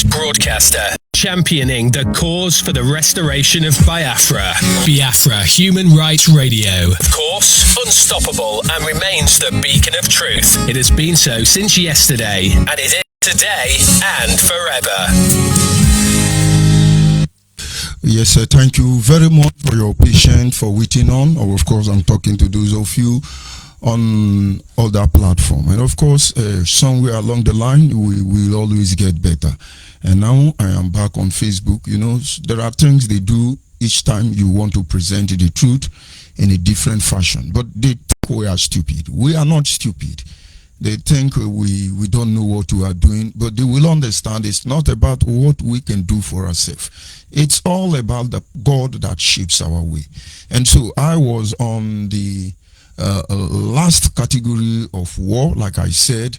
Broadcaster, championing the cause for the restoration of Biafra. Biafra Human Rights Radio. Of course, unstoppable and remains the beacon of truth. It has been so since yesterday, and it is today and forever. Yes, sir. Thank you very much for your patience, for waiting on. Or of course, I'm talking to those of you on other platform, and of course, somewhere along the line, we will always get better. And now I am back on Facebook. You know, there are things they do each time you want to present the truth in a different fashion, but they think we are stupid. We are not stupid. They think we don't know what we are doing, but they will understand it's not about what we can do for ourselves. It's all about the God that shapes our way. And so I was on the last category of war. Like I said,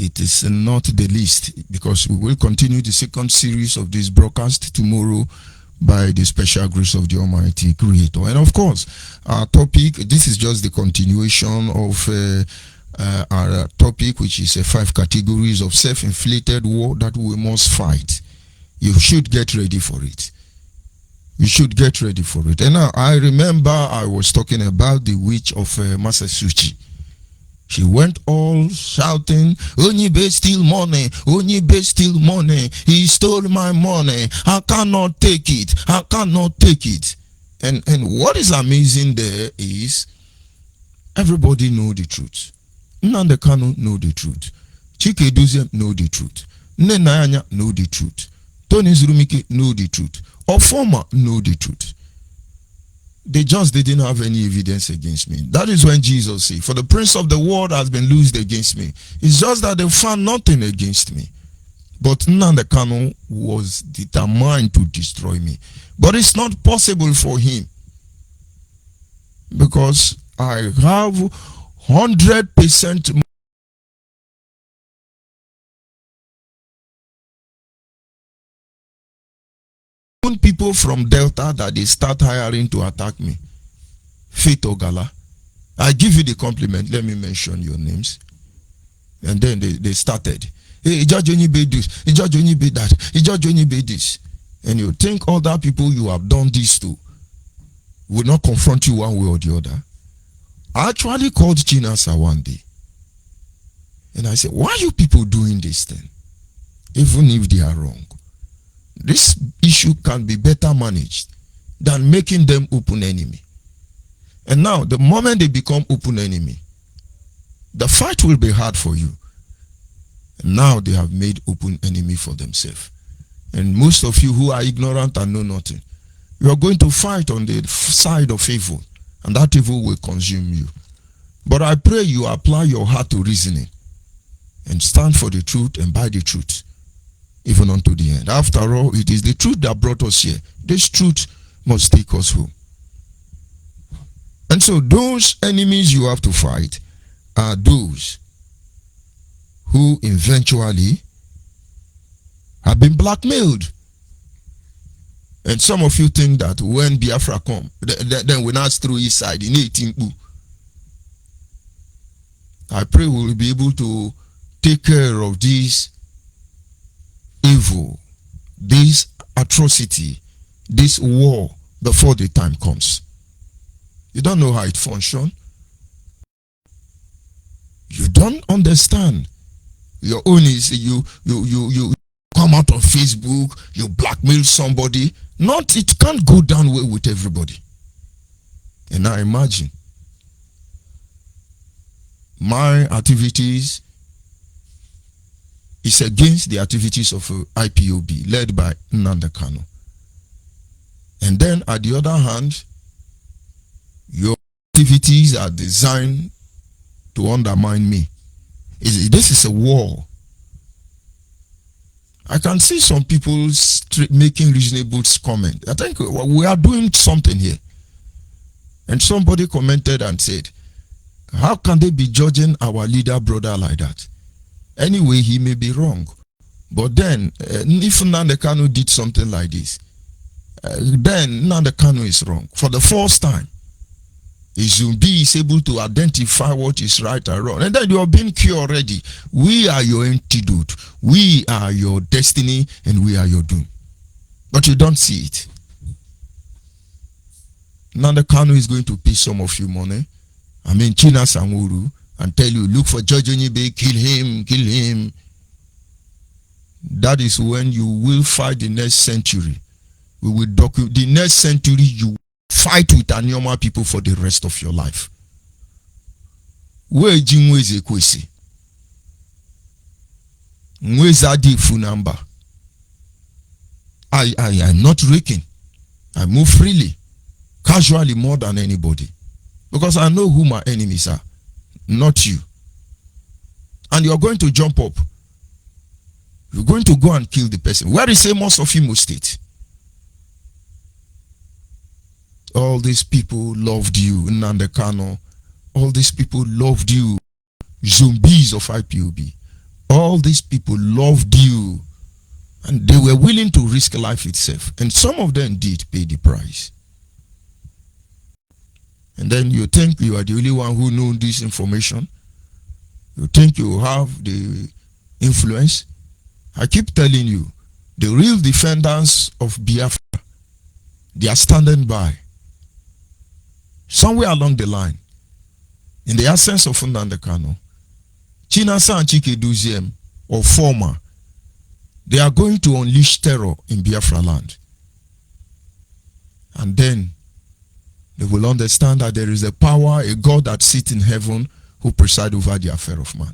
it is not the least, because we will continue the second series of this broadcast tomorrow by the special grace of the Almighty Creator. And of course, our topic, this is just the continuation of our topic, which is 5 categories of self-inflicted war that we must fight. You should get ready for it. You should get ready for it. And now I remember I was talking about the witch of Masasuchi. She went all shouting, Onyibe steal money, Onyibe steal money, he stole my money, I cannot take it, I cannot take it. And what is amazing there is, everybody know the truth. Nnamdi Kanu know the truth. Chike Duzem know the truth. Nenanya know the truth. Tony Zurumike know the truth. Ofoma know the truth. They just didn't have any evidence against me. That is when Jesus said, for the prince of the world has been loosed against me. It's just that they found nothing against me. But Nnamdi Kanu was determined to destroy me. But it's not possible for him, because I have 100% people from Delta that they start hiring to attack me. Faith Ogala, I give you the compliment. Let me mention your names. And then they started. Hey, Judge Onyibe this, Judge Onyibe that, Judge Onyibe this. And you think other people you have done this to. will not confront you one way or the other. I actually called Chinasa one day. And I said, why are you people doing this thing? Even if they are wrong. This issue can be better managed than making them open enemy. And now, the moment they become open enemy, the fight will be hard for you. And now they have made open enemy for themselves. And most of you who are ignorant and know nothing, you are going to fight on the side of evil, and that evil will consume you. But I pray you apply your heart to reasoning and stand for the truth and by the truth, even unto the end. After all, it is the truth that brought us here. This truth must take us home. And so those enemies you have to fight are those who eventually have been blackmailed. And some of you think that when Biafra come, then we not through his side in 18. I pray we will be able to take care of this evil, this atrocity, this war before the time comes. You don't know how it functions. You don't understand. Your own is you come out on Facebook, you blackmail somebody. Not, it can't go down well with everybody. And now imagine my activities is against the activities of IPOB led by Nnamdi Kanu. And then at the other hand, your activities are designed to undermine me. This is a war. I can see some people making reasonable comment. I think we are doing something here. And somebody commented and said, how can they be judging our leader brother like that? Anyway, he may be wrong. But then, if Nnamdi Kanu did something like this, then Nnamdi Kanu is wrong. For the first time, Zumbi is able to identify what is right and wrong. And then you are being cured already. We are your antidote. We are your destiny and we are your doom. But you don't see it. Nnamdi Kanu is going to pay some of you money. I mean, China Sanguru, and tell you, look for Judge Onyibe, kill him, kill him. That is when you will fight the next century. We will document the next century. You fight with Anyoma people for the rest of your life. Where Jimweze Kwesi? Mwezadi Funamba. I'm not raking. I move freely, casually more than anybody. Because I know who my enemies are, not you. And you're going to jump up. You're going to go and kill the person. Where is Amos of Imo State? All these people loved you, Nnamdi Kanu. All these people loved you, zombies of IPOB. All these people loved you. And they were willing to risk life itself. And some of them did pay the price. And then you think you are the only one who knows this information. You think you have the influence. I keep telling you, the real defenders of Biafra, they are standing by. Somewhere along the line, in the absence of Nnamdi Kanu, Chinasa and Chike Duziem, or former, they are going to unleash terror in Biafra land. And then they will understand that there is a power, a God that sits in heaven who presides over the affair of man.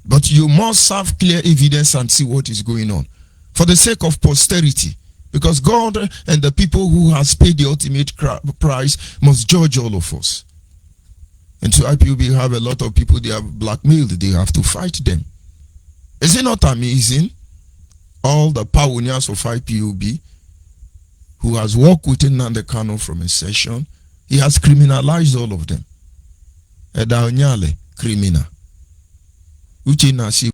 But you must have clear evidence and see what is going on. For the sake of posterity. Because God and the people who has paid the ultimate price must judge all of us. And so IPOB have a lot of people they have blackmailed. They have to fight them. Is it not amazing? All the pioneers of IPOB who has worked within Nnamdi Kanu from a session, he has criminalized all of them. Eda Onyale, criminal. Uche Nasi,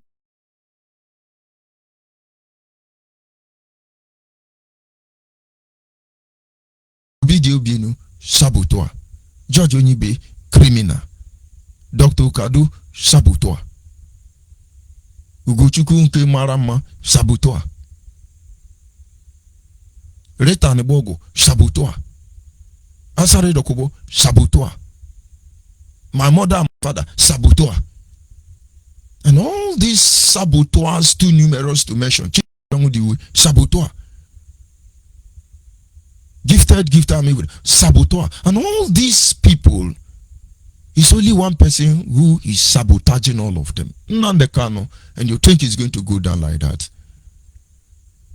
Bidio Binu, saboteur. George Onyibe, criminal. Dr. Ukadu, saboteur. Ugochukwu nke Marama, saboteur. Reta Nebogo, Sabutoa. Asare Dokubo, Sabutoa. My mother and my father, Sabutoa. And all these saboteurs, too numerous to mention. Saboteur. Gifted army with saboteur. And all these people, it's only one person who is sabotaging all of them. Nandekano. And you think it's going to go down like that.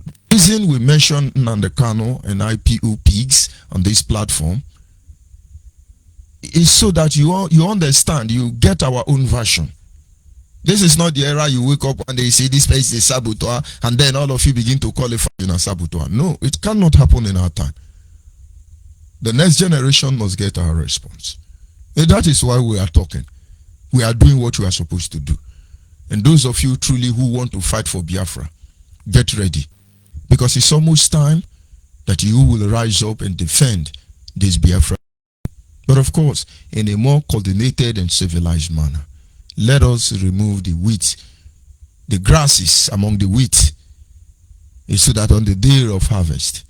The reason we mention Nandekano and IPO pigs on this platform is so that you understand, you get our own version. This is not the era you wake up and they say this place is a saboteur and then all of you begin to qualify in a saboteur. No, it cannot happen in our time. The next generation must get our response. And that is why we are talking. We are doing what we are supposed to do. And those of you truly who want to fight for Biafra, get ready. Because it's almost time that you will rise up and defend this Biafra. But of course, in a more coordinated and civilized manner. Let us remove the wheat, the grasses among the wheat, so that on the day of harvest,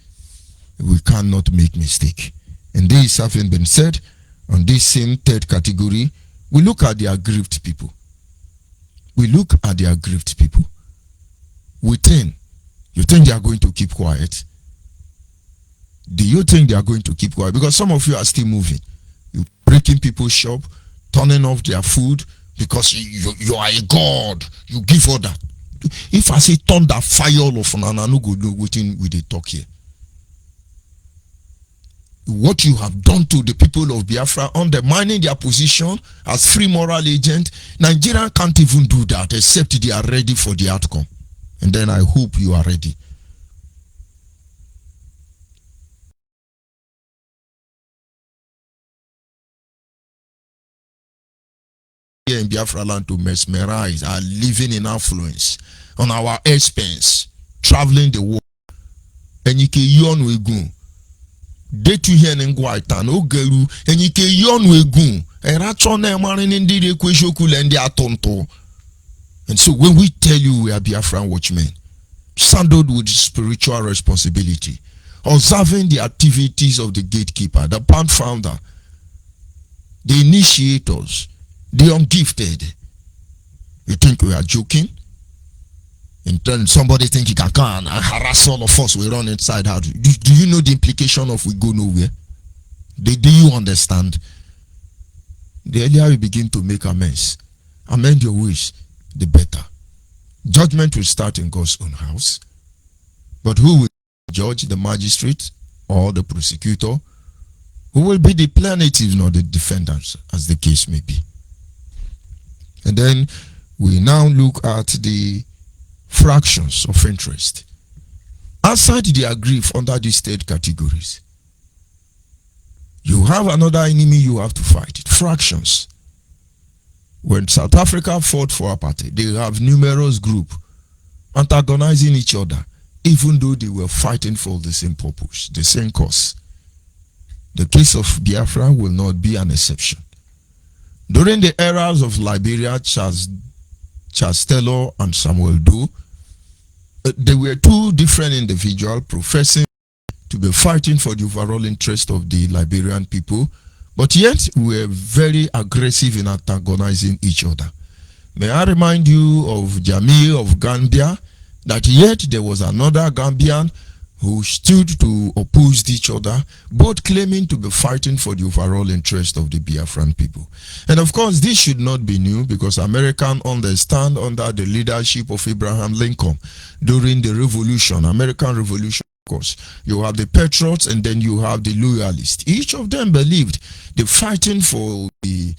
we cannot make mistake. And this having been said, on this same third category, we look at the aggrieved people. We look at the aggrieved people. You think they are going to keep quiet? Do you think they are going to keep quiet? Because some of you are still moving. You're breaking people's shop, turning off their food, because you are a god. You give order. If I say thunder, fire all of an no go do waiting with the talk here. What you have done to the people of Biafra, undermining their position as free moral agent, Nigeria can't even do that except they are ready for the outcome. And then I hope you are ready. In Biafra land to mesmerize, are living in affluence on our expense, traveling the world. And you can yon we go. They to hear and guaitan, oh girl, and you can yon we go. And ratchon them are in the equation and they are tonto. And so when we tell you we are Biafran watchmen, saddled with spiritual responsibility, observing the activities of the gatekeeper, the band founder, the initiators, the ungifted. You think we are joking? And then somebody think he can come and harass all of us. We run inside out. Do you know the implication of we go nowhere? Do you understand? The earlier we begin to make amends, amend your ways, the better. Judgment will start in God's own house. But who will judge? The magistrate or the prosecutor? Who will be the plaintiffs, not the defendants, as the case may be? And then we now look at the fractions of interest. Outside the aggrieved under these third categories, you have another enemy you have to fight. Fractions. When South Africa fought for apartheid, they have numerous groups antagonizing each other, even though they were fighting for the same purpose, the same cause. The case of Biafra will not be an exception. During the eras of Liberia, Charles Taylor and Samuel Doe, they were two different individuals professing to be fighting for the overall interest of the Liberian people, but yet were very aggressive in antagonizing each other. May I remind you of Jamil of Gambia, that yet there was another Gambian who stood to oppose each other, both claiming to be fighting for the overall interest of the Biafran people. And of course, this should not be new, because Americans understand under the leadership of Abraham Lincoln during the Revolution, American Revolution, of course, you have the patriots and then you have the loyalists. Each of them believed the fighting for the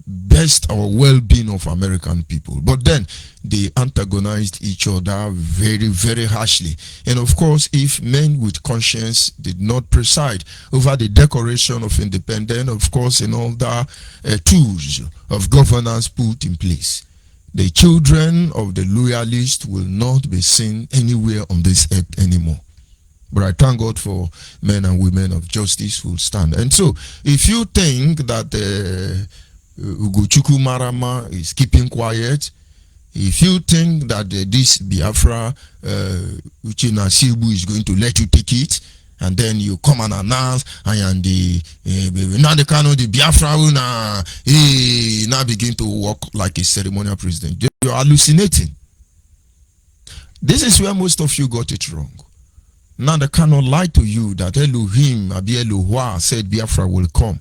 best or well-being of American people, but then they antagonized each other very, very harshly. And of course, if men with conscience did not preside over the Declaration of Independence, of course, and all the tools of governance put in place, the children of the loyalists will not be seen anywhere on this earth anymore. But I thank God for men and women of justice who stand. And so, if you think that Ugochukwu Marama is keeping quiet, If you think that this Biafra, which in Asibu is going to let you take it, and then you come and announce, and now the kind of the Biafra will now begin to walk like a ceremonial president. You are hallucinating. This is where most of you got it wrong. Now they cannot lie to you that Elohim, Abi Elohua, said Biafra will come.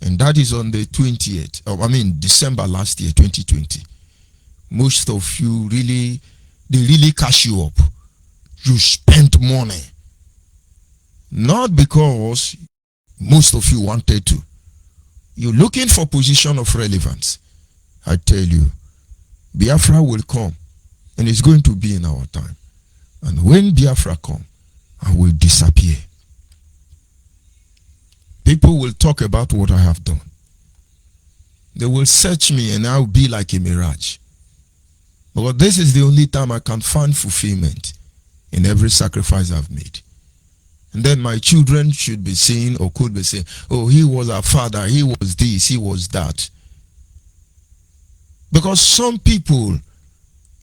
And that is on the 20th, December last year, 2020. Most of you they really cash you up. You spent money. Not because most of you wanted to. You're looking for position of relevance. I tell you, Biafra will come. And it's going to be in our time. And when Biafra come, I will disappear. People will talk about what I have done. They will search me and I'll be like a mirage. But this is the only time I can find fulfillment in every sacrifice I've made. And then my children should be saying or could be saying, oh, he was our father, he was this, he was that. Because some people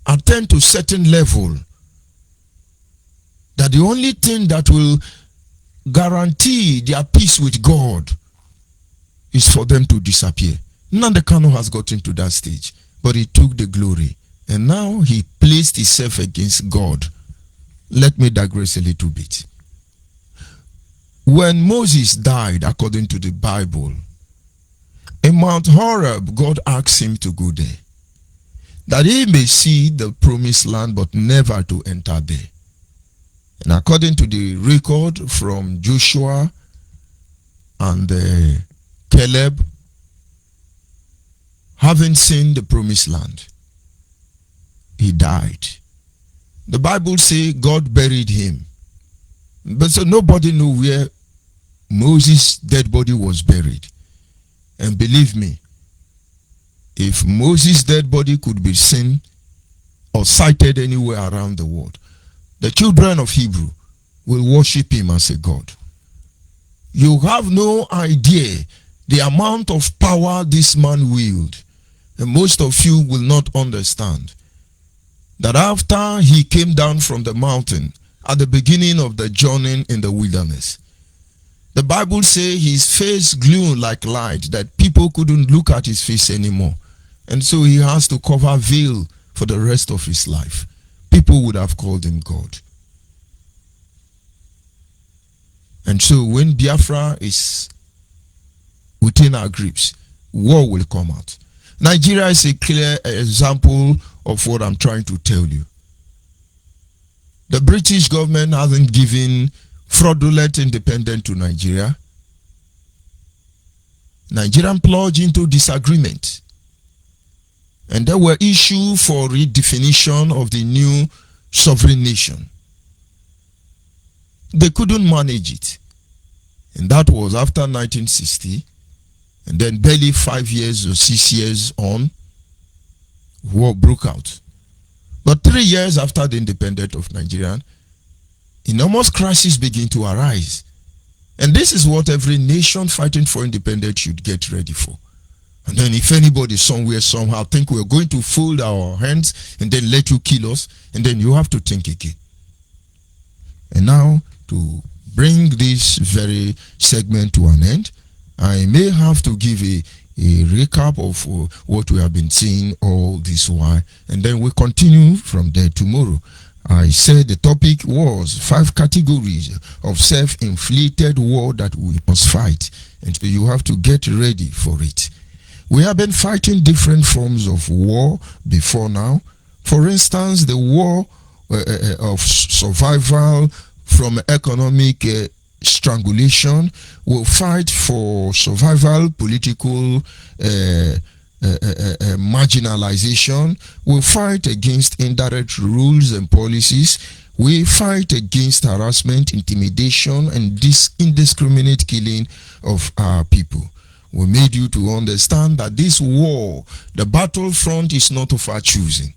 attain to certain level that the only thing that will guarantee their peace with God is for them to disappear. Nandekano has gotten to that stage, but he took the glory and now he placed himself against God. Let me digress a little bit. When Moses died, according to the Bible, in Mount Horeb, God asked him to go there, that he may see the promised land, but never to enter there. And according to the record from Joshua and Caleb, having seen the promised land, he died. The Bible says God buried him. But so nobody knew where Moses' dead body was buried. And believe me, if Moses' dead body could be seen or sighted anywhere around the world, the children of Hebrew will worship him as a God. You have no idea the amount of power this man wielded. And most of you will not understand that after he came down from the mountain at the beginning of the journey in the wilderness, the Bible says his face glowed like light, that people couldn't look at his face anymore. And so he has to cover veil for the rest of his life. People would have called him God. And so when Biafra is within our grips, war will come out. Nigeria is a clear example of what I'm trying to tell you. The British government hasn't given fraudulent independence to Nigeria. Nigerian plunged into disagreement. And there were issues for redefinition of the new sovereign nation. They couldn't manage it. And that was after 1960. And then barely 5 years or 6 years on, war broke out. But 3 years after the independence of Nigeria, enormous crises begin to arise. And this is what every nation fighting for independence should get ready for. And then if anybody somewhere somehow think we're going to fold our hands and then let you kill us, and then you have to think again. And now, to bring this very segment to an end, I may have to give a recap of what we have been seeing all this while, and then we'll continue from there tomorrow. I said the topic was 5 categories of self-inflicted war that we must fight, and so you have to get ready for it. We have been fighting different forms of war before now. For instance, the war of survival from economic strangulation. We'll fight for survival, political marginalization. We'll fight against indirect rules and policies. We fight against harassment, intimidation, and this indiscriminate killing of our people. We made you to understand that this war, the battlefront, is not of our choosing.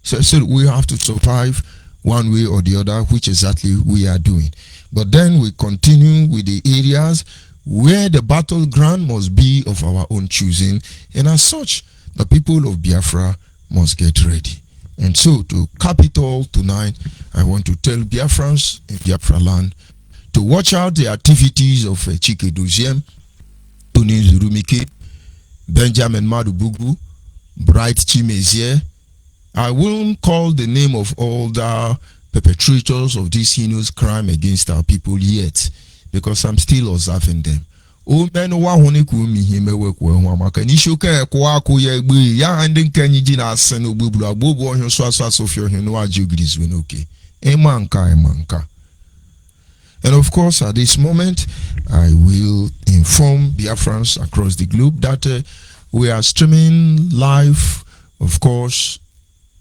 So we have to survive one way or the other, which exactly we are doing. But then we continue with the areas where the battleground must be of our own choosing, and as such, the people of Biafra must get ready. And so, to cap it all tonight, I want to tell Biafrans in Biafra land to watch out the activities of Chike Doziem, Tony Zurumike, Benjamin Madubugu, Bright Chimezie. I won't call the name of all the perpetrators of this heinous crime against our people yet, because I'm still observing them. O men wa hone ku mi hime we ko ho amaka ni shoka e ko akọ ya egbe ya ande nkanyi ji na asen ogbubulu agbobu ohun so fio hin no ajugris we okay. Emanka. And of course, at this moment, I will inform Biafrans across the globe that we are streaming live, of course,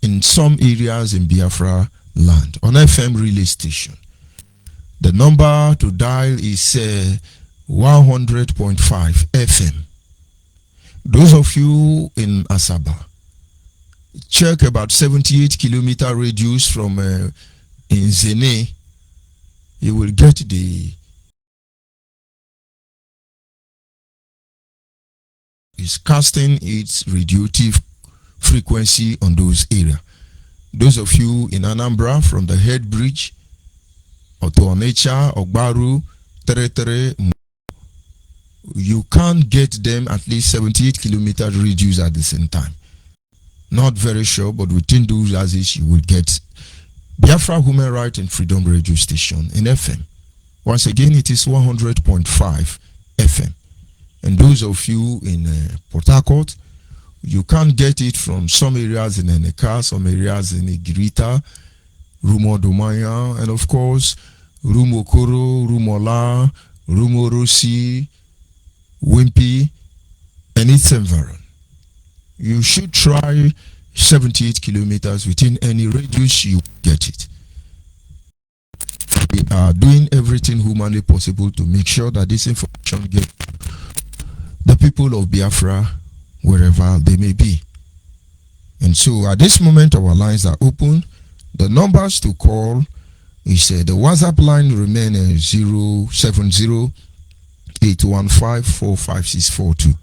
in some areas in Biafra land on FM relay station. The number to dial is 100.5 FM. Those of you in Asaba, check about 78-kilometer radius from in Zene. You will get the is casting its radioactive frequency on those areas. Those of you in Anambra from the Head Bridge, Otoanecha, Ogbaru, Tere, you can't get them at least 78-kilometer radius at the same time. Not very sure, but within those areas you will get Biafra Human Rights and Freedom Radio Station in FM. Once again, it is 100.5 FM. And those of you in Port Harcourt, you can't get it from some areas in Eneka, some areas in Igirita, Rumo Domaya, and of course, Rumo Koro, Rumola, Rumo Rossi, Wimpy, and its environment. You should try 78 kilometers within any radius you get it. We are doing everything humanly possible to make sure that this information gets the people of Biafra wherever they may be. And so at this moment our lines are open. The numbers to call is the WhatsApp line remain 070-815-45642.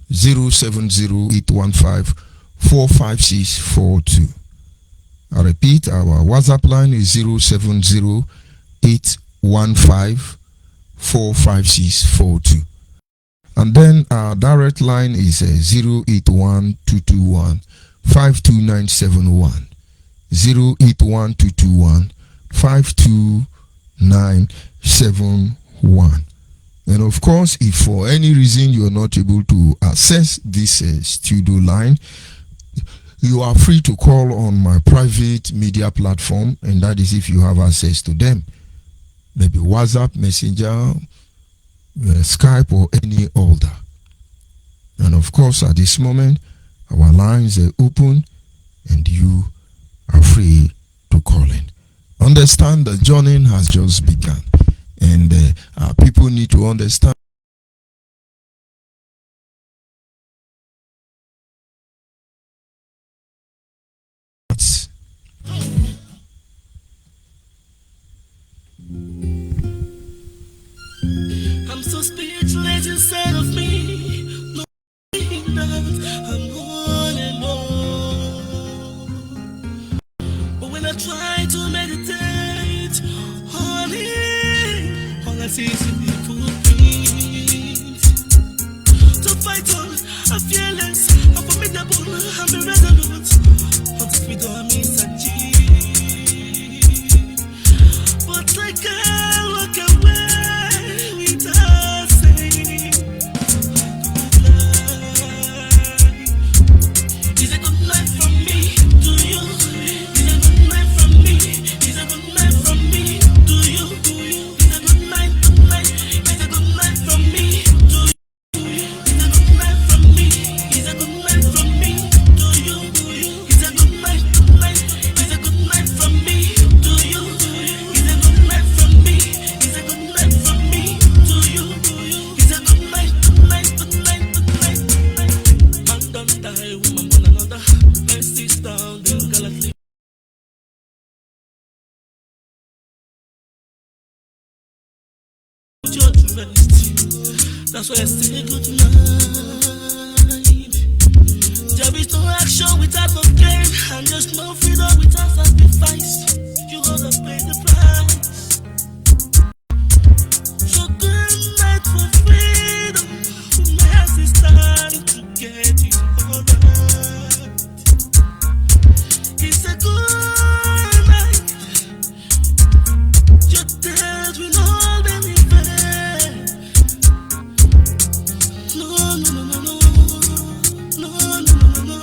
070-815-45642. I repeat, our WhatsApp line is 070-815-45642. And then our direct line is 081-221-52971. 081-221-52971. And of course, if for any reason you are not able to access this studio line, you are free to call on my private media platform, and that is if you have access to them. Maybe WhatsApp, Messenger, Skype, or any other. And of course, at this moment, our lines are open, and you are free to call in. Understand the journey has just begun. And people need to understand I'm so speechless inside of me, knowing that I'm on and on. But when I try to meditate on it, all I see is the footprints. To fight on, I'm fearless, I'm formidable, I'm irresolute. Until we don't miss a G. But I can't walk away without saying goodbye. Is a good night from me to you? Is a good night from me? Is a good night from me to you? Is a good night, good night? Is a good night from me to you? Is a good night from me? Is a good night from me to you? Is a good night, good night? Is a good night from me to you? Is a good night from me? Is a good night from me to you? Is a good night, good night, good night, good night, good night. Man don't die, woman one another. Let's sit down, then gallantly. Judgment. That's why I say good night. There is no action without no gain. And there's no freedom without sacrifice. You gotta pay the price. So good night for freedom. My ass is time to get it all right. It's a good night. Your days will all be fair. No, no, no, no, no. No, no, no, no, no.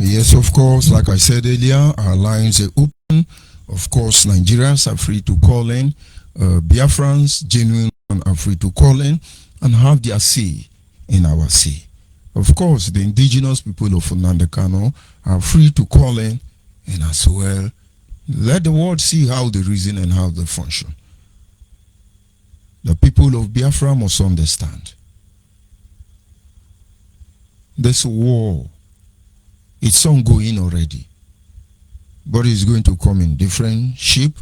Yes, of course, like I said earlier, our lines are open. Of course, Nigerians are free to call in. Biafrans, genuine, are free to call in and have their say in our say. Of course, the indigenous people of Nnamdi are free to call in and as well let the world see how they reason and how they function. The people of Biafra must understand this war, it's ongoing already, but it's going to come in different shape,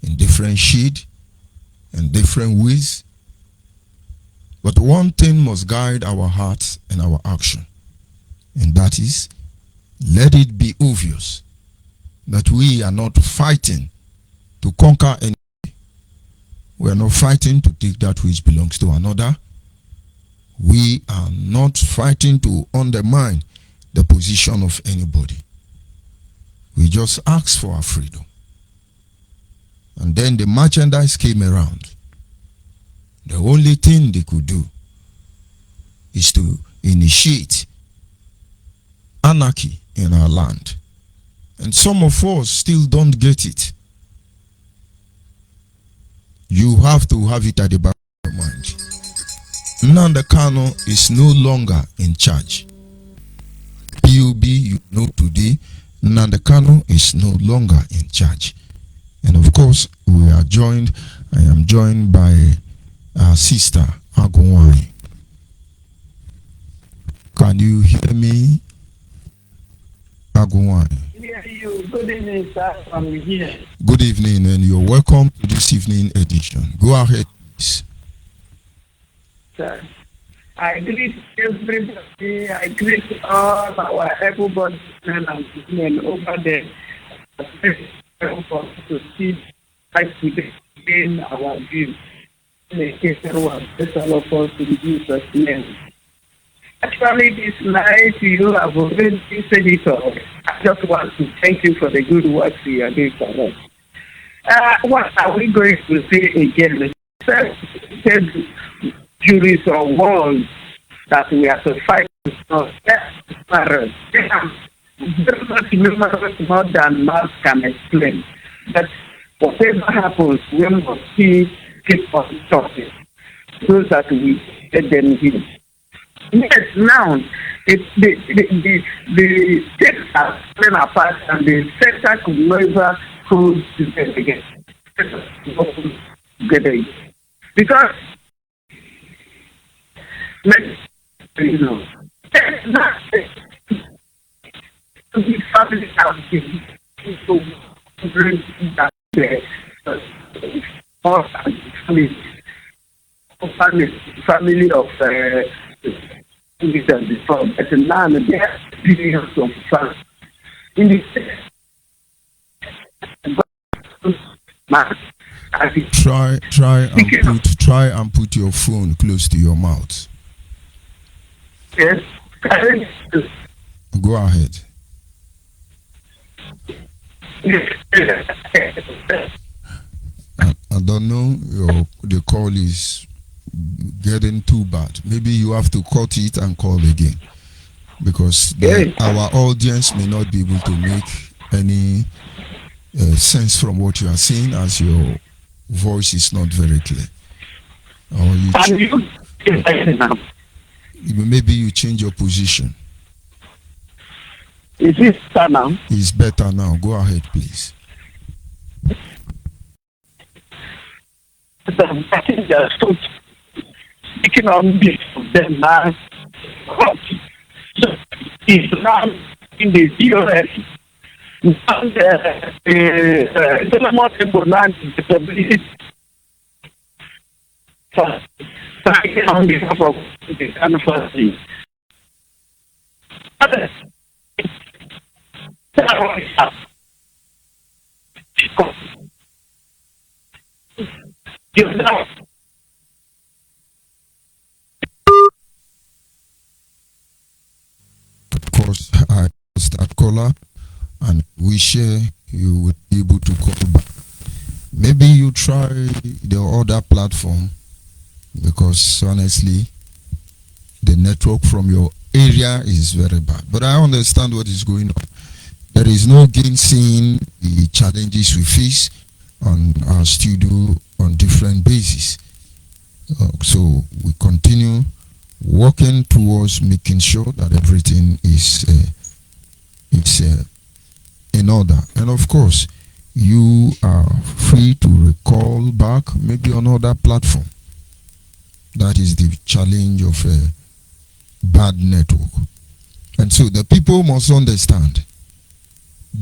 in different shade, and different ways. But one thing must guide our hearts and our action, and that is, let it be obvious that we are not fighting to conquer anything. We are not fighting to take that which belongs to another. We are not fighting to undermine the position of anybody. We just asked for our freedom. And then the merchandise came around. The only thing they could do is to initiate anarchy in our land. And some of us still don't get it. You have to have it at the back of your mind. Nnamdi is no longer in charge. PUB, you know today, Nnamdi is no longer in charge. And of course, I am joined by our sister, Agunwai. Can you hear me, Agunwai? Hear you. Good evening, sir. I'm here. Good evening, and you're welcome to this evening edition. Go ahead, please. Sir, I greet everybody. I greet all our able-bodied men and women over there. To see like today in our view. May everyone bless all of us in Jesus' name. Actually, this night you have already said it all. I just want to thank you for the good work you are doing for us. What are we going to say again? Said juries or walls that we are to fight for. Very much numerous more than mouth can explain. But whatever happens, we must keep on talking so that we get them in. Yes, now the states are falling apart and the sector could never hold together again. Because, you know, the family have been to bring that family of before, but now they have experience of France. In the try and put your phone close to your mouth. Yes. Go ahead. I don't know, the call is getting too bad. Maybe you have to cut it and call again, because our audience may not be able to make any sense from what you are saying, as your voice is not very clear. Or maybe you change your position. Is it better now? It's better now. Go ahead, please. I think they are still speaking on this of them now. It's now in the DOS. And the more people now the publicity. Starting on behalf of the anniversary. Of course, I was that caller, and we share you will be able to call back. Maybe you try the other platform, because honestly, the network from your area is very bad. But I understand what is going on. There is no gainsaying the challenges we face on our studio on different bases. So we continue working towards making sure that everything is in order. And of course, you are free to recall back maybe on other platform. That is the challenge of a bad network. And so the people must understand,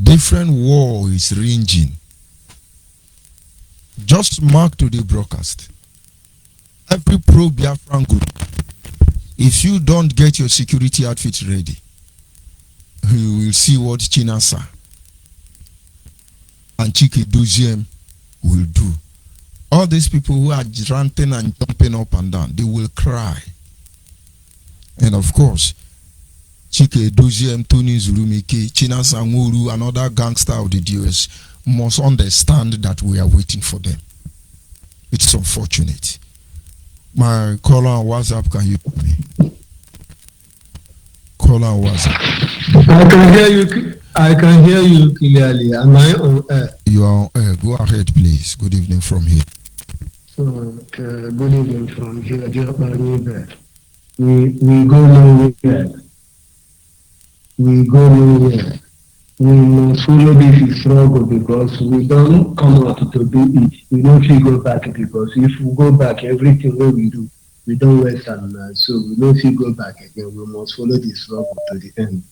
different war is ranging. Just mark to the broadcast. Every pro-Biafran group, if you don't get your security outfit ready, you will see what Chinasa and Chike Doziem will do. All these people who are ranting and jumping up and down, they will cry. And of course, Chike Doziem, Tony Zulumike, Chinasa Nguru, and other gangster of the DS must understand that we are waiting for them. It's unfortunate. My caller on WhatsApp, can you hear me? Caller on WhatsApp. I can hear you clearly. Am I on air? You are on air. Go ahead, please. Good evening from here. Good evening from here. Onyibe. We go nowhere. We go nowhere. We must follow this struggle, because we don't come out to do it. We don't feel go back, because if we go back, everything what we do, we don't waste and so we don't feel go back again. We must follow the struggle to the end.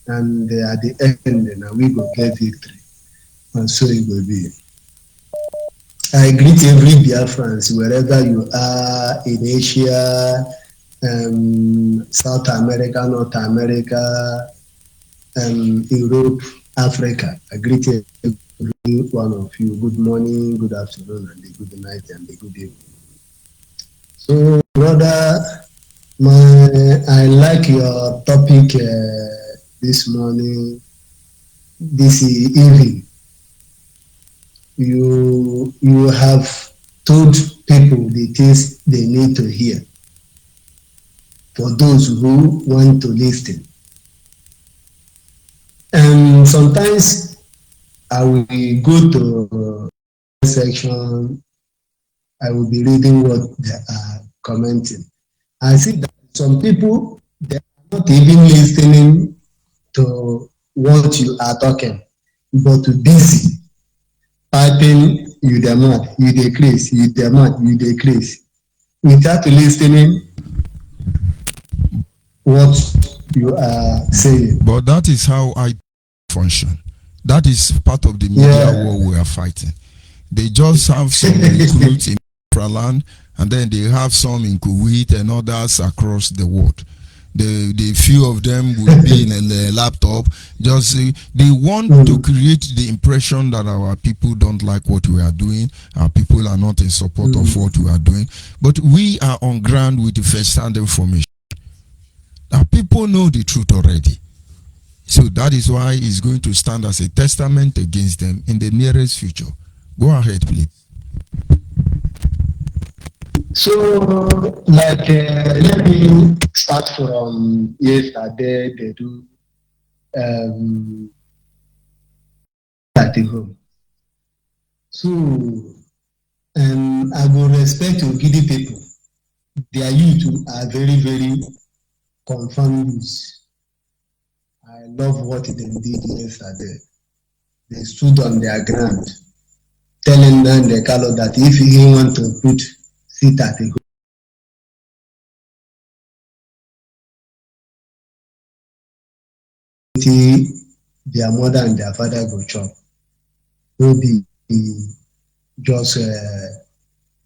And at the end, we go get victory. And so it will be. I greet every Biafrans, wherever you are, in Asia, South America, North America, Europe, Africa. I greet every one of you. Good morning, good afternoon, and a good night, and a good evening. So, brother, I like your topic this morning, this evening. You have told people the things they need to hear, for those who want to listen. And sometimes I will go to the section, I will be reading what they are commenting. I see that some people, they are not even listening to what you are talking, but busy typing, you the mad, you decrease, you the mad, you decrease. without listening what you are saying. But that is how I function. That is part of the media war we are fighting. They just have some recruits in Biafra land, and then they have some in Kuwait and others across the world. The few of them will be in a laptop. Just they want to create the impression that our people don't like what we are doing. Our people are not in support of what we are doing. But we are on ground with the first-hand information. Our people know the truth already. So that is why it's going to stand as a testament against them in the nearest future. Go ahead, please. So, like, let me start from yesterday. They do at the home. So, I will respect to Gidi people. Their youth are very, very confused. I love what they did yesterday. They stood on their ground, telling them the color that if he want to put sit at the home, their mother and their father go chop. No be just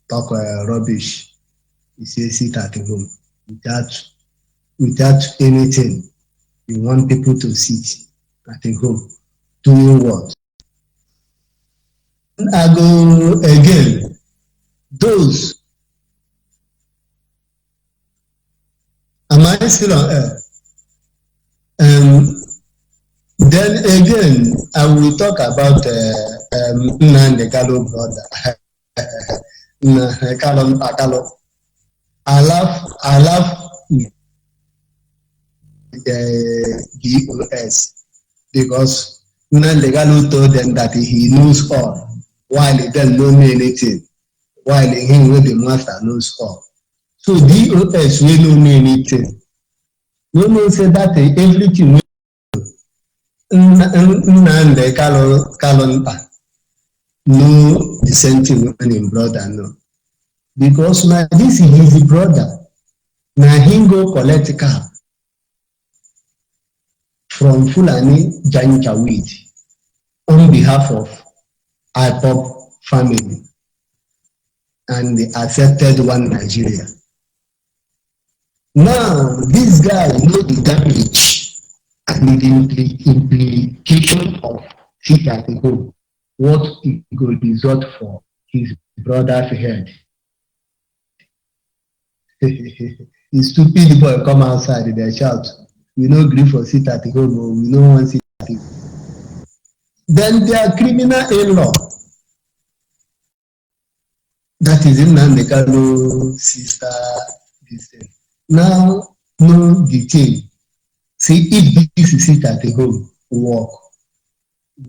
talk rubbish. He say sit at the home without anything. You want people to sit at the home doing what? I go again. Those. Am I still on air? Then again, I will talk about Nnamdi Kanu brother. Akalo. I love the DOS because Nnamdi Kanu told them that he knows all, while he doesn't know anything, while him with the master knows all. So DOS will know anything. No one say that everything Nnamdi Kanu know the same thing when him brother know. Because now this is his brother. Now he go collect car from Fulani Janjaweed on behalf of IPOP family and the accepted one Nigeria. Now this guy know the damage and the implication of sit at the home, what it could result for his brother's head. The stupid boy come outside, they shout, we no agree for sit at the home, or we no want sit at the home. Then their criminal in-law, that is Nnamdi Kanu sister, now know the thing. See, if this is sit at the home work,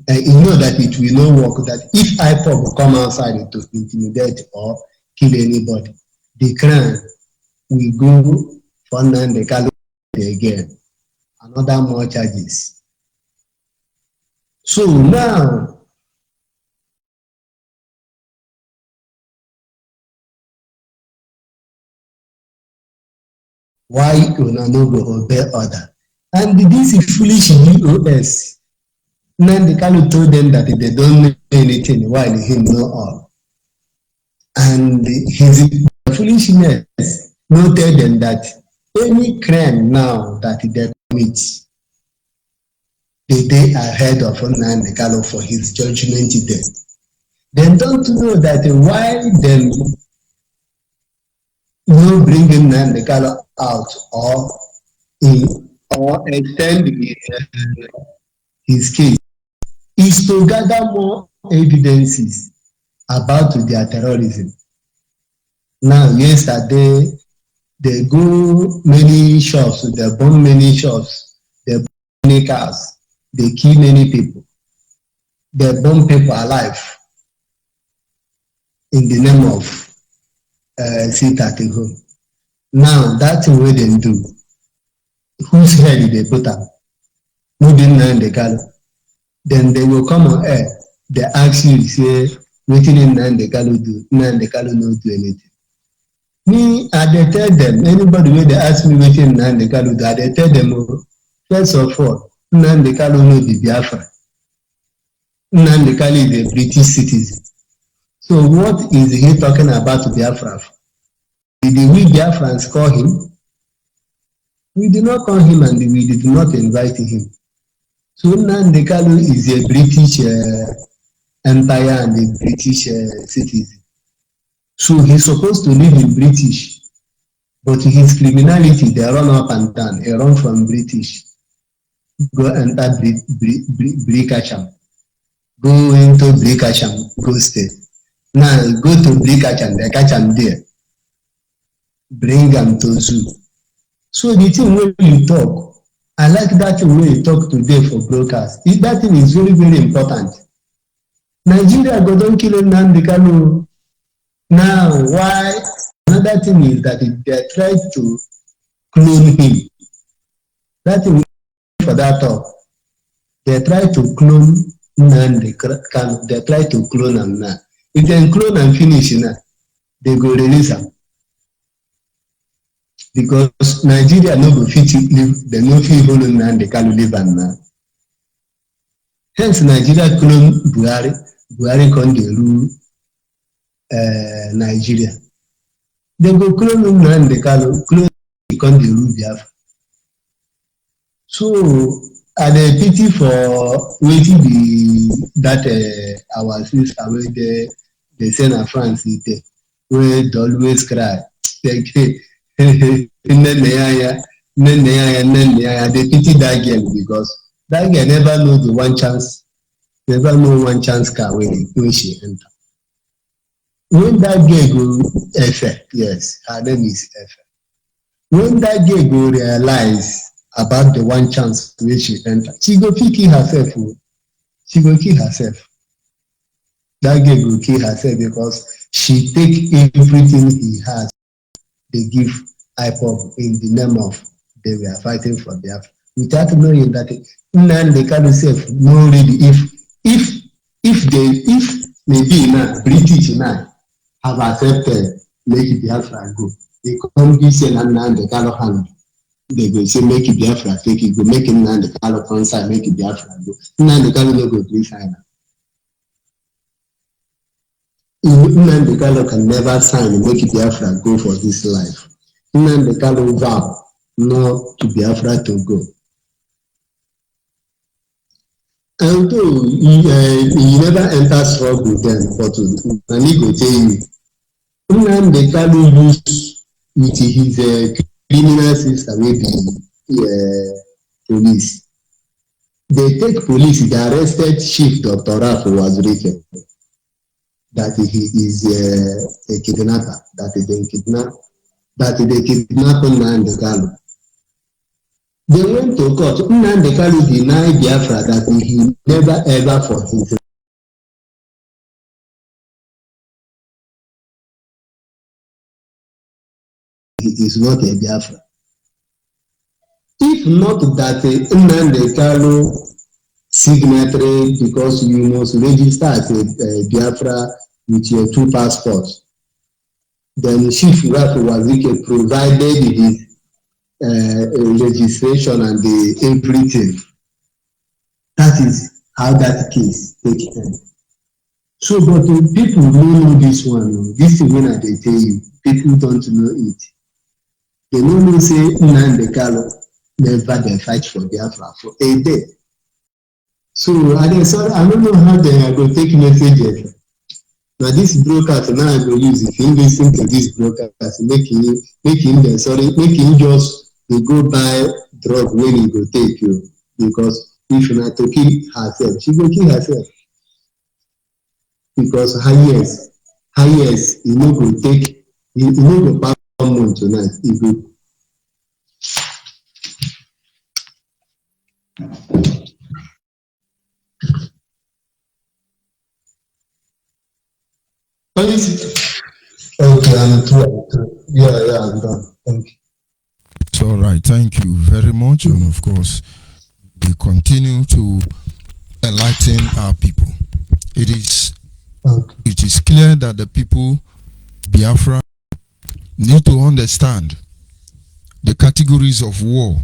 you know that it will not work, that if IPOP come outside to intimidate or kill anybody, the crime will go for Nnamdi Kanu again. Another more charges. So now, why you no go obey order? And this is foolish DOS. Nnamdi Kanu told them that they don't know anything while him know all. And his foolishness no tell them that any crime now that they commit, the day ahead of Nnamdi Kanu for his judgment day. Then don't know that why them no bring Nnamdi Kanu out or extend his case is to gather more evidences about their terrorism. Now, yesterday, they go many shops, they bomb many shops, they bomb many cars, they kill many people, they bomb people alive in the name of sit at the home. Now, that's what they do. Whose head they put up? Who didn't know the color? Then they will come on air. They ask you, say, what did Nnamdi Kanu do? Nnamdi Kanu not do anything. Me, I dey tell them, anybody wey dey ask me wetin Nnamdi Kanu do, I dey tell them, oh, first of all, Nnamdi Kanu no be Biafra. Nnamdi Kanu is a British citizen. So what is he talking about Biafra? Did we Biafrans call him? We did not call him and we did not invite him. So Nnamdi Kanu is a British empire and a British citizen. So he's supposed to live in British, but his criminality, they run up and down. He run from British, go enter Brikacham, go into Brikacham, go stay. Now go to Brikacham, they catch him there, bring him to zoo. So the thing when you talk, I like that thing when you talk today for broadcast. That thing is very, very important. Nigeria go don't kill Nnamdi Kanu. Now, why? Another thing is that they try to clone him. That thing for that talk. They try to clone Nnamdi Kanu. They try to clone him now. If they clone and finish now, they go release him. Because Nigeria no go fit live, they no fit hold Nnamdi Kanu live am now. Hence Nigeria clone Buhari. Buhari come dey rule Nigeria. They go clone Nnamdi Kanu, clone come dey rule Biafra. So I dey pity for wetin be that our sister wey dey send her France dey wey dey always cry. They pity that girl because that girl never know the one chance car when she enter. When that girl go Efe, yes, her name is Efe. When that girl go realize about the one chance when she enter, she go kill herself. She go kill herself. That girl go kill herself because she take everything he has. They give IPOB in the name of they were fighting for Biafra without knowing that Nnamdi Kanu self no really if maybe now British now have accepted make Biafra go, they come give say Nnamdi Kanu hand, they go say make Biafra take it go, make Nnamdi Kanu concern make Biafra go. Nnamdi Kanu no go gree sign. Nnamdi Kanu can never sign make Biafra go for this life. Nnamdi Kanu vow not to Biafra to go. And though he never enter struggle then, but he go tell you, Nnamdi Kanu use with his criminal system wey be police. They take police, they arrested Chief Dr. Raf Wazirike, that he is a kidnapper, that they kidnap Nnamdi Kanu. They went to court. Nnamdi Kanu denied Biafra that he never ever for himself. He is not a Biafra. If not that Nnamdi Kanu signatory, because you must register as a Biafra with your 2 passports, then Chief Rafi Wazike provided his registration and the everything. That is how that case take end. So, but people don't know this one. This thing when I tell you, people don't know it. They don't know say Nnamdi Kanu never they fight for Biafra for a day. So I don't know how they are going to take messages. Now this broadcast now I go use, if you listen to this broadcast, make him just go buy drug when he go take you, because if not to kill herself, she go kill herself. Because highest, he no go take, he no go pass 1 month tonight, he go. Okay, I'm through. Yeah, I'm done. Thank you. It's all right. Thank you very much. And of course, we continue to enlighten our people. It is clear that the people Biafra need to understand the categories of war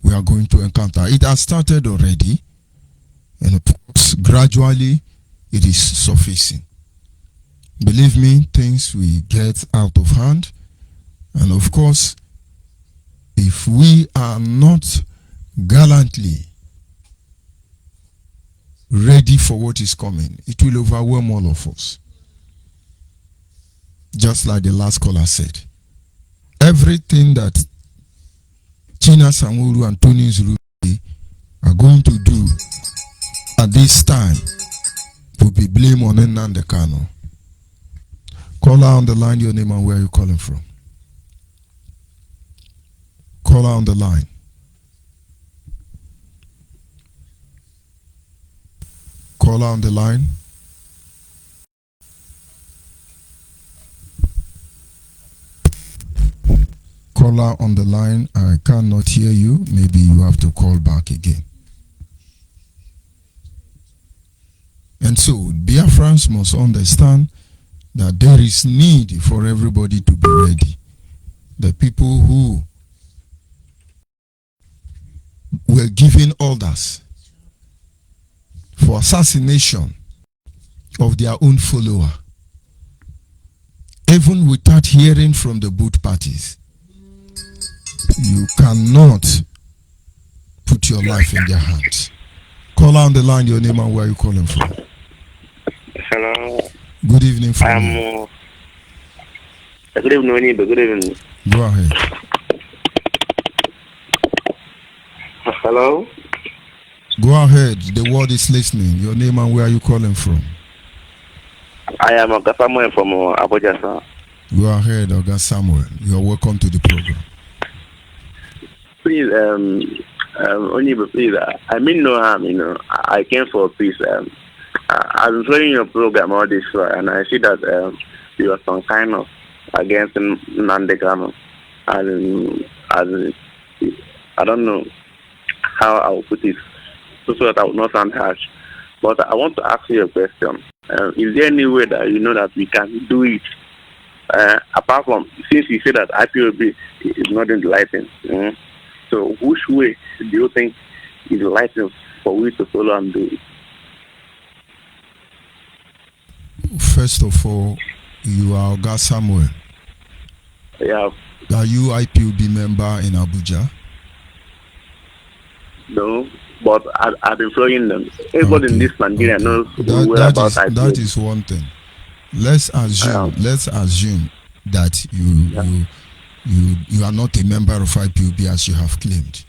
we are going to encounter. It has started already, and of course, gradually it is surfacing. Believe me, things will get out of hand, and of course, if we are not gallantly ready for what is coming, it will overwhelm all of us. Just like the last caller said, everything that China Samuru and Tony Zuru are going to do at this time will be blame on Nnamdi Kanu. Caller on the line, your name and where you're calling from. Caller on the line. Caller on the line. Caller on the line, I cannot hear you. Maybe you have to call back again. And so, Biafrans must understand that there is need for everybody to be ready. The people who were given orders for assassination of their own follower, even without hearing from the both parties, you cannot put your life in their hands. Call on the line, your name and where you calling from. Hello. Good evening, family. Good evening, Onyibe. Good evening. Go ahead. Hello. Go ahead. The world is listening. Your name and where are you calling from? I am Oga Samuel from Abuja, sir. Go ahead, Oga Samuel. You are welcome to the program. Please, Onyibe, please. I mean no harm. I came for peace. I've been following your program all this while, and I see that you are some kind of against Nnamdi Kanu. I don't know how I will put it so that I will not sound harsh. But I want to ask you a question. Is there any way that you know that we can do it? Apart from, since you say that IPOB is not enlightened, so which way do you think is enlightened for we to follow and do it? First of all, you are Oga Samuel. Yeah. Are you IPOB member in Abuja? No, but I've been following them. Everybody in this Nigeria knows about IPOB. That is one thing. Let's assume that you are not a member of IPOB as you have claimed.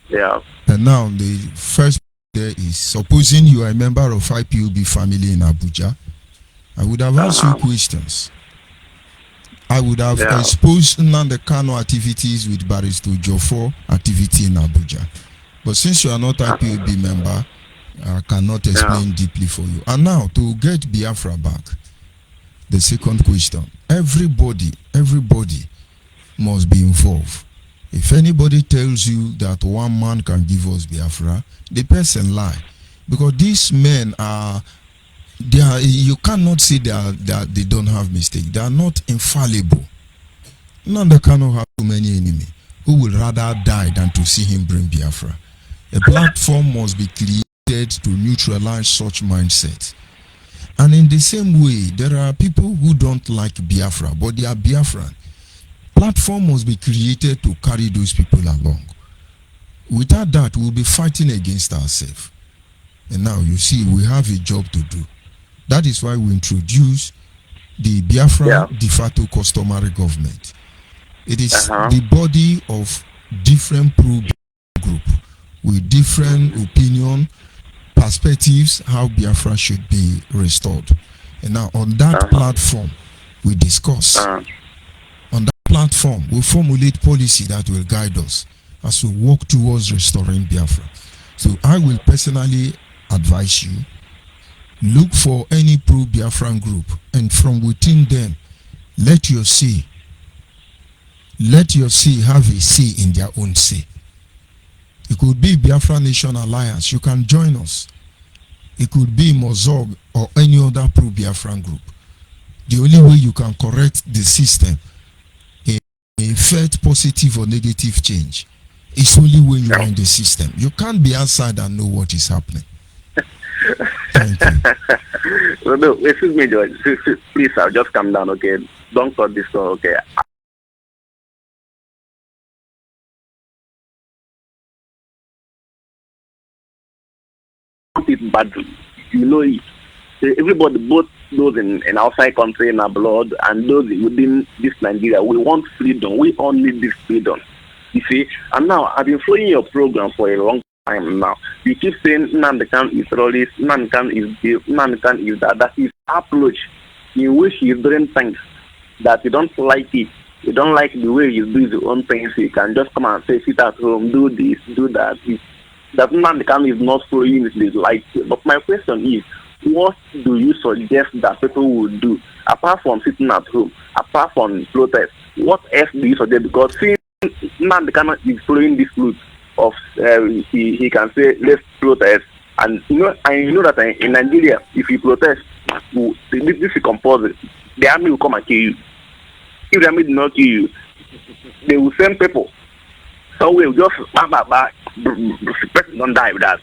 Yeah. And now the first there is, supposing you are a member of IPOB family in Abuja, I would have asked you questions. I would have exposed Nnamdi Kanu activities with Barrister Jofo activity in Abuja. But since you are not IPOB member, I cannot explain deeply for you. And now, to get Biafra back, the second question, everybody must be involved. If anybody tells you that one man can give us Biafra, the person lie. Because these men you cannot say that they don't have mistake. They are not infallible. Nnamdi Kanu have too many enemies who will rather die than to see him bring Biafra. A platform must be created to neutralize such mindset. And in the same way, there are people who don't like Biafra, but they are Biafran. Platform must be created to carry those people along. Without that, we'll be fighting against ourselves. And now you see, we have a job to do. That is why we introduce the Biafra de facto customary government. It is the body of different group with different opinion, perspectives, how Biafra should be restored. And now on that platform, we discuss. On that platform, we formulate policy that will guide us as we work towards restoring Biafra. So I will personally advise you, look for any pro-Biafran group, and from within them, let your say have a say in their own say. It could be Biafra Nation Alliance. You can join us. It could be Mozog or any other pro-Biafran group. The only way you can correct the system effect positive or negative change is only when you are in the system. You can't be outside and know what is happening. Thank you. No, excuse me, George. Please, I'll just calm down, okay? Don't cut this one, okay? It badly. You know it. Everybody, both those in outside country and abroad and those within this Nigeria, we want freedom. We all need this freedom. You see, and now I've been following your program for a long time now. You keep saying Nnamdi is terrorist, Nnamdi is this, Nnamdi is that. That is approach in which he is doing things that you don't like it. You don't like the way he's doing his own things. You can just come and say, sit at home, do this, do that. That Nnamdi is not following his life. But my question is, what do you suggest that people would do apart from sitting at home, apart from protest? What else do you suggest? Because seeing Nnamdi is following this route of he can say let's protest, and you know that in Nigeria, if you protest, this is compulsory. The army will come and kill you. If the army do not kill you, they will send people. So we'll just don't die with that.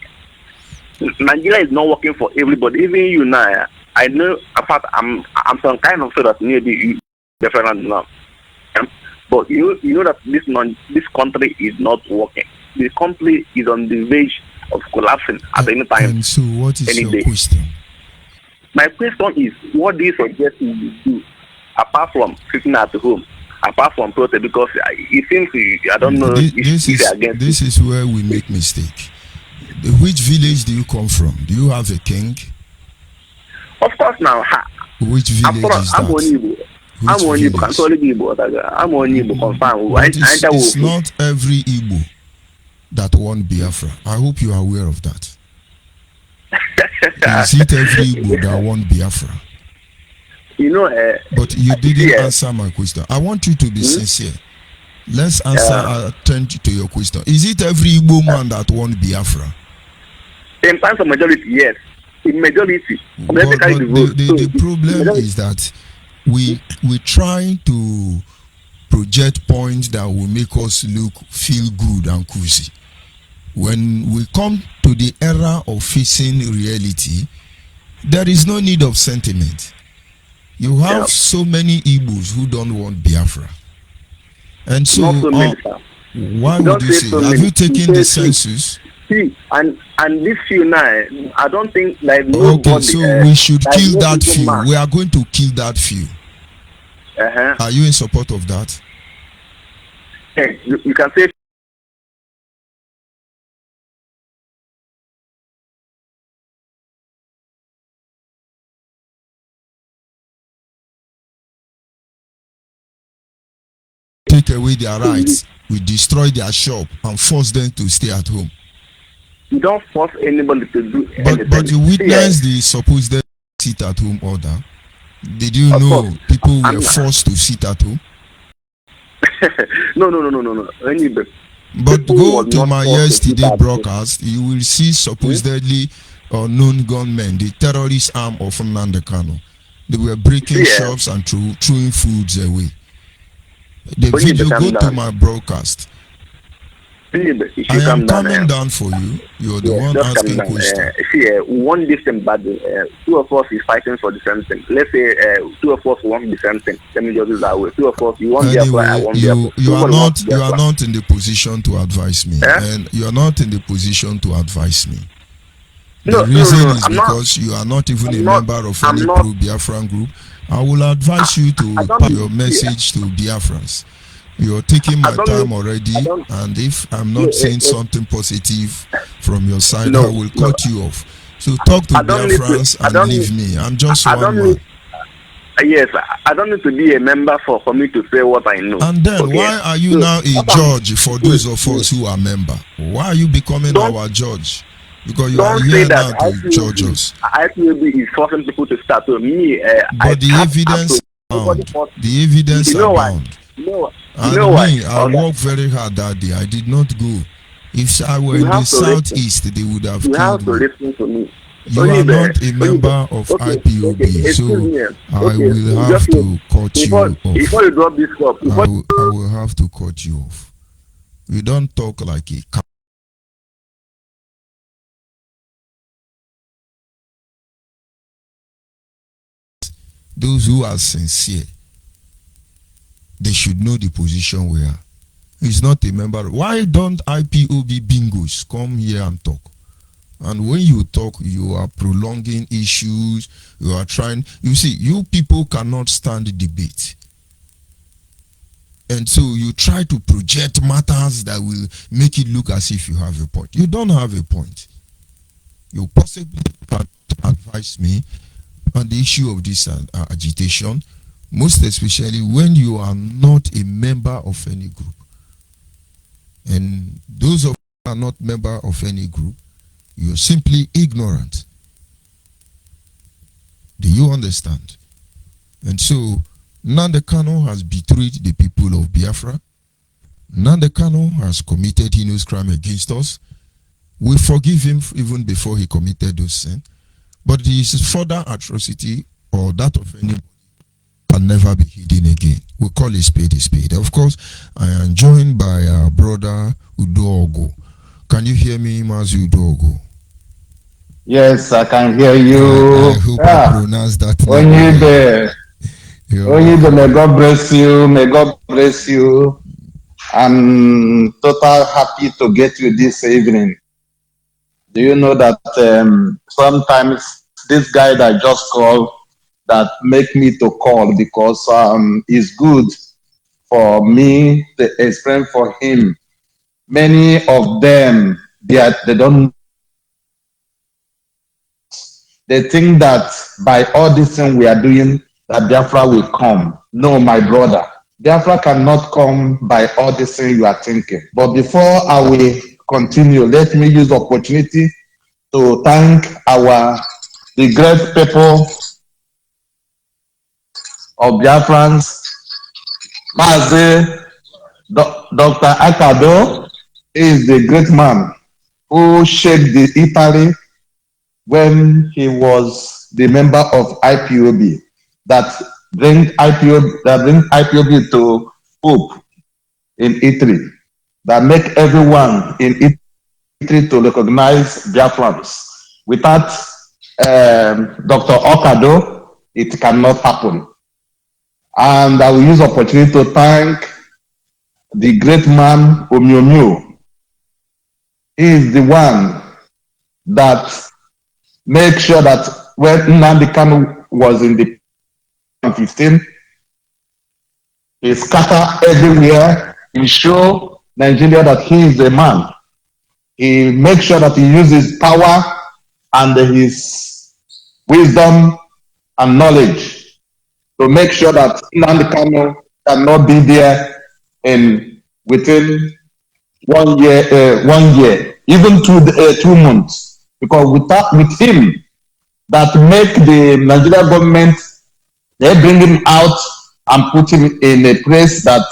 Nigeria is not working for everybody. Even you now, I know. In fact, I'm some kind of sure that maybe you definitely not. But you know that this country is not working. The country is on the verge of collapsing at any time. And so, what is your day. question? My question is, what do you suggest we do apart from sitting at home, apart from protest? Because it seems I don't know this is where we make mistake. Which village do you come from? Do you have a king? Of course, now. Which village is that? I'm Onyibe. I'm Onyibe. I'm sorry, Igbo. I'm Onyibe. Confirm. It's not every Igbo that want Biafra. I hope you are aware of that. Is it every Igbo that want Biafra? You know, but you didn't answer my question. I want you to be sincere. Let's attend to your question. Is it every Igbo man that want Biafra? In terms of majority, yes. In majority. But the problem is that we try to project points that will make us feel good and cozy. When we come to the era of facing reality, there is no need of sentiment. You have so many Igbos who don't want Biafra. And so, why would you say? Have you taken the census? See, and this few now, I don't think like okay, so we should kill that few. We are going to kill that few. Are you in support of that? Hey, you can say. Take away their rights, we destroy their shop and force them to stay at home. You don't force anybody to do anything. But you witnessed the supposed sit at home order. Did you know people were forced to sit at home? No. Onyibe. But go to my yesterday broadcast, you will see supposedly unknown gunmen, the terrorist arm of Nnamdi Kanu. They were breaking shops and throwing foods away. The video, go to my broadcast. I am coming down for you. You're the one asking questions. See, one different bad. Two of us is fighting for the same thing. Let's say two of us want the same thing. Let me just do that way. Two of us, you want anyway, I want you are not in the position to advise me, and you are not in the position to advise me. The reason is because you are not even a member of any pro-Biafran group. I will advise you to pass your message to Biafrans. You're taking my time already, and if I'm not saying something positive from your side, I will cut you off. So talk to Biafrans and leave me. I'm just one man. Yes, I don't need to be a member for me to say what I know. And then why are you now a judge for those of us who are member? Why are you becoming our judge? Because you are here now to judge us. IPOB is forcing people to start with me. But the evidence abound. The evidence abound. I worked very hard that day. I did not go. If I were in the southeast, they would have killed me. You have to listen to me. You are not a member of IPOB, so I will have to cut you off. Before you drop this cup, I will have to cut you off. You don't talk like a cow. Those who are sincere, they should know the position we are. He's not a member. Why don't IPOB bingos come here and talk? And when you talk, you are prolonging issues. You are trying. You see, you people cannot stand the debate. And so you try to project matters that will make it look as if you have a point. You don't have a point. You possibly can advise me on the issue of this agitation, most especially when you are not a member of any group. And those of you who are not member of any group, you're simply ignorant. Do you understand? And so, Nnamdi Kanu has betrayed the people of Biafra. Nnamdi Kanu has committed heinous crime against us. We forgive him even before he committed those sins. But his further atrocity or that of anybody can never be hidden again. We call a spade a spade. Of course, I am joined by our brother Udogo. Can you hear me, Mazi Udogo? Yes, I can hear you. I hope I pronounced that. Onyibe. Onyibe, may God bless you. May God bless you. I'm totally happy to get you this evening. Do you know that sometimes this guy that just called that make me to call because it's good for me to explain for him. Many of them, they don't. They think that by all this thing we are doing, that Biafra will come. No, my brother. Biafra cannot come by all this thing you are thinking. But before I will continue, let me use the opportunity to thank the great people of Biafrans. Mazi Dr. Akado is the great man who shaped the Italy when he was the member of IPOB that bring IPOB to Pope in Italy, that make everyone in Italy to recognize Biafrans. Without Dr. Okado, it cannot happen. And I will use the opportunity to thank the great man Omyomyo. He is the one that make sure that when Nnamdi Kanu was in the 15, he scattered everywhere. He showed Nigeria that he is the man. He makes sure that he uses power and his wisdom and knowledge to make sure that Nnamdi Kanu cannot be there within 1 year, even 2 months. Because with him, that make the Nigerian government, they bring him out and put him in a place that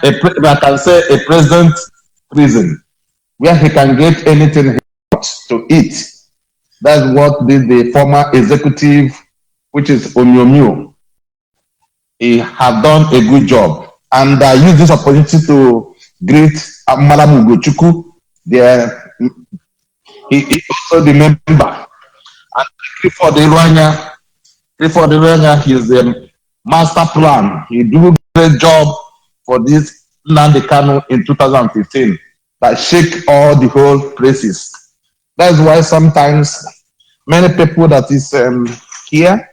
I can say a president prison, where he can get anything he wants to eat. That's what the former executive, which is Onyomyo, he have done a good job. And I use this opportunity to greet Madam Ugochukwu, he is also the member. And Clifford Irwanya, he is the master plan. He do a great job for this Nnamdi Kanu in 2015 that shake all the whole places. That's why sometimes many people that is here,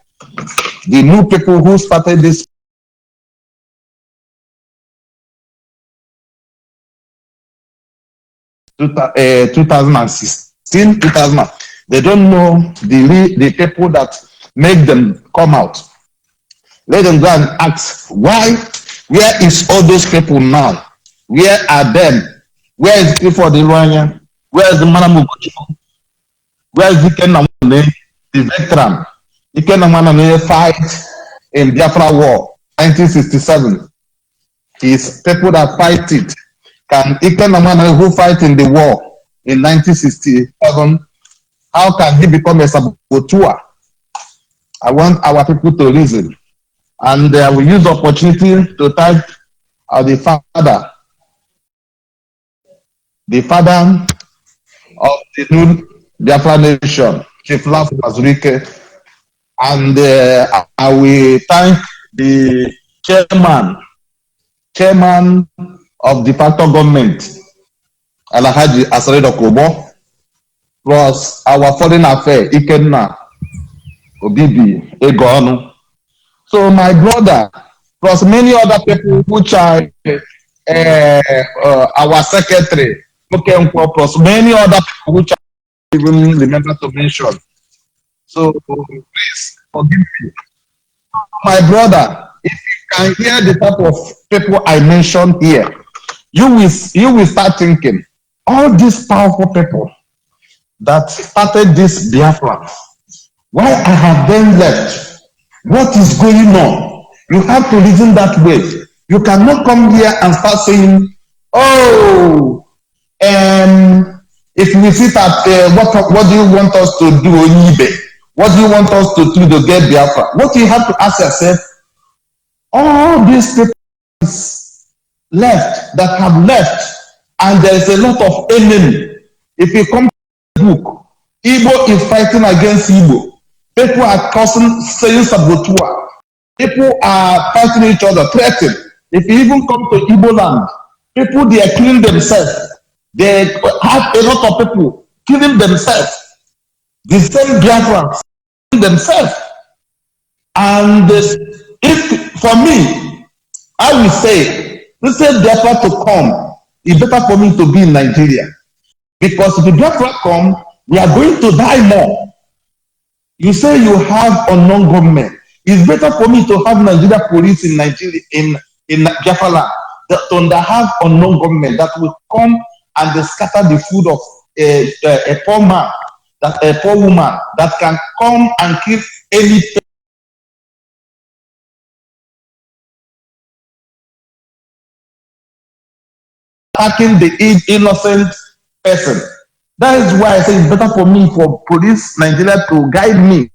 the new people who started this 2016, 2000. They don't know the people that make them come out. Let them go and ask, why? Where is all those people now? Where are them? Where is Clifford Irwanya? Where is the Madam Ugochukwu? Where is Ikenamane, the veteran? Ikenamane fight in Biafra War, 1967. It's people that fight it. Can Ikenamane who fight in the war in 1967 How can he become a saboteur? I want our people to reason. And I will use the opportunity to thank the father of the new Biafra nation, Chief Laf Mazurike. And I will thank the chairman of the factor government, Alhaji Asredo Kobo, plus our foreign affairs, Ikenna Obibi Egonu. So my brother, plus many other people which are our secretary, plus many other people which I even remember to mention. So please forgive me. My brother, if you can hear the type of people I mentioned here, you will start thinking, all these powerful people that started this Biafra, why I have them left? What is going on? You have to reason that way. You cannot come here and start saying, oh, if we sit at what do you want us to do, Onyibe? What do you want us to do to get Biafra? What you have to ask yourself, all these people left that have left, and there is a lot of enemy. If you come to the book, Igbo is fighting against Igbo. People are causing, saying saboteur. People are fighting each other, threatening. If you even come to Igbo land, people, they are killing themselves. They have a lot of people killing themselves. The same Biafrans killing themselves. And if, for me, I will say, instead of Biafra to come, it's better for me to be in Nigeria. Because if the Biafra come, we are going to die more. You say you have unknown government. It's better for me to have Nigeria police in Nigeria, in Biafra land, than to have unknown government that will come and they scatter the food of a poor man, that a poor woman that can come and kill any attacking the innocent person. That is why I say it's better for me for police Nigeria to guide me,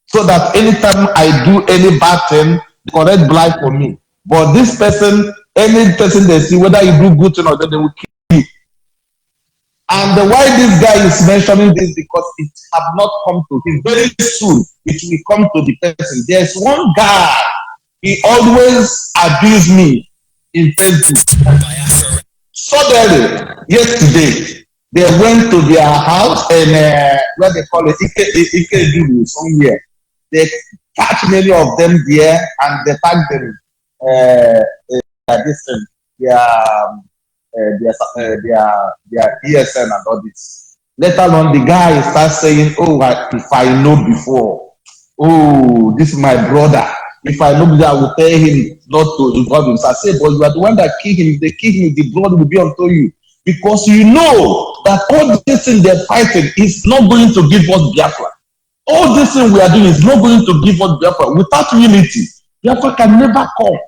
so that anytime I do any bad thing, the correct blind for me. But this person, any person they see, whether you do good thing or not, they will kill you. And why this guy is mentioning this, because it have not come to him. Very soon, it will come to the person. There's one guy, he always abused me in Facebook. Suddenly, yesterday, they went to their house and what they call it, Ike somewhere. They catch many of them there and they tag them their ESN and all this. Later on, the guy starts saying, "Oh, if I know before, oh, this is my brother. If I know before, I will tell him not to involve himself." I say, "But you are the one that killed him. If they kill him, the blood will be unto you." Because you know that all this thing they're fighting is not going to give us Biafra. All this thing we are doing is not going to give us Biafra. Without unity, Biafra can never come.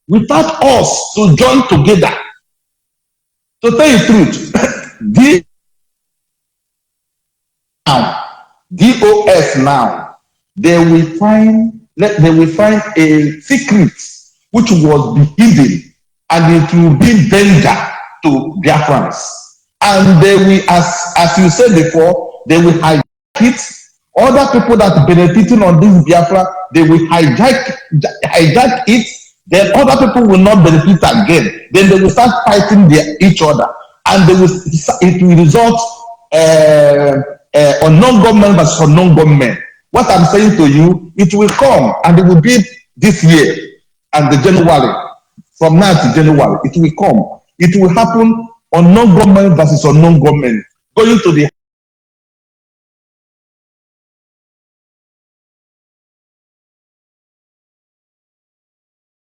Without us to join together. To tell you the truth, DOS now, they will find a secret which was be hidden, and it will be danger to Biafrans. And they will, as you said before, they will hijack it. Other people that are benefiting on this Biafra, they will hijack it. Then other people will not benefit again. Then they will start fighting each other, and it will result unknown government versus unknown government. What I'm saying to you, it will come, and it will be this year and the January. From now to January, it will come. It will happen unknown government versus unknown government. Going to the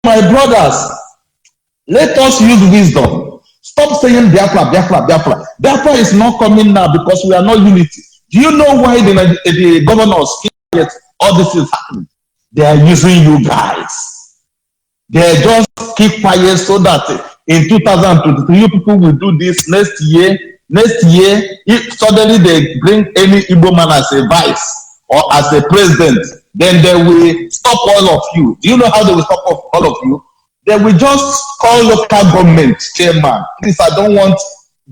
my brothers, let us use wisdom. Stop saying Biafra, Biafra, Biafra. Biafra is not coming now because we are not unity. Do you know why the governors keep all this is happening? They are using you guys. They just keep quiet so that in 2023, you people will do this next year. Next year, if suddenly they bring any Igbo man as a vice or as a president, then they will stop all of you. Do you know how they will stop all of you? They will just call local government chairman. Please, I don't want,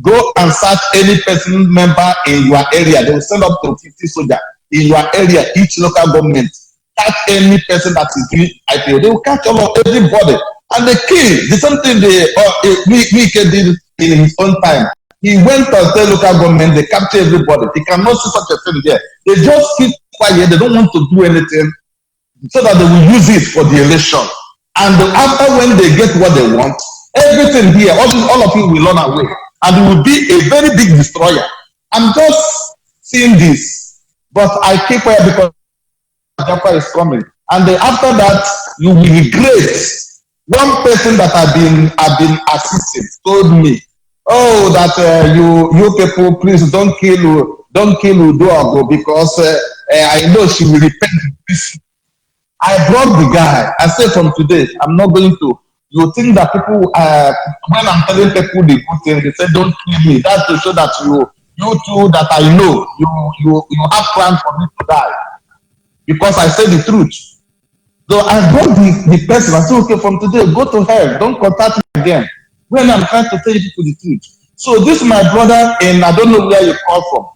go and search any person member in your area. They will send up to 50 soldiers in your area, each local government. Catch any person that is doing IPO. They will catch all of everybody. And the king, the same thing Wike did in his own time. He went to the local government, they capture everybody. They cannot see such a thing there. They just keep quiet, they don't want to do anything so that they will use it for the election. And after when they get what they want, everything here, all of you will run away. And it will be a very big destroyer. I'm just seeing this. But I keep quiet because Biafra is coming. And then after that, you will regret. One person that I've been assisting told me, oh, that you people, please don't kill Udoago because I know she will repent. I brought the guy. I said from today, I'm not going to. You think that people, when I'm telling people the good thing, they say don't kill me. That's to show that you two that I know, you have plans for me to die because I say the truth. So I brought the person. I said, okay, from today, go to hell. Don't contact me again. When I'm trying to tell people the truth. So this is my brother, and I don't know where you call from.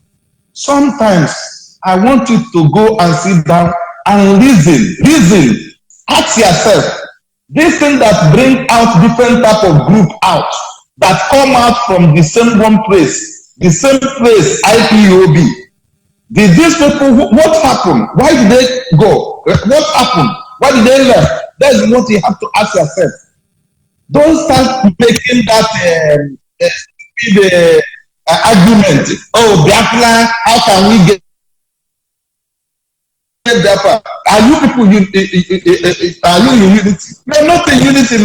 Sometimes I want you to go and sit down and reason. Ask yourself, this thing that bring out different type of group out, that come out from the same one place, IPOB. Did these people, what happened? Why did they go? What happened? Why did they left? That's what you have to ask yourself. Don't start making that argument. Oh, Biafra, how can we get Biafra? Are you people are you in unity? No, not in unity.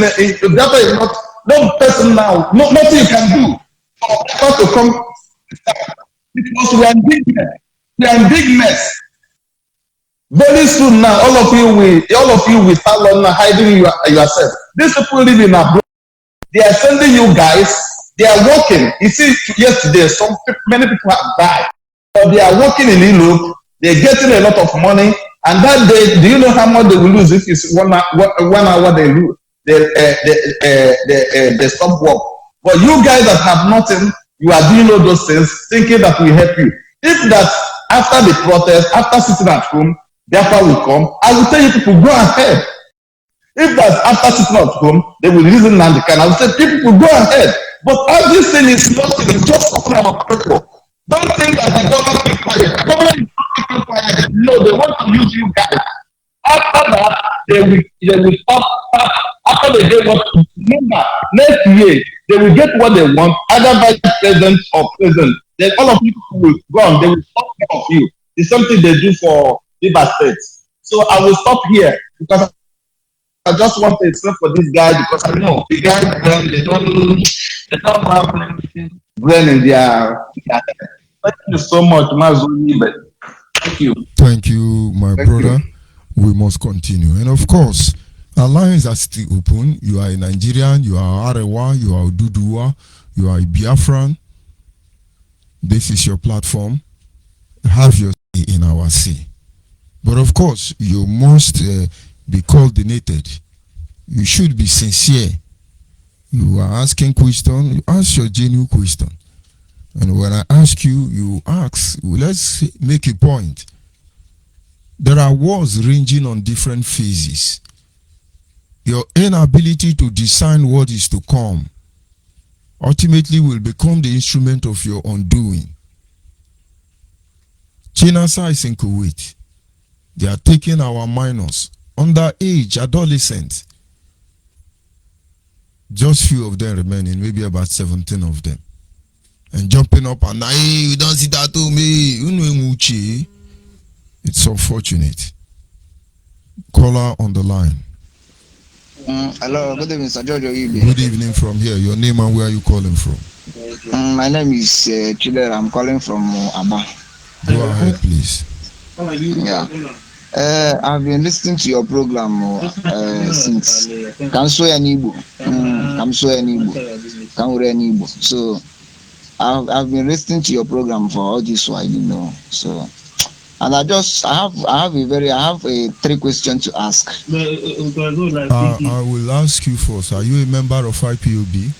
Biafra is not. No person now. No, nothing you can do for Biafra to come. Because we are in big mess. We are in big mess. Very soon now, all of you will start learning hiding yourself. These people live in abroad. They are sending you guys. They are working. You see, yesterday, many people have died. But they are working in Europe. They're getting a lot of money. And that day, do you know how much they will lose if it's 1 hour they lose? They stop work. But you guys that have nothing, you are doing all those things, thinking that will help you. If that after the protest, after sitting at home, Biafra will come, I will tell you people, go ahead. If that's after sitting at home, they will reason and I will say, people, go ahead. But all this thing is nothing, it's just talking about people. Don't think that the government is quiet. The government is not quiet. No, they want to use you guys. After that, they will stop. After they get what, remember, next year, they will get what they want, either vice president or president. Then all of you will go on, they will stop all of you. It's something they do for River State. So I will stop here because I just want to explain for this guy because I know the guy they don't have anything brain in their head. Thank you so much, Onyibe. Thank you. Thank you, my brother. We must continue. And of course, our lines are still open. You are a Nigerian, you are Arewa, you are Duduwa, you are a Biafran. This is your platform. Have your say in our say. But of course, you must be coordinated. You should be sincere. You are asking question, you ask your genuine question. And when I ask you, you ask, let's make a point. There are wars ranging on different phases. Your inability to discern what is to come ultimately will become the instrument of your undoing. Chinasa is in Kuwait. They are taking our minors, underage, adolescents. Just few of them remaining, maybe about 17 of them. And jumping up and hey, we don't see that to me. It's unfortunate. Caller on the line. Hello, good evening, Sir George Onyibe. Good evening from here. Your name and where are you calling from? My name is Chidera. I'm calling from Aba. Go ahead, please. Yeah. I've been listening to your program since So I've been listening to your program for all this while, So, and I have a 3 questions to ask. I will ask you first. Are you a member of IPOB?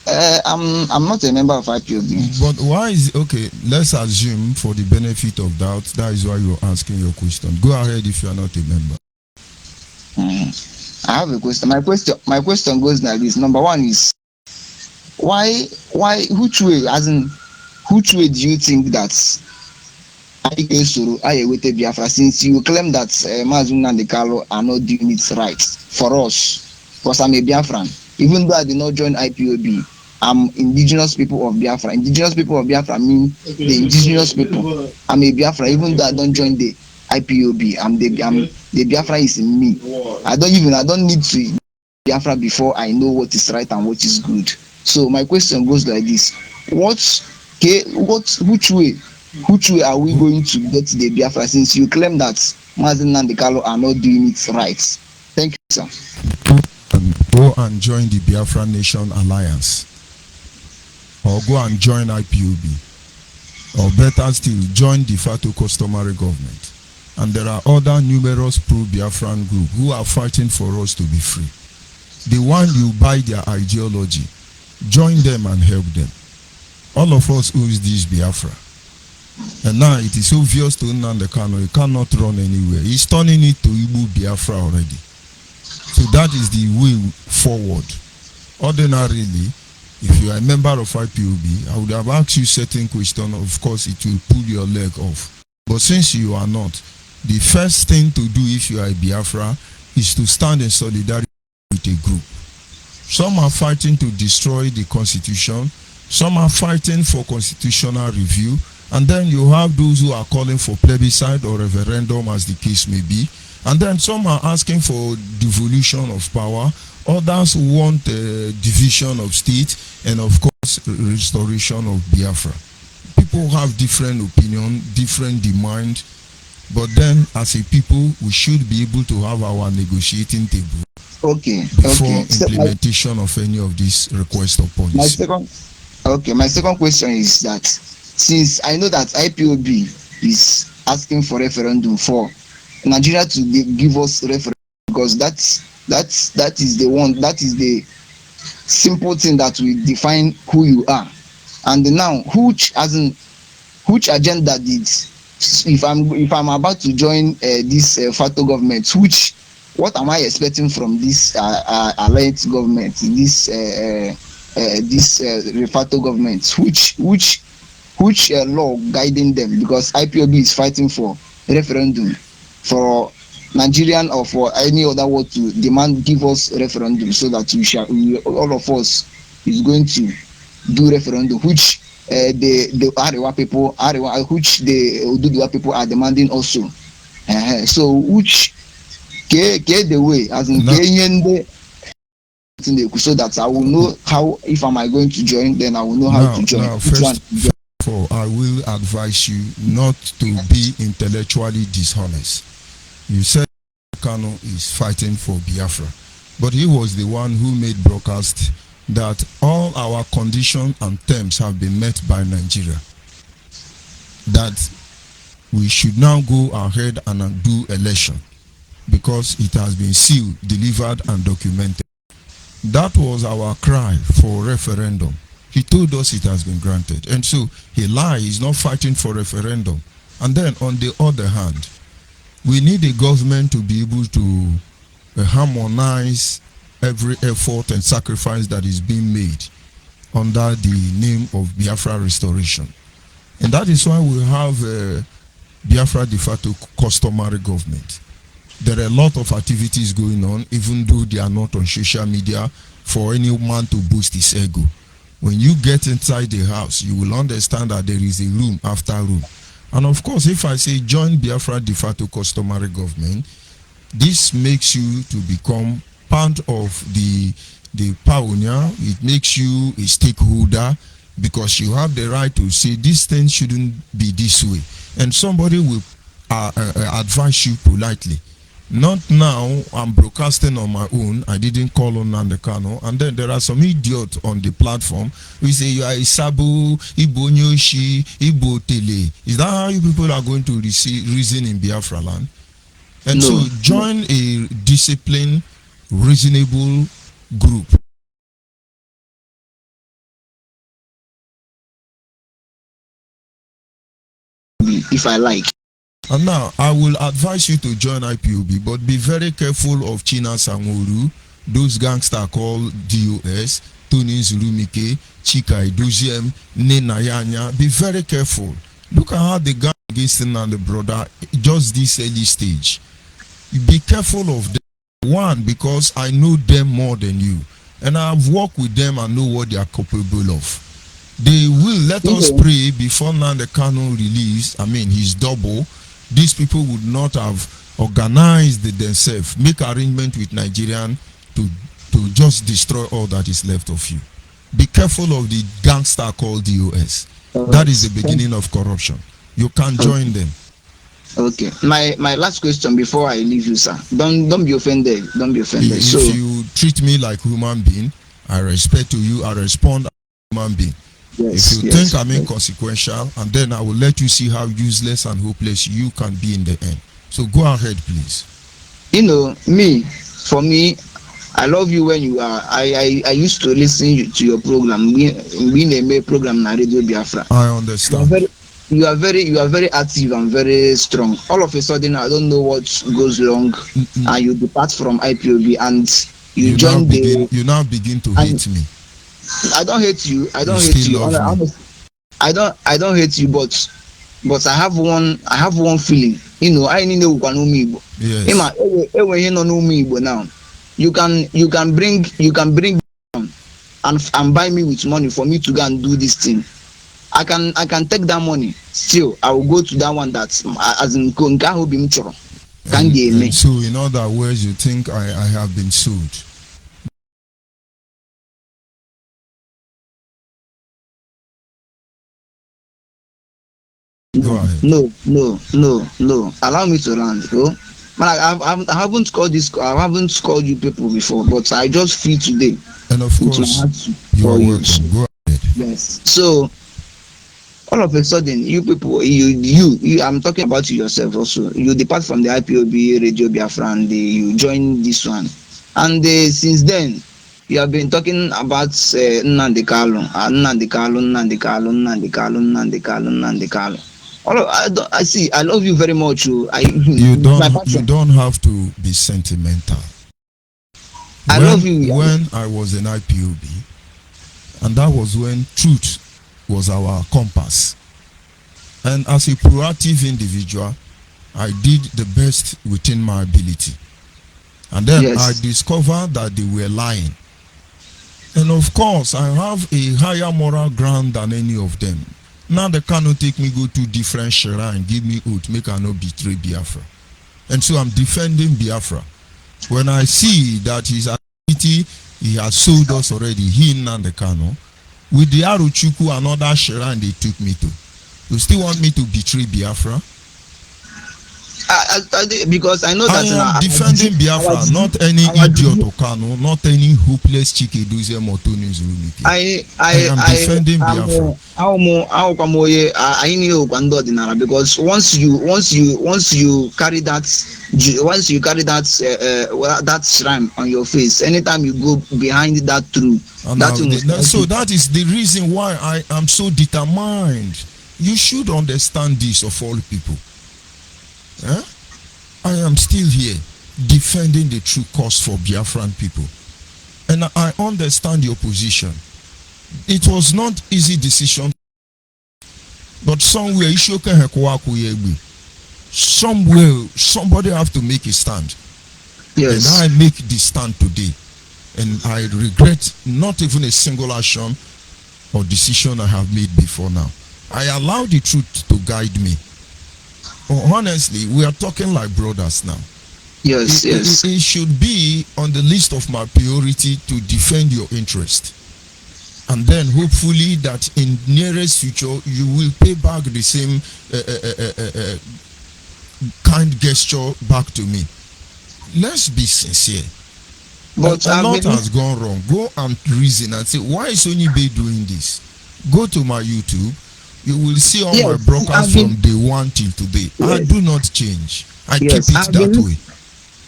I'm not a member of IPOB. But why is it okay? Let's assume, for the benefit of doubt, that is why you're asking your question. Go ahead if you are not a member. I have a question. My question goes like this. Number one is why which way do you think that Biafra, since you claim that Mazun and the Kalo are not doing it right for us? Because I'm a Biafran, even though I did not join IPOB. I'm indigenous people of Biafra. Indigenous people of Biafra mean the indigenous people. I'm a Biafra, even though I don't join the IPOB. The Biafra is in me. I don't need to be Biafra before I know what is right and what is good. So my question goes like this: which way are we going to get the Biafra, since you claim that Mazen and the Kalo are not doing it right? Thank you, sir. Go and join the Biafra Nation Alliance, or go and join IPOB, or better still, join de facto customary government. And there are other numerous pro-Biafran groups who are fighting for us to be free. The one you buy their ideology, join them and help them. All of us owes this Biafra. And now it is obvious to Nnamdi Kanu, he cannot run anywhere. He's turning it to Igbo Biafra already. So that is the way forward. Ordinarily, if you are a member of IPOB, I would have asked you certain questions. Of course, it will pull your leg off. But since you are not, the first thing to do if you are a Biafra is to stand in solidarity with a group. Some are fighting to destroy the constitution. Some are fighting for constitutional review. And then you have those who are calling for plebiscite or referendum, as the case may be. And then some are asking for devolution of power. Others want division of state, and of course restoration of Biafra. People have different opinion, different demand, but then as a people we should be able to have our negotiating table before implementation of any of these requests or policy. My second question is that, since I know that IPOB is asking for referendum for Nigeria to give us referendum, because that is the simple thing that will define who you are. And now which agenda did, if I'm about to join this FATO government, what am I expecting from this alliance government, this FATO government? Which law guiding them? Because IPOB is fighting for referendum for Nigerian or for any other word to demand, give us referendum, so that all of us is going to do referendum, which the Arewa people, which the Oduduwa people are demanding also. So which the way, as in so that I will know how, if am I going to join, then I will know how to join. Now, first of all, I will advise you not to be intellectually dishonest. You said Kanu is fighting for Biafra, but he was the one who made broadcast that all our conditions and terms have been met by Nigeria, that we should now go ahead and do election because it has been sealed, delivered and documented. That was our cry for referendum. He told us it has been granted, and so he lied. He's not fighting for referendum. And then on the other hand, we need a government to be able to harmonize every effort and sacrifice that is being made under the name of Biafra restoration. And that is why we have Biafra de facto customary government. There are a lot of activities going on, even though they are not on social media, for any man to boost his ego. When you get inside the house, you will understand that there is a room after room. And of course, if I say join Biafra de facto customary government, this makes you to become part of the pioneer. It makes you a stakeholder, because you have the right to say this thing shouldn't be this way. And somebody will advise you politely Not now, I'm broadcasting on my own. I didn't call on Nandekano. And then there are some idiots on the platform who say you are Isabu, Ibo Nyoshi, Ibo Tele. Is that how you people are going to reason in Biafra land? And No. so join a disciplined, reasonable group. If I like. And now, I will advise you to join IPOB, but be very careful of China Sangoru, those gangsters called DOS, Tony Zulumike, Chika Iduziem, Nena Yanya. Be very careful. Look at how they got against him and the brother, just this early stage. Be careful of them. One, because I know them more than you. And I've worked with them and know what they are capable of. They will let us pray before Nandekano release, his double. These people would not have organized themselves, make arrangement with Nigerian to just destroy all that is left of you. Be careful of the gangster called DOS. That is the beginning of corruption. You can't join them. Okay. My last question before I leave you, sir. Don't be offended. Don't be offended. If you treat me like human being, I respect to you, I respond as a human being. Yes, if you think I'm inconsequential, and then I will let you see how useless and hopeless you can be in the end. So go ahead, please. For me, I love you when you are. I used to listen to your program, being a program na Radio Biafra. I understand. You are very active and very strong. All of a sudden, I don't know what goes wrong, and you depart from IPOB and you join You now begin to hate me. I don't hate you. I don't hate you. I don't hate you, but I have one feeling. I need to know me. Yes. Now, you can bring and buy me with money for me to go and do this thing. I can take that money. Still, I will go to that one that's as in so in other words, you think I have been sued? No. Allow me to land, bro. Man, I haven't called you people before, but I just feel today. And of course, you are welcome. Go ahead. Yes. So all of a sudden, you people, you I'm talking about you yourself also. You depart from the IPOB Radio Biafra and you join this one, and since then you have been talking about Nnamdi Kanu. I love you very much. You don't have to be sentimental. I love you. When I was in IPOB, and that was when truth was our compass. And as a proactive individual, I did the best within my ability. And then I discovered that they were lying. And of course, I have a higher moral ground than any of them. Now they cannot take me go to different shrine and give me oath, make I not betray Biafra. And so I'm defending Biafra. When I see that his activity, he has sold us already, he Nnamdi Kanu, with the Aruchuku and other shrine they took me to. You still want me to betray Biafra? Because I know that I am defending Biafra, not any idiot Okano, not any hopeless Chikeduze Motoni Zulumike. I am defending Biafra. Because once you carry that that shrine on your face, anytime you go behind that truth, so that is the reason why I am so determined. You should understand this of all people. I am still here defending the true cause for Biafran people. And I understand your position. It was not easy decision, but somewhere somebody have to make a stand. Yes. And I make the stand today. And I regret not even a single action or decision I have made before now. I allow the truth to guide me. Honestly, we are talking like brothers now. Yes. It should be on the list of my priority to defend your interest. And then hopefully that in nearest future, you will pay back the same kind gesture back to me. let's be sincere. But a lot has gone wrong. Go and reason and say, why is Onyibe doing this? Go to my YouTube. You will see all my broadcasts from day one till today. Yes. I do not change. I keep it that way.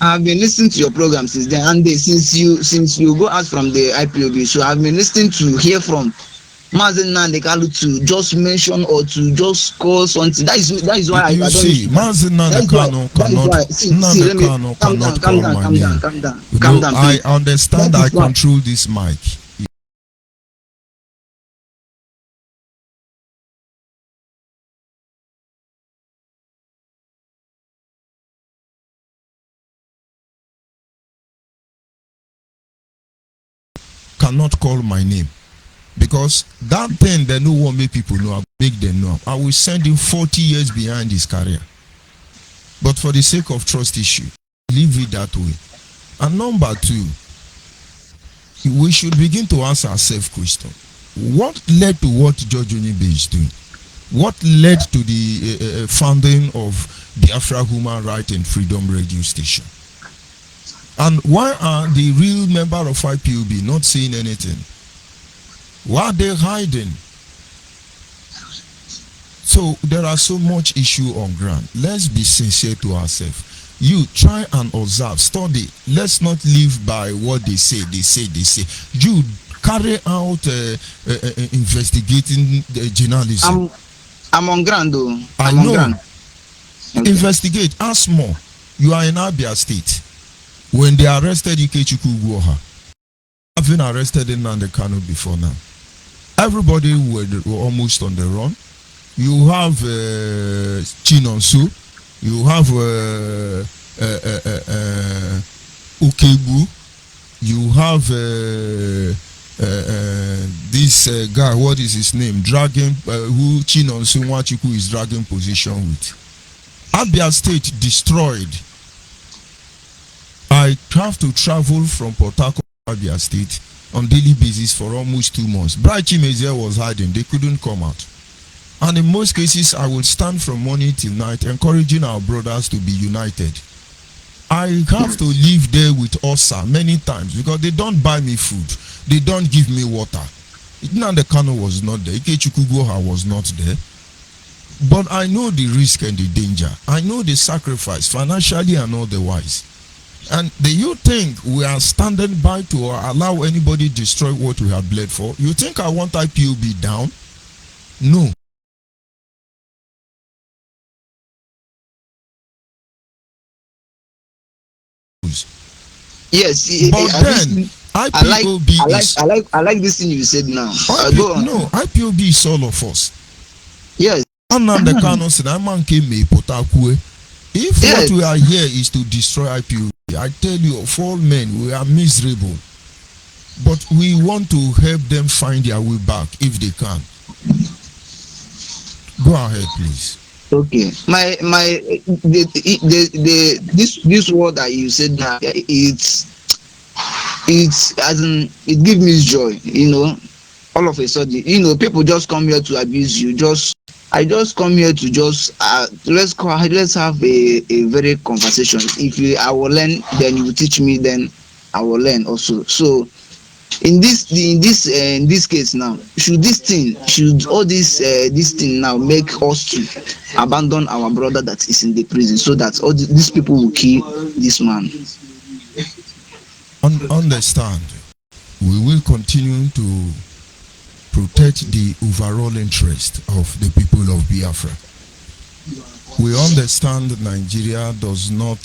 I've been listening to your program since then, and since you go out from the IPOB, so I've been listening to hear from Mazen Nandekalu to just mention or to just call something. That is why I don't see Mazen Nandekalu cannot call my name. Calm down. I understand. I control this mic. Cannot call my name, because that thing they no want make people know, I make them know. I will send him 40 years behind his career, but for the sake of trust issue, leave it that way. And number two, we should begin to ask ourselves question: what led to what George Onyibe is doing? What led to the founding of Biafra Human Rights and Freedom radio station? And why are the real member of IPOB not saying anything? Why are they hiding? So there are so much issue on ground. Let's be sincere to ourselves. You try and observe, study. Let's not live by what they say. You carry out investigating the journalism. I'm on ground though. I know. Okay. Investigate. Ask more. You are in Abia State. When they arrested Ikechukwu Ugwoha, I've been arrested in Nandekano before now. Everybody were almost on the run. You have Chinonso, you have Ukebu, you have this guy, what is his name? Dragging, who Chinonso Nwachukwu is dragging position with. Abia State destroyed. I have to travel from Port Harcourt to Abia State on daily basis for almost 2 months. Bright Chimezie was hiding. They couldn't come out. And in most cases, I will stand from morning till night encouraging our brothers to be united. I have to live there with OSA many times because they don't buy me food. They don't give me water. Nandekano was not there. Ikechukwu Ugwoha was not there. But I know the risk and the danger. I know the sacrifice financially and otherwise. And do you think we are standing by to allow anybody destroy what we have bled for? You think I want IPOB down? No. Yes, but then IPOB I like this thing you said now. Go on. No, IPOB is all of us. Yes. If what we are here is to destroy IPOB, I tell you, of all men, we are miserable. But we want to help them find their way back if they can. Go ahead, please. Okay. This word that you said now, it's as in, it gives me joy, you know. All of a sudden, you know, people just come here to abuse you. I just come here to just let's have a very conversation. If I will learn, then you will teach me, then I will learn also. So in this case now, should all this thing now make us to abandon our brother that is in the prison, so that all these people will kill this man? Understand, we will continue to protect the overall interest of the people of Biafra. We understand Nigeria does not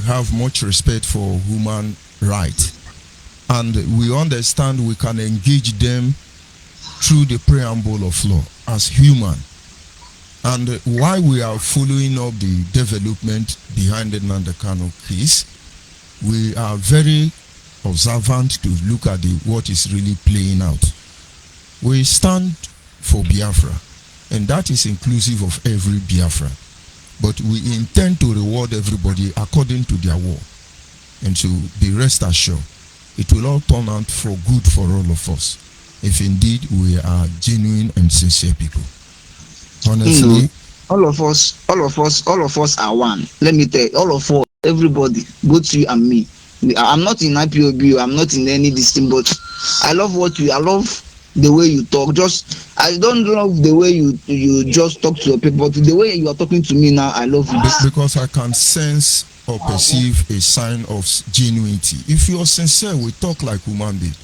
have much respect for human rights, and we understand we can engage them through the preamble of law as human. And while we are following up the development behind the Nandekano case, we are very observant to look at what is really playing out. We stand for Biafra, and that is inclusive of every Biafra. But we intend to reward everybody according to their work. And so be rest assured, it will all turn out for good for all of us, if indeed we are genuine and sincere people. Honestly, all of us are one. Let me tell you, all of us everybody, both you and me. I'm not in IPOB, I'm not in any this thing, but I love I love the way you talk. Just I don't love the way you just talk to your people, but the way you are talking to me now, I love you. Because I can sense or perceive a sign of genuinity. If you are sincere, we talk like human being.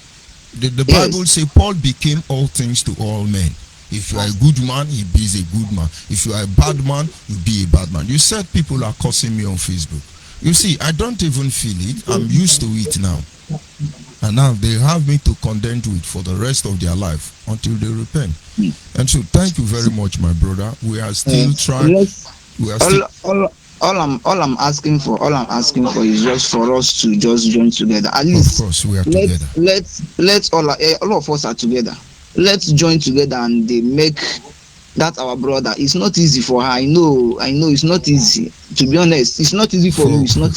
The Bible says Paul became all things to all men. If you are a good man, he be a good man. If you are a bad man, you be a bad man. You said people are cursing me on Facebook. You see, I don't even feel it. I'm used to it now. And now they have me to contend with for the rest of their life until they repent. And so thank you very much, my brother. We are still trying. We are still all I'm asking for is just for us to just join together. At least, of course, we are together. Let's all of us are together. Let's join together and they make that our brother. It's not easy for her. I know it's not easy. To be honest, it's not easy for you. It's not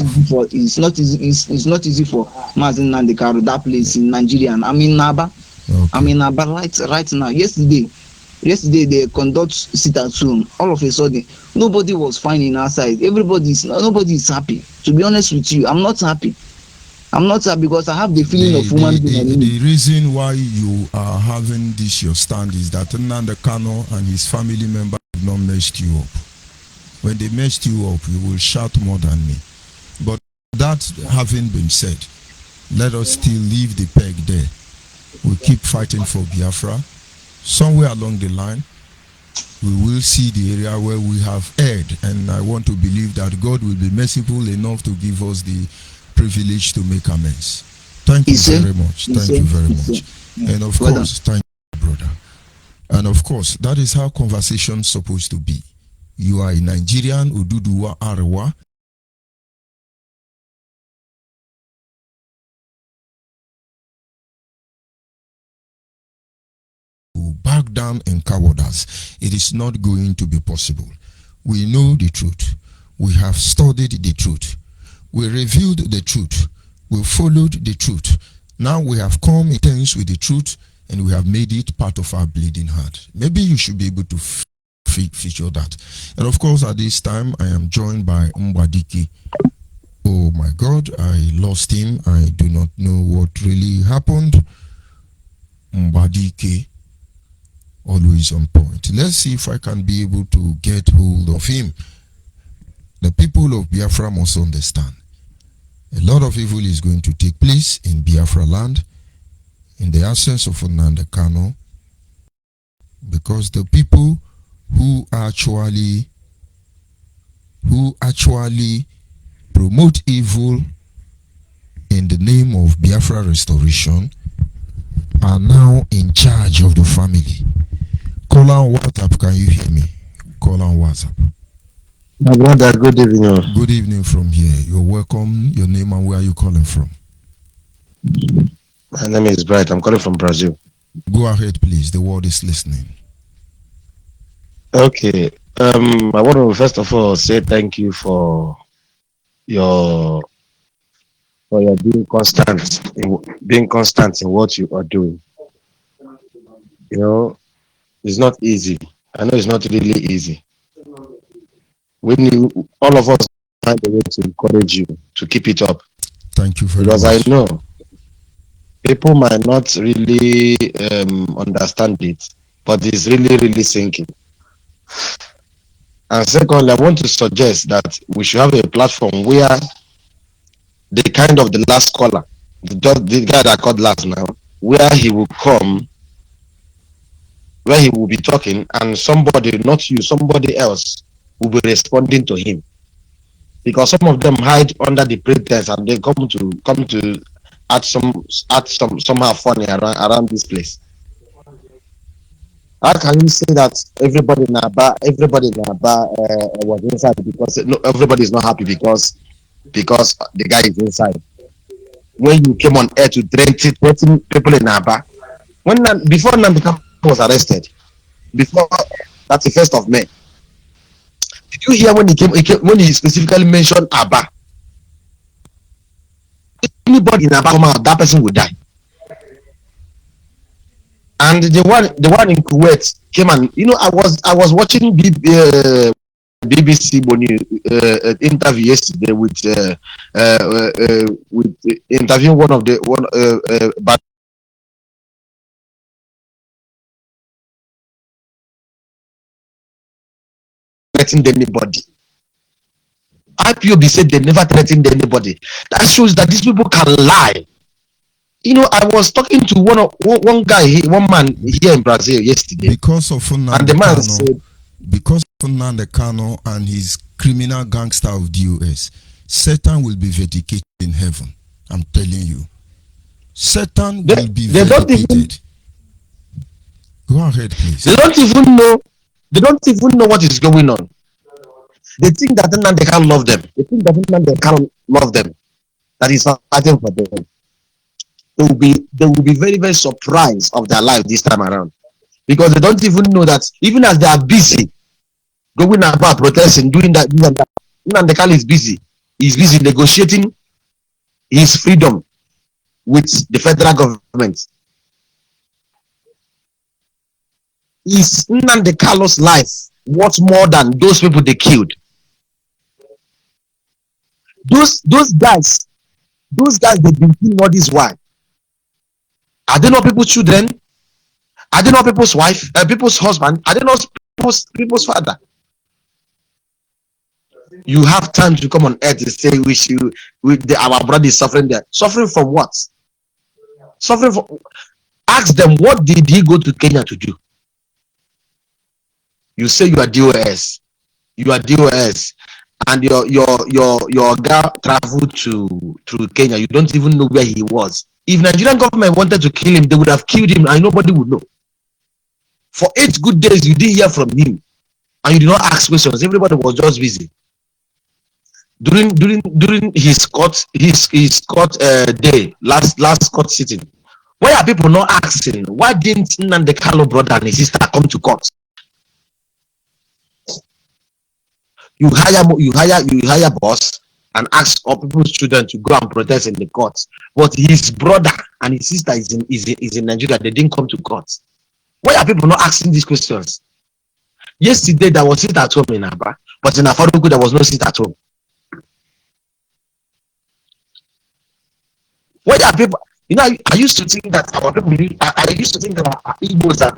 easy for Mazen Nandekaro, that place in Nigeria. I'm in Naba. Okay. I'm in Naba right now. Yesterday they conduct sit at home. All of a sudden, nobody was fine in our side. Nobody is happy. To be honest with you, I'm not happy. Because I have the feeling of human being. The reason why you are having this your stand is that Nnamdi Kanu and his family members have not messed you up. When they messed you up, you will shout more than me. But that having been said, let us still leave the peg there. We keep fighting for Biafra. Somewhere along the line, we will see the area where we have erred, and I want to believe that God will be merciful enough to give us the privilege to make amends. Thank you very much. Thank you very much. And of course, thank you, brother. And of course, that is how conversation's supposed to be. You are a Nigerian, Ududuwa Arewa. Back down in cowardice. It is not going to be possible. We know the truth. We have studied the truth. We reviewed the truth. We followed the truth. Now we have come in terms with the truth and we have made it part of our bleeding heart. Maybe you should be able to feature that. And of course, at this time, I am joined by Mbadike. Oh my God, I lost him. I do not know what really happened. Mbadike, always on point. Let's see if I can be able to get hold of him. The people of Biafra must understand. A lot of evil is going to take place in Biafra land in the absence of Nnamdi Kanu, because the people who actually promote evil in the name of Biafra restoration are now in charge of the family. Call on WhatsApp, can you hear me? Call on WhatsApp. My brother, good evening. Good evening from here. You're welcome. Your name and where are you calling from? My name is Bright. I'm calling from Brazil. Go ahead, please. The world is listening. Okay. I want to first of all say thank you for your being constant in what you are doing. You know, it's not easy. I know it's not really easy. All of us find a way to encourage you to keep it up. Thank you very much. Because I know people might not really understand it, but it's really, really sinking. And secondly, I want to suggest that we should have a platform where the last caller, the guy that called last now, where he will come, where he will be talking, and somebody, not you, somebody else will be responding to him, because some of them hide under the pretense and they come to add somehow funny around this place. How can you say that everybody in Aba was inside because everybody is not happy because the guy is inside? When you came on air to threaten people in Aba, before Nnamdi was arrested, before 31st of May. Did you hear when when he specifically mentioned Aba? Anybody in Aba come out, that person will die. And the one in Kuwait came and I was watching BBC Boni interview yesterday with interviewing one of the but threatened anybody. IPOB said they never threatened anybody. That shows that these people can lie. You know, I was talking to one guy, one man here in Brazil yesterday, because of and the man said, because of Nnamdi Kanu and his criminal gangster of the US, Satan will be vindicated in heaven. I'm telling you, Satan will be vindicated. Go ahead, please. They don't even know. They don't even know what is going on. They think that Nnamdi Kanu love them. They think that Nnamdi Kanu love them. That is fighting for them. They will be very, very surprised of their life this time around, because they don't even know that even as they are busy going about protesting, doing that, Nnamdi Kanu is busy. He's busy negotiating his freedom with the federal government. Is Nnamdi Kanu's life worth more than those people they killed? Those guys they've been killing all this while. Are they not people's children? Are they not people's wife? People's husband? Are they not people's father? You have time to come on earth to say our brother is suffering there. Suffering from what? Suffering from. Ask them, what did he go to Kenya to do? You say you are DOS. You are DOS. And your girl traveled to Kenya. You don't even know where he was. If Nigerian government wanted to kill him, they would have killed him and nobody would know. For 8 good days, you didn't hear from him. And you did not ask questions. Everybody was just busy. During his court day, last court sitting, why are people not asking? Why didn't Nnamdi Kanu brother and his sister come to court? You hire boss and ask all people's children to go and protest in the courts, but his brother and his sister is in Nigeria. They didn't come to court. Why are people not asking these questions? Yesterday there was sit at home in Aba, but in Afaruku there was no sit at home. Why are people? You know, I used to think that our people. I used to think that our Igbos are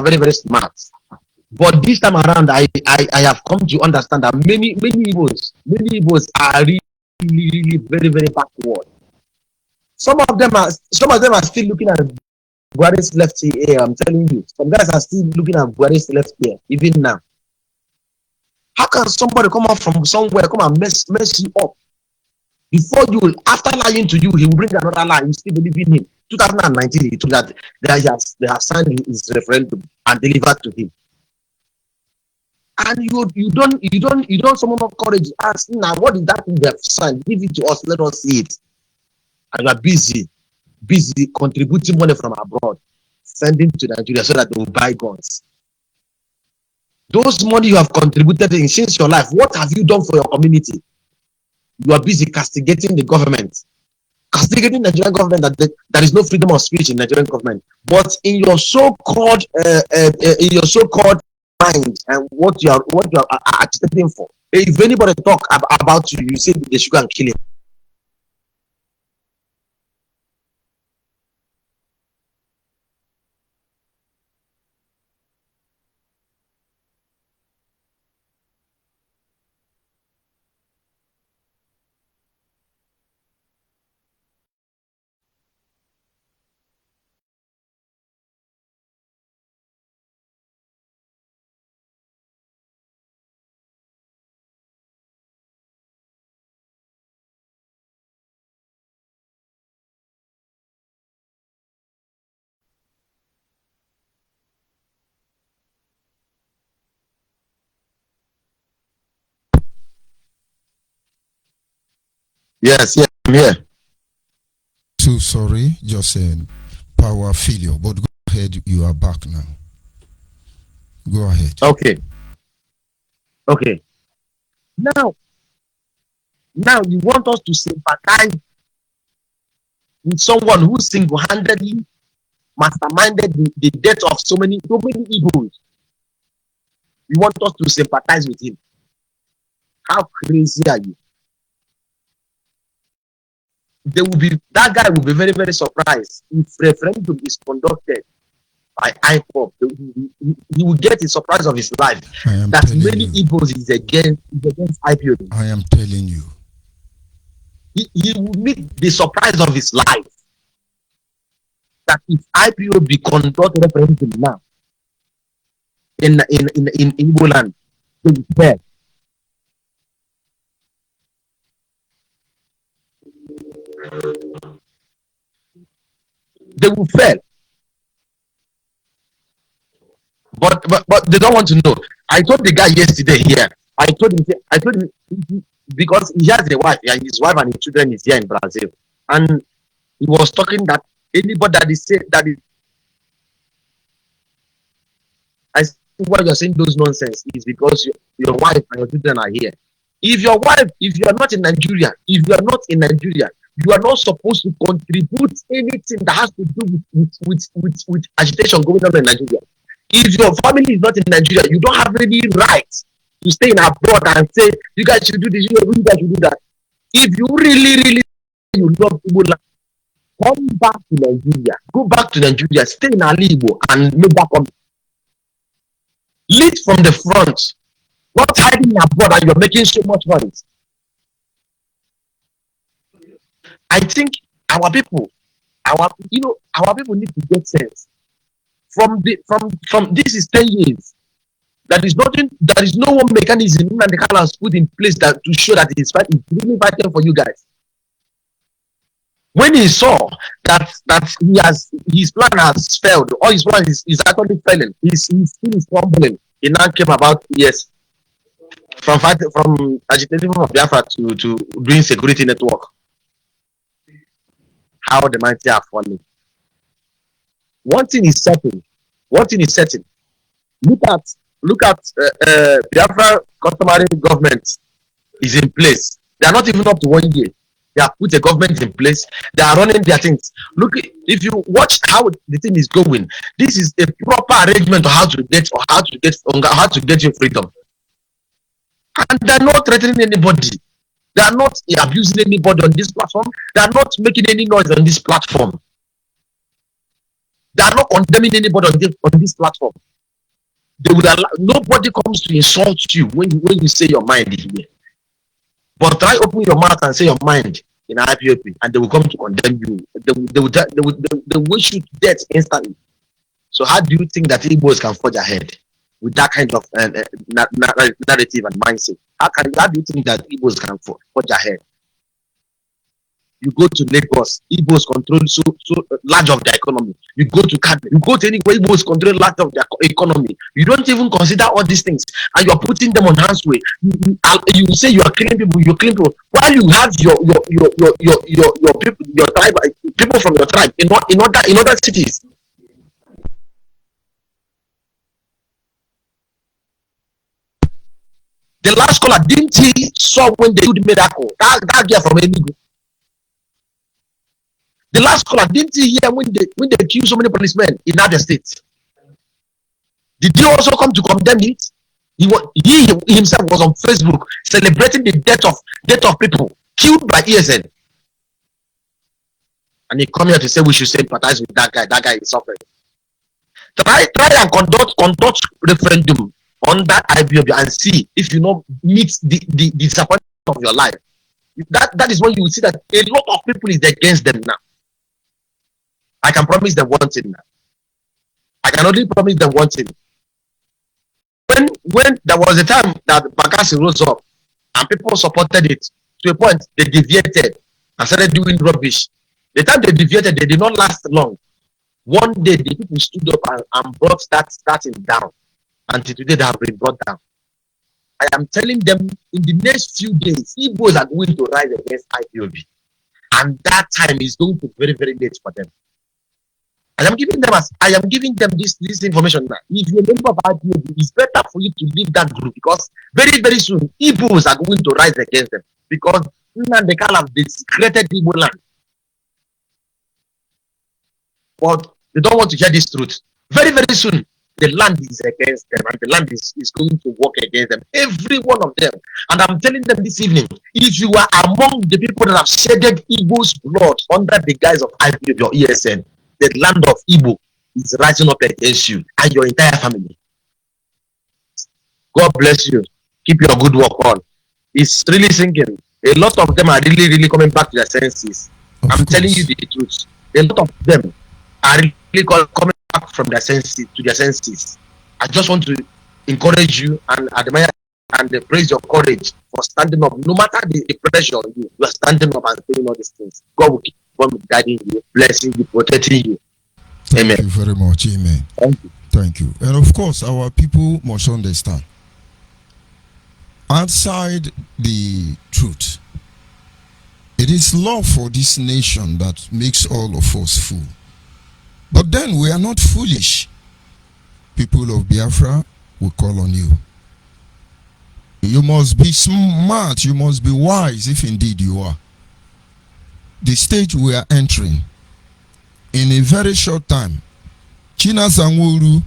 very, very smart. But this time around, I have come to understand that many Igbos are really very, very backward. Some of them are still looking at Buhari's left ear. I'm telling you, some guys are still looking at Buhari's left ear even now. How can somebody come out from somewhere, come and mess you up? Before you, after lying to you, he will bring another lie. You still believe in him. 2019, he told that they have signed his referendum and delivered to him. And you don't summon up courage. Ask now, what is that thing they have signed? Give it to us. Let us see it. And you are busy contributing money from abroad, sending to Nigeria so that they will buy guns. Those money you have contributed in since your life, what have you done for your community? You are busy castigating the government, castigating the Nigerian government that there is no freedom of speech in Nigerian government. But in your so-called mind and what you are agitating for, if anybody talk about you, you say they should go and kill him. Yes, I'm here. So sorry, just power failure. But go ahead, you are back now. Go ahead. Okay. Now you want us to sympathize with someone who single-handedly masterminded the death of so many Igbos. You want us to sympathize with him. How crazy are you? That guy will be very, very surprised if referendum is conducted by IPOP. He will get the surprise of his life that many Igbos is against IPOB. I am telling you. He will meet the surprise of his life that if IPOB conduct referendum now in Igbo land, they will fail. They will fail. But they don't want to know. I told the guy yesterday here. I told him because he has a wife, and his wife and his children is here in Brazil, and he was talking that anybody that is said that is, I think why you're saying those nonsense is because your wife and your children are here. If you are not in Nigeria, you are not supposed to contribute anything that has to do with agitation going on in Nigeria. If your family is not in Nigeria, you don't have any right to stay in abroad and say, you guys should do this, you guys should do that. If you really you love Igbo, come back to Nigeria. Go back to Nigeria, stay in Alibo and make that come. Lead from the front. Not hiding abroad and you're making so much noise. I think our people need to get sense. From this is 10 years. There is no one mechanism and the Kala has put in place that to show that he's really fighting for you guys. When he saw that his plan has failed, or his plan is actually failing, his still is crumbling. He now came about from agitating from Biafra to doing security network. How the mighty are falling. One thing is certain. Look at Biafra customary government is in place. They are not even up to 1 year. They have put a government in place. They are running their things. Look, if you watch how the thing is going, this is a proper arrangement of how to get your freedom. And they're not threatening anybody. They are not abusing anybody on this platform. They are not making any noise on this platform. They are not condemning anybody on this platform. They would allow, nobody comes to insult you when you say your mind here. But try open your mouth and say your mind in IPOP, and they will come to condemn you. They wish you to death instantly. So how do you think that Igbos can forge ahead with that kind of narrative and mindset? How do you think that Igbos can forge ahead? You go to Lagos, Igbos control so large of their economy. You go to Kaduna, you go to anywhere, Igbos control large of their economy. You don't even consider all these things, and you are putting them on hands way. You say you are killing people, while you have your people, your tribe, people from your tribe in other cities. The last caller, didn't he saw when they do the miracle? That girl from Enugu. The last caller, didn't he hear when they killed so many policemen in other states? Did he also come to condemn it? He himself was on Facebook celebrating the death of people killed by ESN. And he come here to say we should sympathize with that guy. That guy is suffering. Try and conduct referendum on that IPOB and see if you know meet the disappointment of your life. That is when you will see that a lot of people is against them now. I can promise them one thing now. I can only promise them one thing. When there was a time that Bakassi rose up and people supported it, to a point they deviated and started doing rubbish. The time they deviated, they did not last long. One day the people stood up and brought that thing down. Until today they have been brought down. I am telling them in the next few days, Igbos are going to rise against IPOB. And that time is going to be very, very late for them. I am giving them this information now. If you're a member of IPOB, it's better for you to leave that group because very, very soon Igbos are going to rise against them because they can have desecrated Igbo land. But they don't want to hear this truth. Very, very soon, the land is against them, and the land is going to work against them. Every one of them. And I'm telling them this evening, if you are among the people that have shedded Igbo's blood under the guise of IPOB or ESN, the land of Igbo is rising up against you and your entire family. God bless you. Keep your good work on. It's really sinking. A lot of them are really, really coming back to their senses. I'm telling you the truth. A lot of them are really coming back from their senses to their senses. I just want to encourage you and admire and praise your courage for standing up. No matter the pressure on you, you are standing up and doing all these things. God will keep on guiding you, blessing you, protecting you. Amen. Thank you very much. Amen. Thank you. Thank you. And of course, our people must understand. Outside the truth, it is love for this nation that makes all of us fool. But then we are not foolish. People of Biafra, we call on you. You must be smart, you must be wise if indeed you are. The stage we are entering, in a very short time, China Sangwuru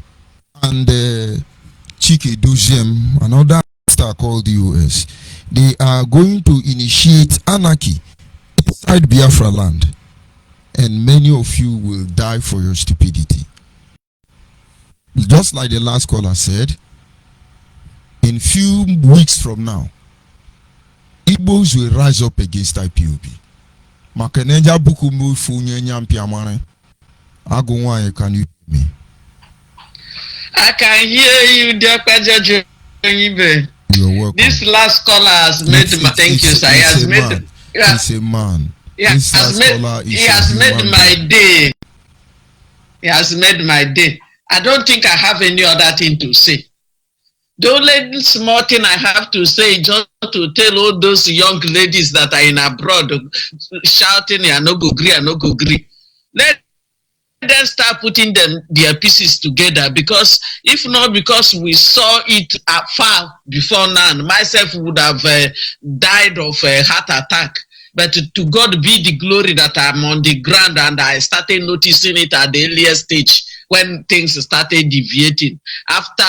and Chike Duziem, another star called the US, they are going to initiate anarchy inside Biafra land. And many of you will die for your stupidity. Just like the last caller said, in few weeks from now, Igbos will rise up against IPOB. Makenenja bukumu funye nyampi amane. Agunwa, can you hear me? I can hear you, Dr. Judge Onyibe. You're welcome. This last caller has made my thank you, sir. He has made. He's a man. He has made my day. He has made my day. I don't think I have any other thing to say. The only small thing I have to say is just to tell all those young ladies that are in abroad shouting, "I no go gree, I no go gree." Let them start putting their pieces together, because if not, because we saw it afar before now, myself would have died of a heart attack. But to God be the glory that I'm on the ground and I started noticing it at the earliest stage when things started deviating. After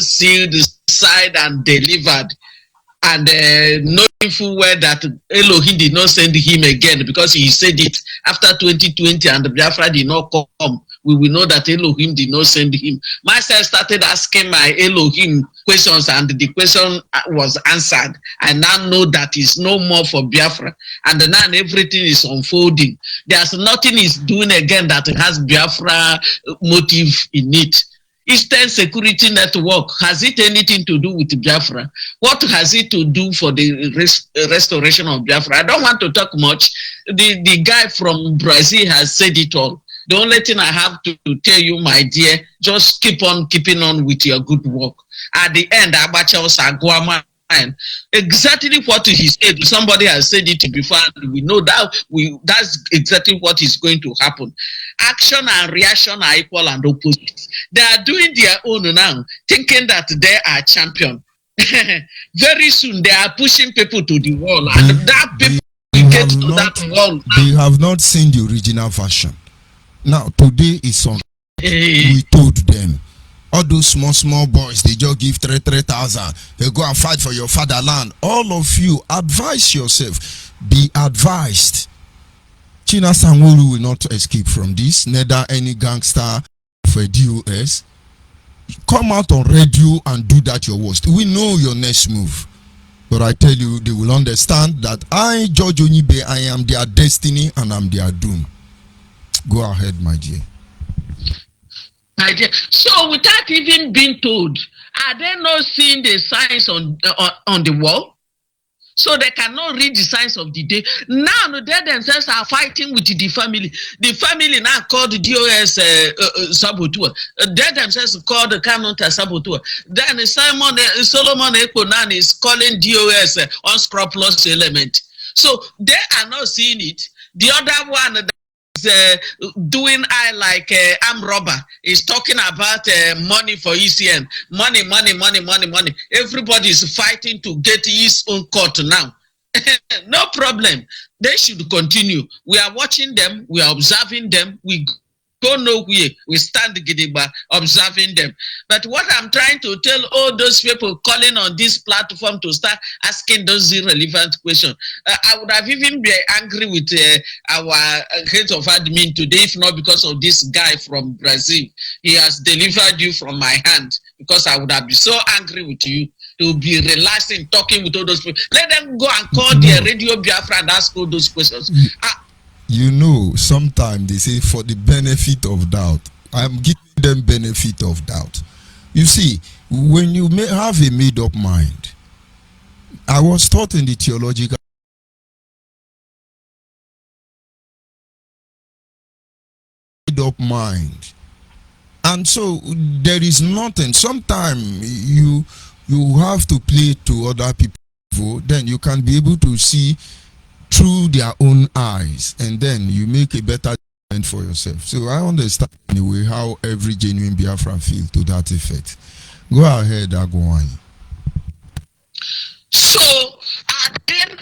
sealed, signed and delivered, and knowing full well that Elohim did not send him again, because he said it after 2020 and Biafra did not come, we will know that Elohim did not send him. Myself started asking my Elohim questions, and the question was answered. I now know that it's no more for Biafra, and now everything is unfolding. There's nothing is doing again that has Biafra motive in it. Eastern Security Network, has it anything to do with Biafra? What has it to do for the restoration of Biafra? I don't want to talk much. The guy from Brazil has said it all. The only thing I have to tell you, my dear, just keep on keeping on with your good work. At the end, Abacha Osagwama, exactly what he said. Somebody has said it before, and we know that that's exactly what is going to happen. Action and reaction are equal and opposite. They are doing their own now, thinking that they are champion. Very soon, they are pushing people to the wall, and that people will get to that wall. They have not seen the original version. Now, today is on. We told them, all those small boys, they just give 3,000. They go and fight for your fatherland. All of you, advise yourself. Be advised. China Sangwuru will not escape from this. Neither any gangster for DOS. Come out on radio and do that your worst. We know your next move. But I tell you, they will understand that I, George Onyibe, I am their destiny and I'm their doom. Go ahead, my dear. My dear. So without even being told, are they not seeing the signs on the wall? So they cannot read the signs of the day. Now they themselves are fighting with the family. The family now called the DOS saboteur. They themselves called the counter saboteur. Then Solomon Ekonan is calling DOS unscrupulous element. So they are not seeing it. The other one doing like arm robber is talking about money for ECN, money. Everybody is fighting to get his own cut now. No problem. They should continue. We are watching them. We are observing them. We go nowhere. We stand gidigba observing them. But what I'm trying to tell all those people calling on this platform to start asking those irrelevant questions, I would have even been angry with our head of admin today, if not because of this guy from Brazil. He has delivered you from my hand, because I would have been so angry with you to be relaxing, talking with all those people. Let them go and call their Radio Biafra and ask all those questions. You know, sometimes they say for the benefit of doubt. I'm giving them benefit of doubt. You see, when you have a made-up mind, I was taught in the theological made-up mind, and so there is nothing. Sometimes you have to play to other people, then you can be able to see through their own eyes, and then you make a better judgment for yourself. So I understand anyway how every genuine Biafra feels to that effect. Go ahead, Agwani. So then,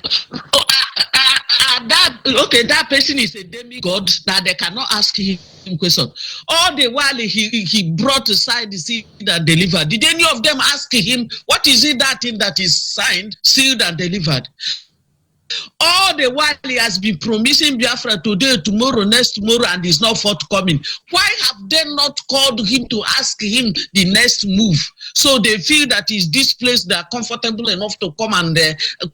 that person is a demigod that they cannot ask him question. All the while he brought aside the sealed and delivered. Did any of them ask him, what is it that thing that is signed, sealed and delivered? All the while he has been promising Biafra today, tomorrow, next tomorrow, and is not forthcoming. Why have they not called him to ask him the next move? So they feel that is this place they are comfortable enough to come and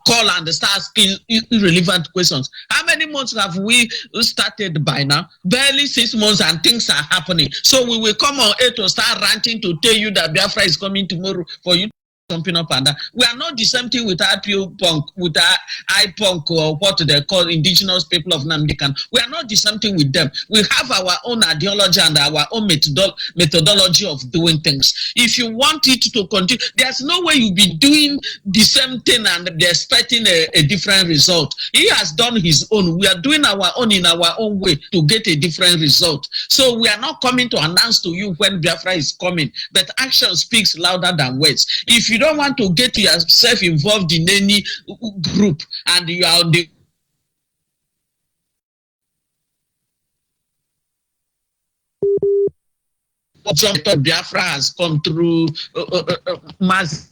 call and start asking irrelevant questions. How many months have we started by now? Barely 6 months, and things are happening. So we will come on air to start ranting to tell you that Biafra is coming tomorrow for you. Jumping up and down. We are not the same thing with IPO punk, with IPunk, or what they call indigenous people of Namdekan. We are not the same thing with them. We have our own ideology and our own methodology of doing things. If you want it to continue, there's no way you'll be doing the same thing and be expecting a different result. He has done his own. We are doing our own in our own way to get a different result. So we are not coming to announce to you when Biafra is coming, but action speaks louder than words. If you don't want to get yourself involved in any group and you are the Biafra has come through mass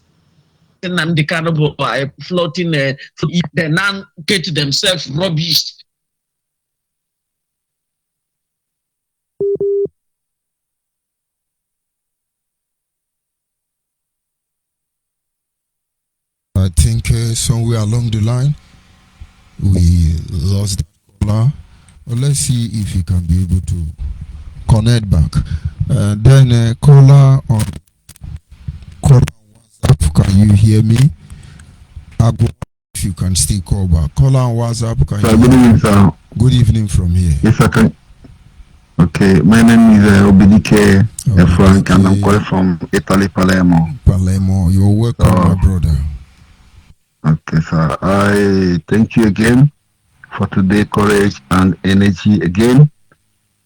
and the cannibal by floating they now get themselves rubbish. I think somewhere along the line we lost the caller. Well, let's see if he can be able to connect back. Then caller on WhatsApp, can you hear me? If you can still call back. Caller on WhatsApp, can you good evening, sir. Good evening from here. Yes, I can. Okay, my name is Obidike Frank, and I'm calling from Italy, Palermo. Palermo, you're welcome, my brother. Okay, sir. I thank you again for today, courage and energy again,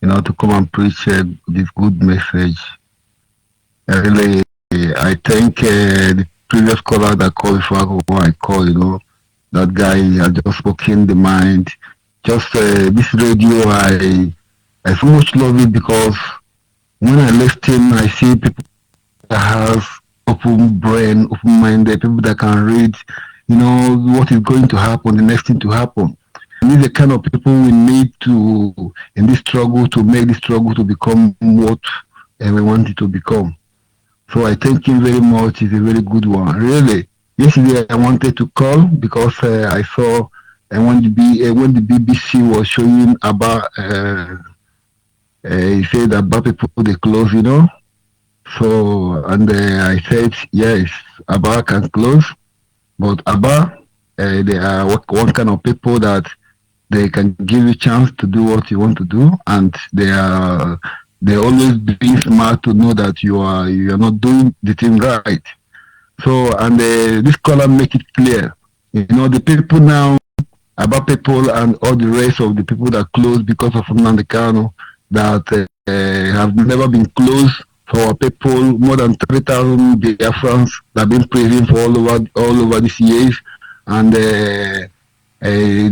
to come and preach this good message. I thank the previous caller that called before I call, that guy had just spoken the mind. Just this radio, I so much love it, because when I listen, I see people that have open brain, open-minded, people that can read, what is going to happen, the next thing to happen. And these are the kind of people we need to, in this struggle, to make this struggle to become what we want it to become. So I thank him very much. It's a very good one. Really, yesterday I wanted to call because I saw when the BBC was showing about, he said about people they close, So, and I said, yes, Abba can close, but Abba, they are one kind of people that they can give you a chance to do what you want to do, and they always being smart to know that you are not doing the thing right. So, and this caller make it clear, the people now, Abba people and all the rest of the people that close because of Nnamdi Kanu, that have never been closed. For our people, more than 3,000 Biafrans that have been prison for all over these years, and they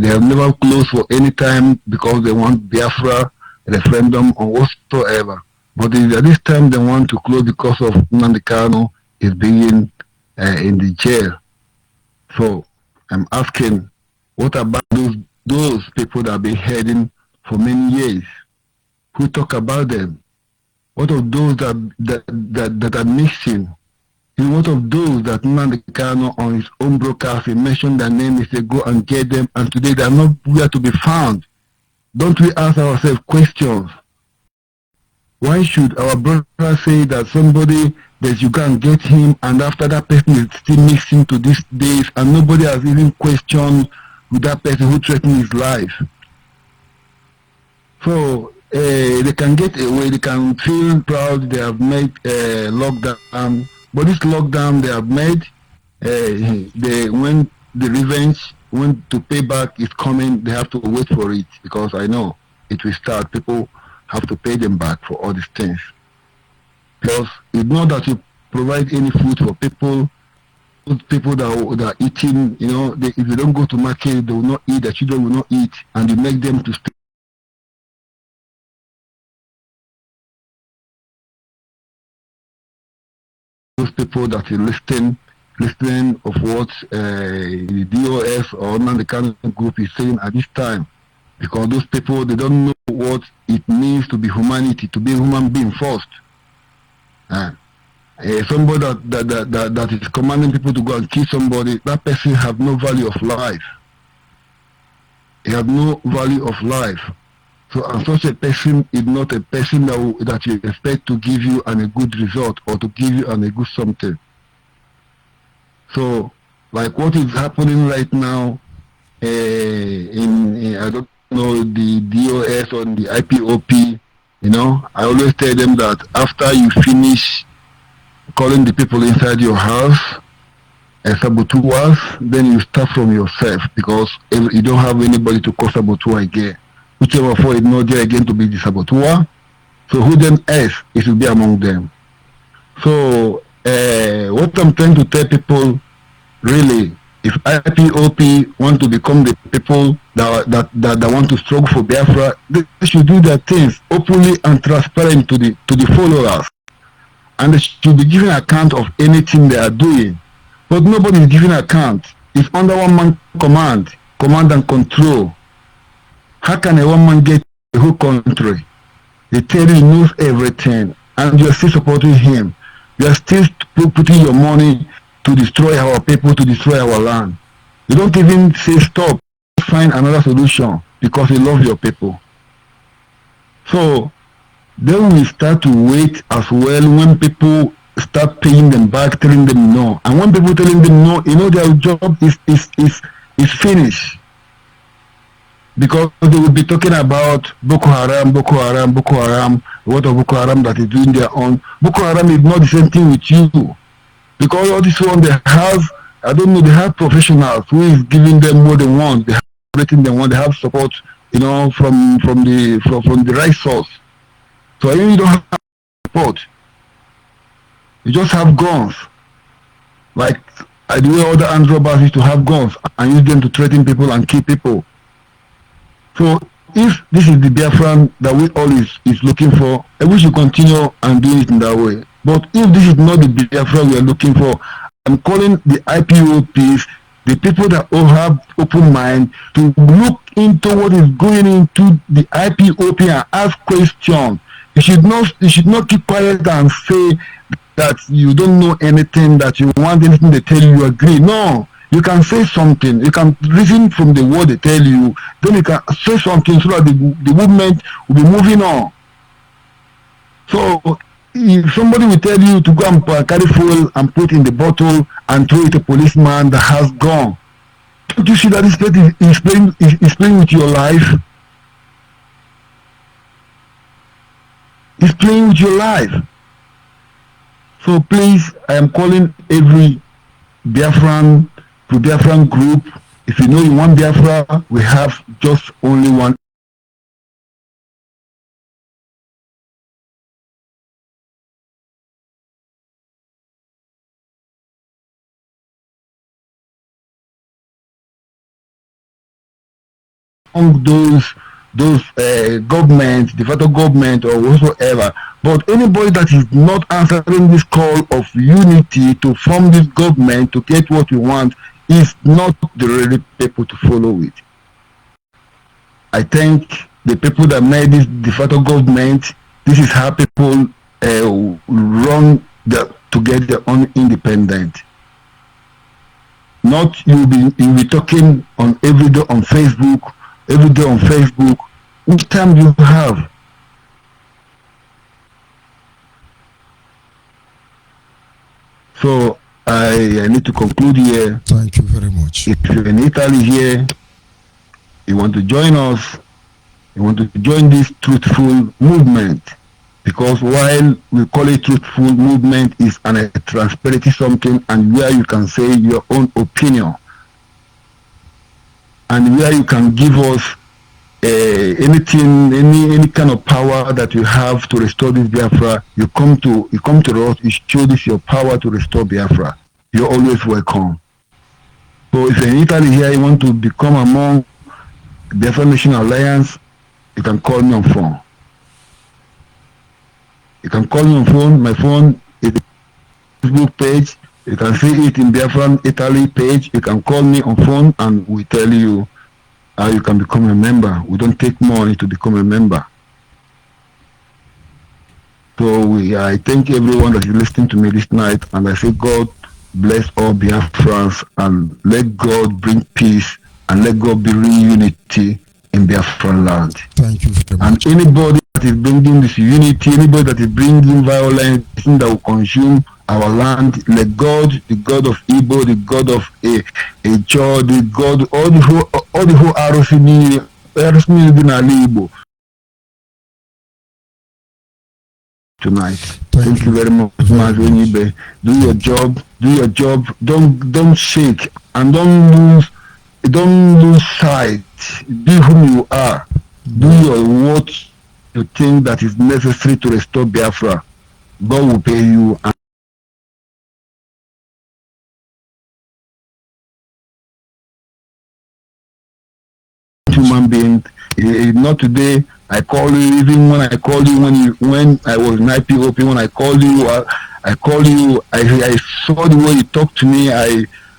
have never closed for any time because they want Biafra, referendum or whatsoever. But at this time they want to close because of Nnamdi Kanu is being in the jail. So I'm asking, what about those people that have been heading for many years? Who talk about them? What of those that are missing? And what of those that Nnamdi Kanu on his own broadcast he mentioned their name, he said go and get them, and today they are not where to be found? Don't we ask ourselves questions? Why should our brother say that somebody that you can get him and after that person is still missing to these days and nobody has even questioned with that person who threatened his life? So they can get away, they can feel proud they have made lockdown, but this lockdown they have made, when the revenge, when to pay back is coming, they have to wait for it because I know it will start. People have to pay them back for all these things. Because it's not that you provide any food for people, people that are eating, if they don't go to market, they will not eat, their children will not eat, and you make them to stay. Those people that are listening of what the DOS or Nnamdi Kanu group is saying at this time, because those people, they don't know what it means to be humanity, to be a human being first. Somebody that is commanding people to go and kill somebody, that person have no value of life. He have no value of life. So, and such a person is not a person that you expect to give you a good result or to give you a good something. So, like what is happening right now in I don't know, the DOS or the IPOP, I always tell them that after you finish calling the people inside your house saboteurs, then you start from yourself because you don't have anybody to call saboteur again. Whichever for is not there again to be the saboteur, so who then else it will be among them. So what I'm trying to tell people, really, if IPOP want to become the people that want to struggle for Biafra, they should do their things openly and transparent to the followers, and they should be giving account of anything they are doing. But nobody is giving account. It's under one man command and control. How can a one man get the whole country? They tell you he knows everything, and you're still supporting him. You're still putting your money to destroy our people, to destroy our land. You don't even say stop, find another solution because you love your people. So then we start to wait as well when people start paying them back, telling them no. And when people telling them no, their job is finished. Because they will be talking about Boko Haram, what of Boko Haram that is doing their own. Boko Haram is not the same thing with you. Because all this one they have, I don't know, they have professionals who is giving them more than one. They have rating them one, they have support, from the right source. So you don't have support. You just have guns. Like the way other armed robbers used to have guns and use them to threaten people and kill people. So if this is the Biafran that we all is looking for, we should continue and do it in that way. But if this is not the Biafra we are looking for, I'm calling the IPOPs, the people that all have open mind, to look into what is going into the IPOP and ask questions. You should not keep quiet and say that you don't know anything, that you want anything they tell you agree. No, you can say something. You can reason from the word they tell you. Then you can say something so that the movement will be moving on. So if somebody will tell you to go and carry fuel and put in the bottle and throw it to a policeman that has gone, don't you see that this person is playing with your life? He's playing with your life. So please, I am calling every Biafran group. If you know you want Biafra, we have just only one. Among those those government, de facto government or whatsoever. But anybody that is not answering this call of unity to form this government to get what we want is not the ready people to follow it. I think the people that made this de facto government, this is how people run to get their own independence. Not you'll be talking on every day on Facebook, Which time do you have? So I need to conclude here. Thank you very much. If you're in Italy here, you want to join us, you want to join this truthful movement, because while we call it truthful movement, is a transparency something, and where you can say your own opinion, and where you can give us anything, any kind of power that you have to restore this Biafra. You come to us, you show this your power to restore Biafra. You're always welcome. So if you're in Italy here, you want to become among Biafra Nation Alliance, you can call me on phone. You can call me on phone. My phone is the Facebook page. You can see it in Biafra Italy page. You can call me on phone and we tell you how you can become a member. We don't take money to become a member. So I thank everyone that is listening to me this night, and I say God bless all Biafrans, and let God bring peace, and let God be real unity in Biafran land. Thank you very much. And anybody that is bringing this unity, anybody that is bringing violence that will consume our land, let God, the God of Igbo, the God of Echo, the God, all the whole Arosini Igbo tonight. Thank you very much, Onyibe. Do your job. Don't shake, and don't lose sight. Be who you are. Do what you think that is necessary to restore Biafra. God will pay you. Human being, not today. I call you, even when I call you when I was in IPOP, when I called you, I saw the way you talked to me.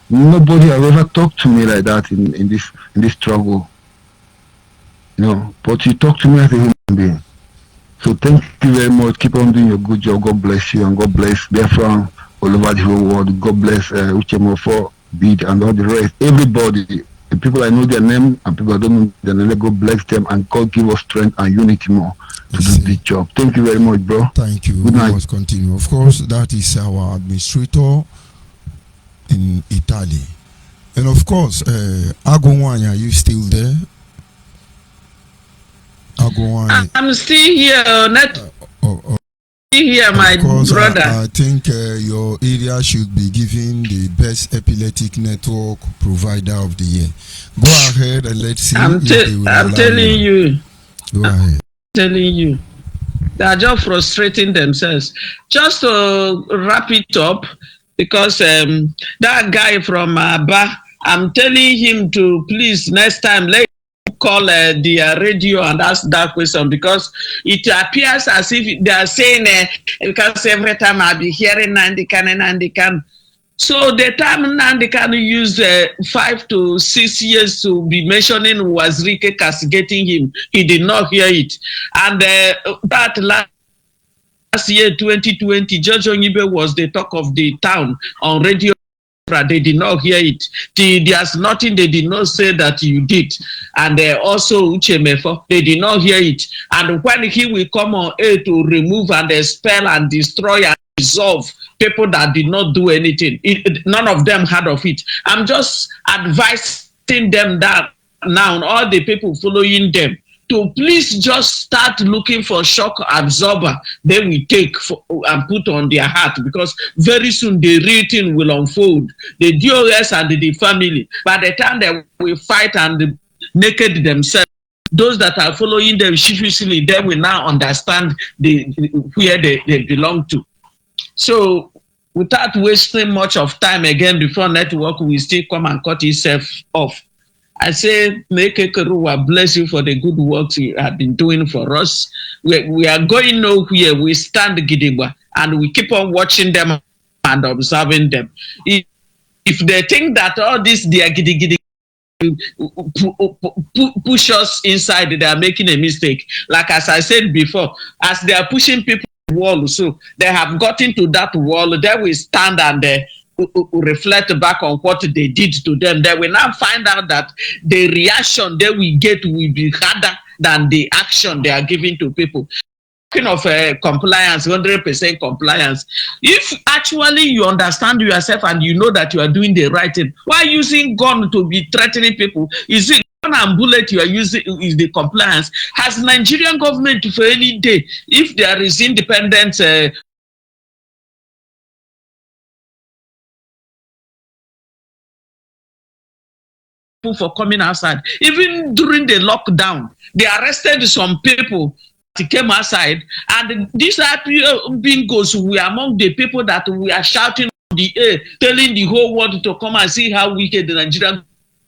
Nobody has ever talked to me like that in this struggle. But you talk to me as a human being. So thank you very much. Keep on doing your good job. God bless you, and God bless Biafra all over the whole world. God bless Uchemo for Bid and all the rest. Everybody. The people I know their name and people I don't know their name, God bless them, and God give us strength and unity more to do this job. Thank you very much, bro. Thank you. Good night. We must continue. Of course, that is our administrator in Italy. And of course, Agowanya, are you still there? Agowanya. I'm still here. Here, my brother. I think your area should be given the best epileptic network provider of the year. Go ahead and let's see. I'm telling you. Go ahead. Telling you. They are just frustrating themselves. Just to wrap it up, because that guy from Aba, I'm telling him to please next time let call the radio and ask that question, because it appears as if they are saying because every time I'll be hearing Nandikan. So the time Nandikan used 5 to 6 years to be mentioning was Rike castigating him. He did not hear it. And that last year, 2020, Judge Onyibe was the talk of the town on radio. They did not hear it. There's nothing they did not say that you did. And also Uchemefo, they did not hear it. And when he will come on air to remove and expel and destroy and dissolve people that did not do anything, none of them heard of it. I'm just advising them that now, all the people following them, to please just start looking for shock absorber they will take and put on their heart, because very soon the real thing will unfold. The DOS and the family, by the time they will fight and naked themselves, those that are following them sheepishly, they will now understand where they belong to. So without wasting much of time again before network will still come and cut itself off, I say, make Kekeruwa bless you for the good work you have been doing for us. We are going nowhere. We stand Gidigba and we keep on watching them and observing them. If they think that all this they are Gidigidi push us inside, they are making a mistake. Like as I said before, as they are pushing people to the wall, so they have gotten to that wall, they will stand and reflect back on what they did to them. They will now find out that the reaction they will get will be harder than the action they are giving to people. Talking of compliance, 100% compliance. If actually you understand yourself and you know that you are doing the right thing, why using gun to be threatening people? Is it gun and bullet you are using is the compliance? Has Nigerian government for any day, if there is independent for coming outside, even during the lockdown, they arrested some people that came outside, and these bingos were among the people that we are shouting on the air, telling the whole world to come and see how wicked the Nigerian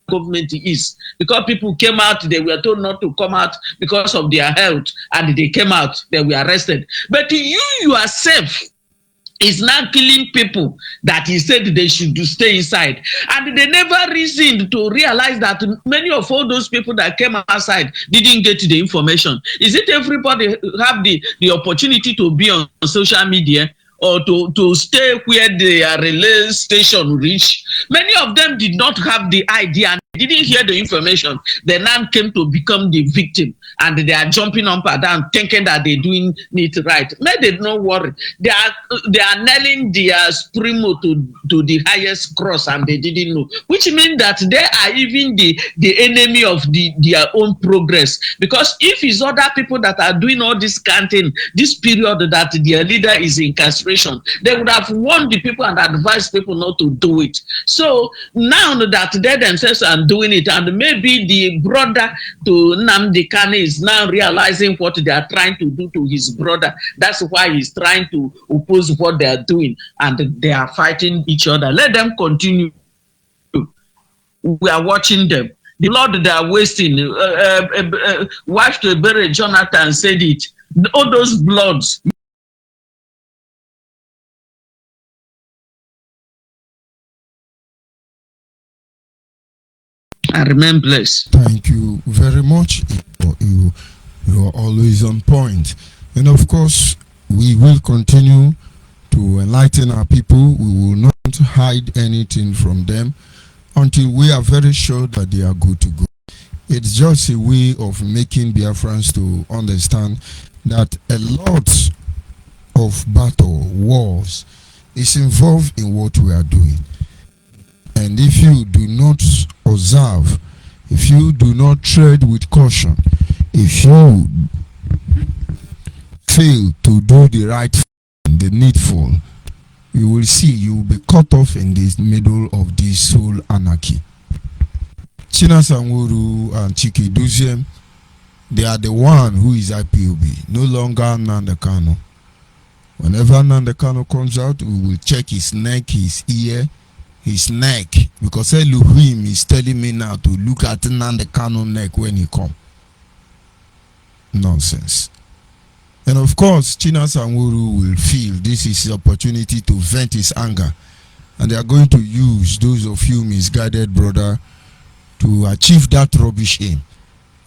government is. Because people came out, they were told not to come out because of their health, and they came out, they were arrested. But you yourself is now killing people that he said they should stay inside. And they never reasoned to realize that many of all those people that came outside didn't get the information. Is it everybody have the opportunity to be on social media or to stay where their relay station reach? Many of them did not have the idea and didn't hear the information. They now came to become the victim, and they are jumping up and down thinking that they're doing it right. May they not worry. They are nailing their Supremo to the highest cross, and they didn't know, which means that they are even the enemy of their own progress. Because if it's other people that are doing all this canting, this period that their leader is in incarceration, they would have warned the people and advised people not to do it. So now that they themselves are doing it, and maybe the brother to Nnamdi Kanu is now realizing what they are trying to do to his brother. That's why he's trying to oppose what they are doing, and they are fighting each other. Let them continue. We are watching them. The blood they are wasting. Wife to bury Jonathan said it. All those bloods. I remain blessed. Thank you very much. You are always on point. And of course, we will continue to enlighten our people. We will not hide anything from them until we are very sure that they are good to go. It's just a way of making Biafrans to understand that a lot of battle, wars, is involved in what we are doing. And if you do not observe, if you do not tread with caution, if you fail to do the right thing, the needful, you will see you will be cut off in the middle of this whole anarchy. China Sanwuru and Chiki Duziem, they are the one who is IPOB, no longer Nnamdi Kanu. Whenever Nnamdi Kanu comes out, we will check his neck, his ear, his neck, because Elohim is telling me now to look at Nnamdi Kanu neck when he come. Nonsense. And of course, China Sanwuru will feel this is the opportunity to vent his anger, and they are going to use those of you misguided brother to achieve that rubbish aim.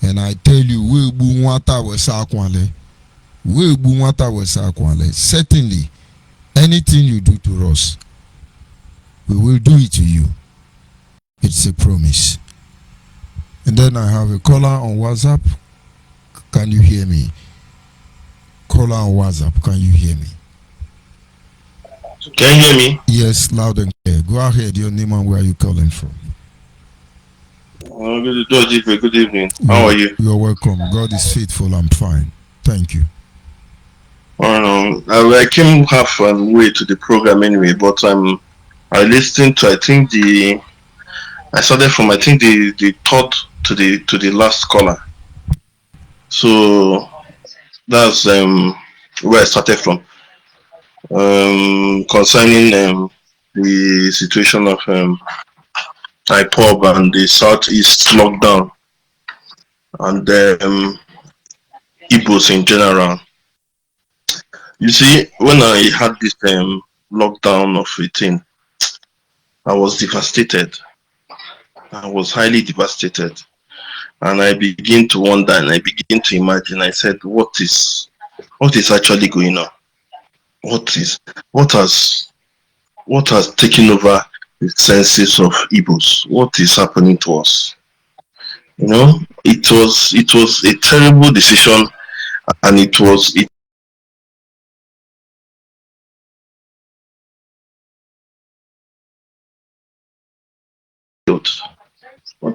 And I tell you, certainly anything you do to us, we will do it to you. It's a promise. And then I have a caller on WhatsApp. Can you hear me? Caller on WhatsApp, can you hear me? Can you hear me? Yes, loud and clear. Go ahead, your name and where are you calling from? Good evening. How are you? You're welcome. God is faithful. I'm fine. Thank you. I came halfway to the program anyway, but I listened to I started from the third to the last caller. So that's where I started from. Concerning the situation of IPOB and the Southeast lockdown, and Igbos in general. You see, when I had this lockdown of 18, I was devastated. I was highly devastated. And I begin to wonder and I begin to imagine. I said, what is actually going on? What has taken over the senses of Igbos? What is happening to us? You know, it was a terrible decision, and it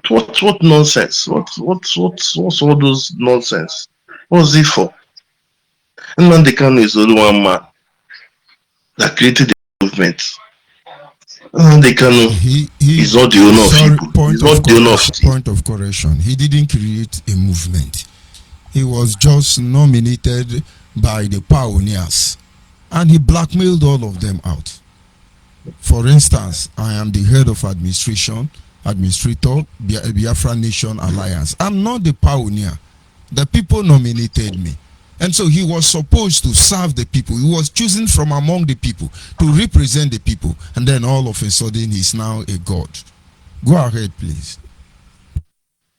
what nonsense? What's all those nonsense? What's it for? Nnamdi Kanu is only one man that created the movement. Nnamdi Kanu is not the owner of people. He's not the owner of point of correction. He didn't create a movement. He was just nominated by the pioneers, and he blackmailed all of them out. For instance, I am the head of administrator, Biafra Nation Alliance. I'm not the pioneer. The people nominated me. And so he was supposed to serve the people. He was chosen from among the people to represent the people. And then all of a sudden, he's now a god. Go ahead, please.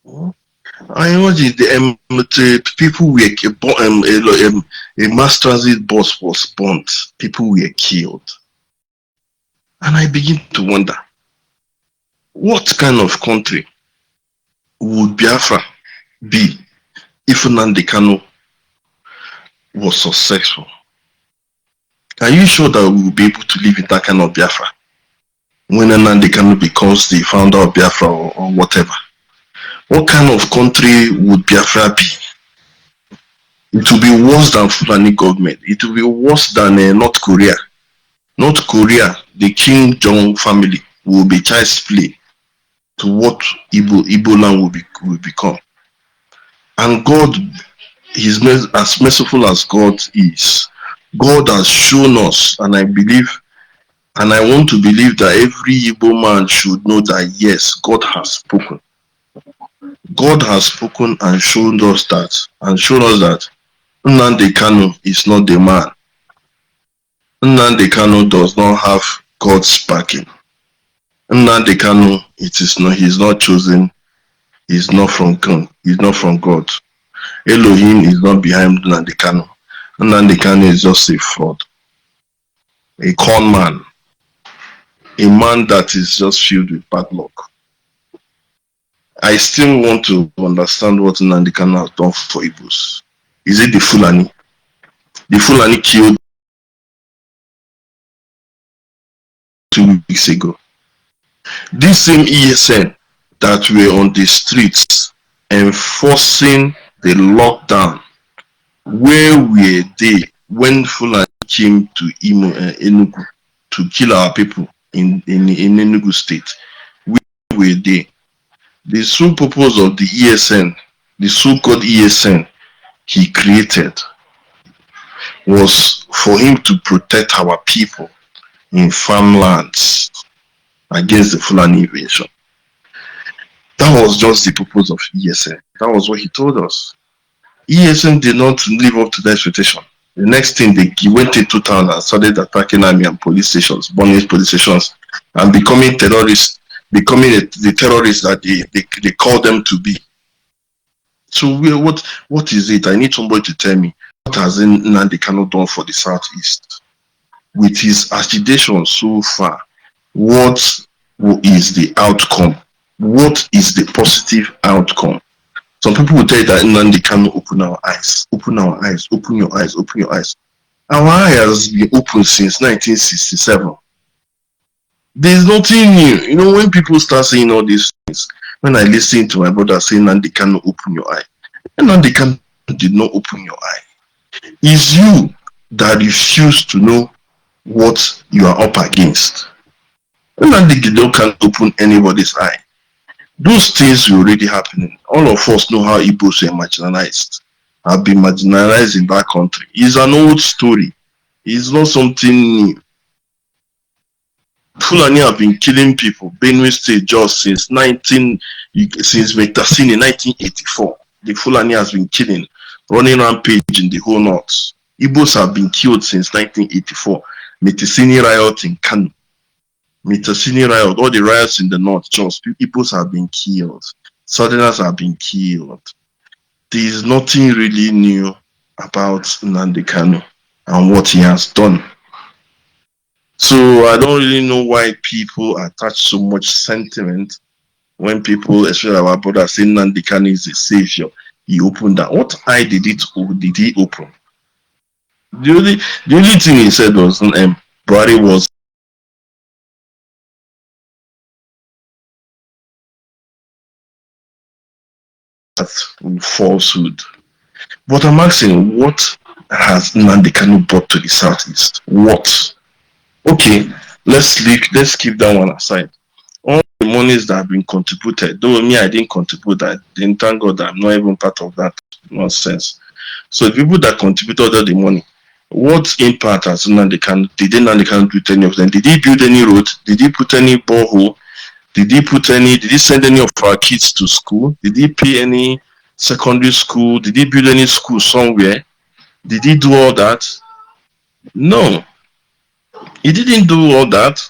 I imagine the people were a mass transit bus was burnt. People were killed. And I begin to wonder, what kind of country would Biafra be if Nnamdi Kanu was successful? Are you sure that we will be able to live in that kind of Biafra when Nnamdi Kanu becomes the founder of Biafra or whatever? What kind of country would Biafra be? It will be worse than Fulani government. It will be worse than North Korea. North Korea, the Kim Jong family will be child's play to what Igbo land will become. And God is as merciful as God is. God has shown us, and I believe, and I want to believe that every Igbo man should know that yes, God has spoken. God has spoken and shown us that Nnamdi Kanu is not the man. Nnamdi Kanu does not have God's backing. Nnamdi Kanu, he's not chosen. He's not from God. He's not from God. Elohim is not behind Nnamdi Kanu. Nnamdi Kanu is just a fraud, a con man, a man that is just filled with bad luck. I still want to understand what Nnamdi Kanu has done for Igbos. Is it the Fulani? The Fulani killed 2 weeks ago. This same ESN that were on the streets enforcing the lockdown, where were they when Fulani came to Enugu to kill our people in Enugu state? Where were they? The sole purpose of the ESN, the so-called ESN he created, was for him to protect our people in farmlands against the Fulani invasion. That was just the purpose of ESN. That was what he told us. ESN did not live up to the expectation. The next thing, he went into town and started attacking army and police stations, burning police stations, and becoming terrorists, becoming the terrorists that they call them to be. So what is it? I need somebody to tell me, what has Nnamdi Kanu done for the Southeast? With his agitation so far, what is the outcome? What is the positive outcome? Some people will tell you that Nnamdi Kanu open our eyes, open our eyes, open your eyes, open your eyes. Our eyes has been open since 1967. There's nothing new. You know, when people start saying all these things, when I listen to my brother saying Nnamdi Kanu open your eye, Nnamdi Kanu did not open your eye. It's you that refuse to know what you are up against. Nnamdi Kanu can't open anybody's eye. Those things are already happening. All of us know how Igbos are marginalized, have been marginalized in that country. It's an old story. It's not something new. Fulani have been killing people. Benue State just since Metasini 1984. The Fulani has been killing, running rampage in the whole north. Igbos have been killed since 1984. Metasini riot in Kano. Metasini riot, all the riots in the north, just Igbos have been killed. Southerners have been killed. There is nothing really new about Nnamdi Kanu and what he has done. So I don't really know why people attach so much sentiment when people, especially our brother, say Nnamdi Kanu is a savior. He opened that. What eye did he open? The only thing he said was Buhari was falsehood. But I'm asking, what has Nnamdi Kanu brought to the southeast? What? Okay, let's keep that one aside. All the monies that have been contributed, though me, I didn't contribute, I didn't, thank God I'm not even part of that nonsense. So the people that contributed all the money, what impact has Nnamdi Kanu? Did Nnamdi Kanu do any of them? Did he build any road? Did he put any borehole? Did he send any of our kids to school? Did he pay any secondary school? Did he build any school somewhere? Did he do all that? No. He didn't do all that.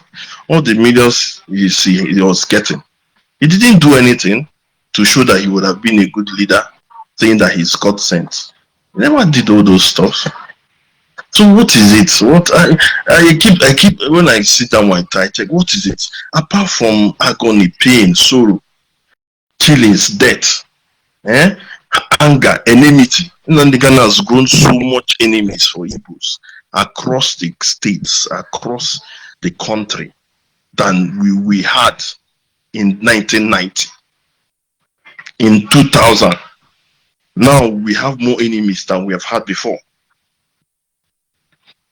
All the millions you see he was getting. He didn't do anything to show that he would have been a good leader, saying that he's God sent. He never did all those stuff. So what is it? What I keep when I sit down and I check, what is it? Apart from agony, pain, sorrow, killings, death, anger, enmity. Nnamdi Kanu has grown so much enemies for Igbos across the states, across the country than we had in 1990. In 2000, now we have more enemies than we have had before.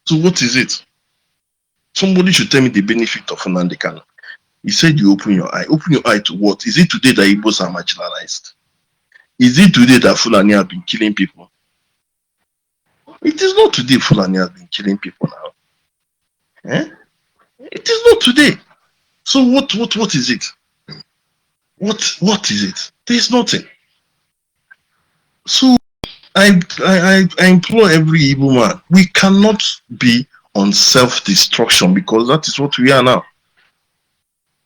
So what is it? Somebody should tell me the benefit of Nnamdi Kanu. He said you open your eye. Open your eye to what? Is it today that Igbos are marginalized? Is it today that Fulani have been killing people? It is not today Fulani has been killing people now. It is not today. So what is it? What is it? There is nothing. So I implore every Igbo man, we cannot be on self-destruction because that is what we are now.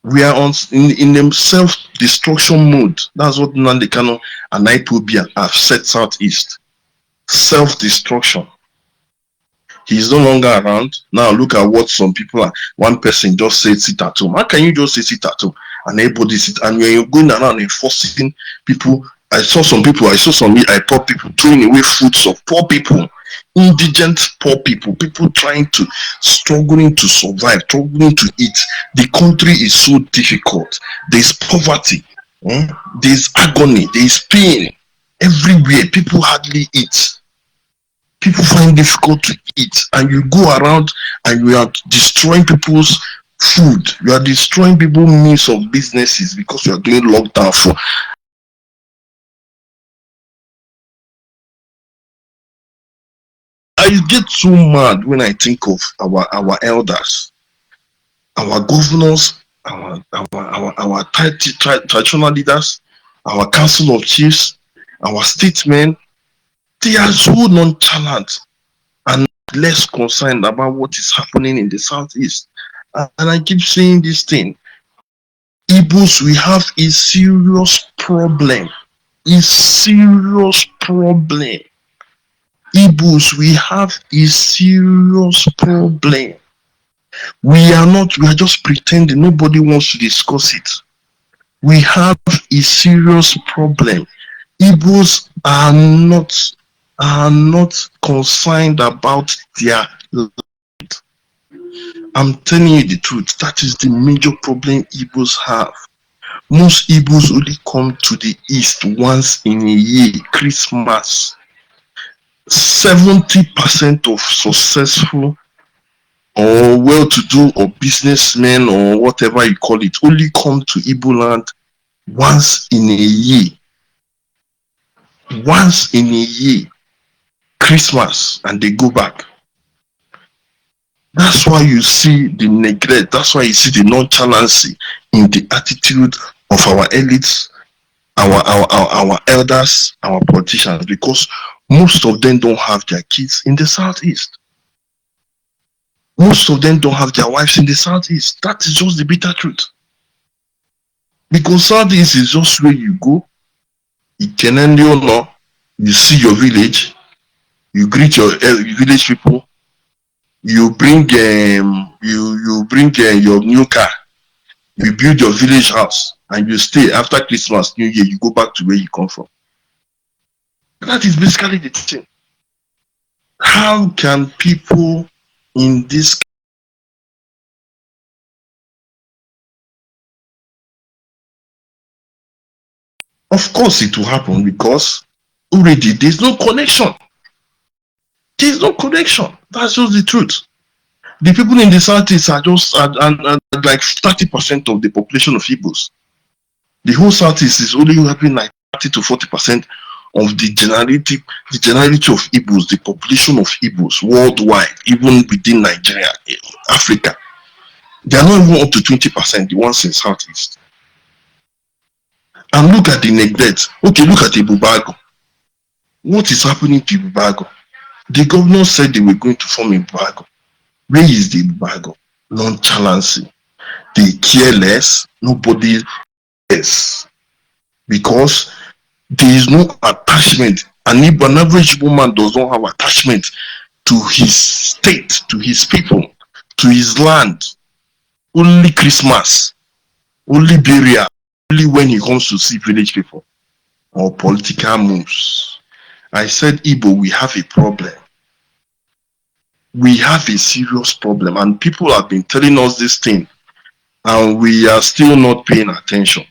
We are in the self-destruction mode. That's what Nnamdi Kanu and IPOB have set Southeast. Self-destruction. He's no longer around. Now look at what some people are. One person just said sit at home. How can you just say sit at home and everybody sit? And when you're going around enforcing people, I saw some poor people throwing away foods of poor people, indigent poor people struggling to survive, struggling to eat. The country is so difficult. There's poverty, there's agony, there's pain everywhere. People hardly eat. People find it difficult to eat, and you go around and you are destroying people's food. You are destroying people's means of businesses because you are doing lockdown for. I get so mad when I think of our elders, our governors, our traditional leaders, our council of chiefs, our statesmen. They are so nonchalant and less concerned about what is happening in the southeast. And I keep saying this thing. Igbos, we have a serious problem. A serious problem. Igbos, we have a serious problem. We are just pretending. Nobody wants to discuss it. We have a serious problem. Igbos are not concerned about their life. I'm telling you the truth. That is the major problem Igbos have. Most Igbos only come to the east once in a year, Christmas. 70% of successful or well-to-do or businessmen or whatever you call it only come to Igbo land once in a year. Once in a year. Christmas, and they go back. That's why you see the neglect. That's why you see the nonchalancy in the attitude of our elites, our elders, our politicians, because most of them don't have their kids in the southeast. Most of them don't have their wives in the southeast. That is just the bitter truth. Because southeast is just where you go, you see your village, you greet your village people, you bring your new car, you build your village house, and you stay. After Christmas, New Year, you go back to where you come from. That is basically the thing. How can people in this Of course it will happen, because already there's no connection. There's no connection. That's just the truth. The people in the southeast are just like 30% of the population of Igbos. The whole southeast is only having like 30 to 40% of the generality of Igbos, the population of Igbos worldwide, even within Nigeria, Africa. They are not even up to 20%, the ones in southeast. And look at the neglect. Okay, look at Ibubago. What is happening to Ibubago? The governor said they were going to form Ibubago. Where is the Ibubago? Nonchalancy. They care less. Nobody else. Because there is no attachment. An average woman does not have attachment to his state, to his people, to his land. Only Christmas, only burial, only when he comes to see village people or political moves. I said, Igbo, we have a problem. We have a serious problem, and people have been telling us this thing, and we are still not paying attention.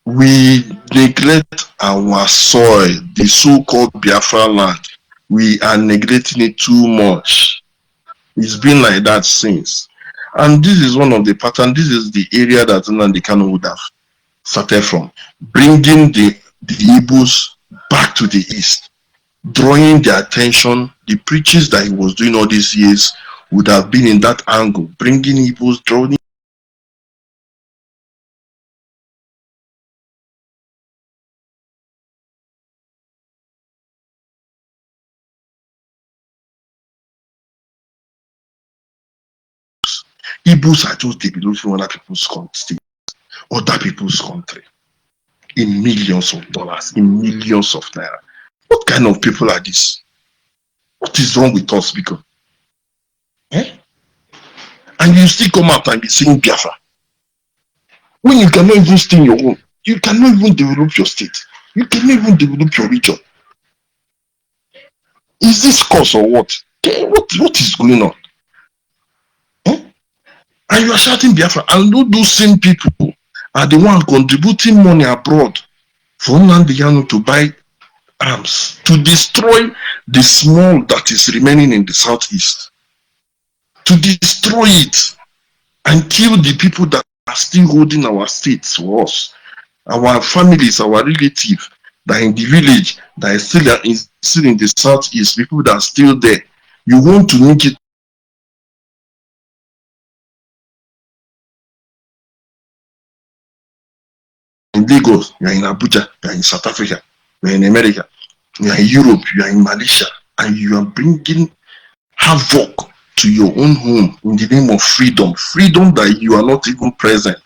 We neglect our soil, the so-called Biafra land. We are neglecting it too much. It's been like that since. And this is one of the patterns. This is the area that Nnamdi Kanu would have started from. Bringing the Igbos back to the east. Drawing their attention. The preachers that he was doing all these years would have been in that angle. Bringing Igbos, drawing Igbos are just developing other people's country, in millions of dollars, in millions of naira. What kind of people are these? What is wrong with us, because? And you still come out and be saying Biafra. When you cannot even stay in your home, you cannot even develop your state, you cannot even develop your region. Is this cause or what? What is going on? And you are shouting Biafra, and those same people are the ones contributing money abroad for Nnamdi Kanu to buy arms, to destroy the small that is remaining in the southeast, to destroy it and kill the people that are still holding our states for us, our families, our relatives that are in the village, that is still in the southeast, people that are still there. You want to make it in Lagos, you are in Abuja, you are in South Africa, you are in America, you are in Europe, you are in Malaysia, and you are bringing havoc to your own home in the name of freedom. Freedom that you are not even present.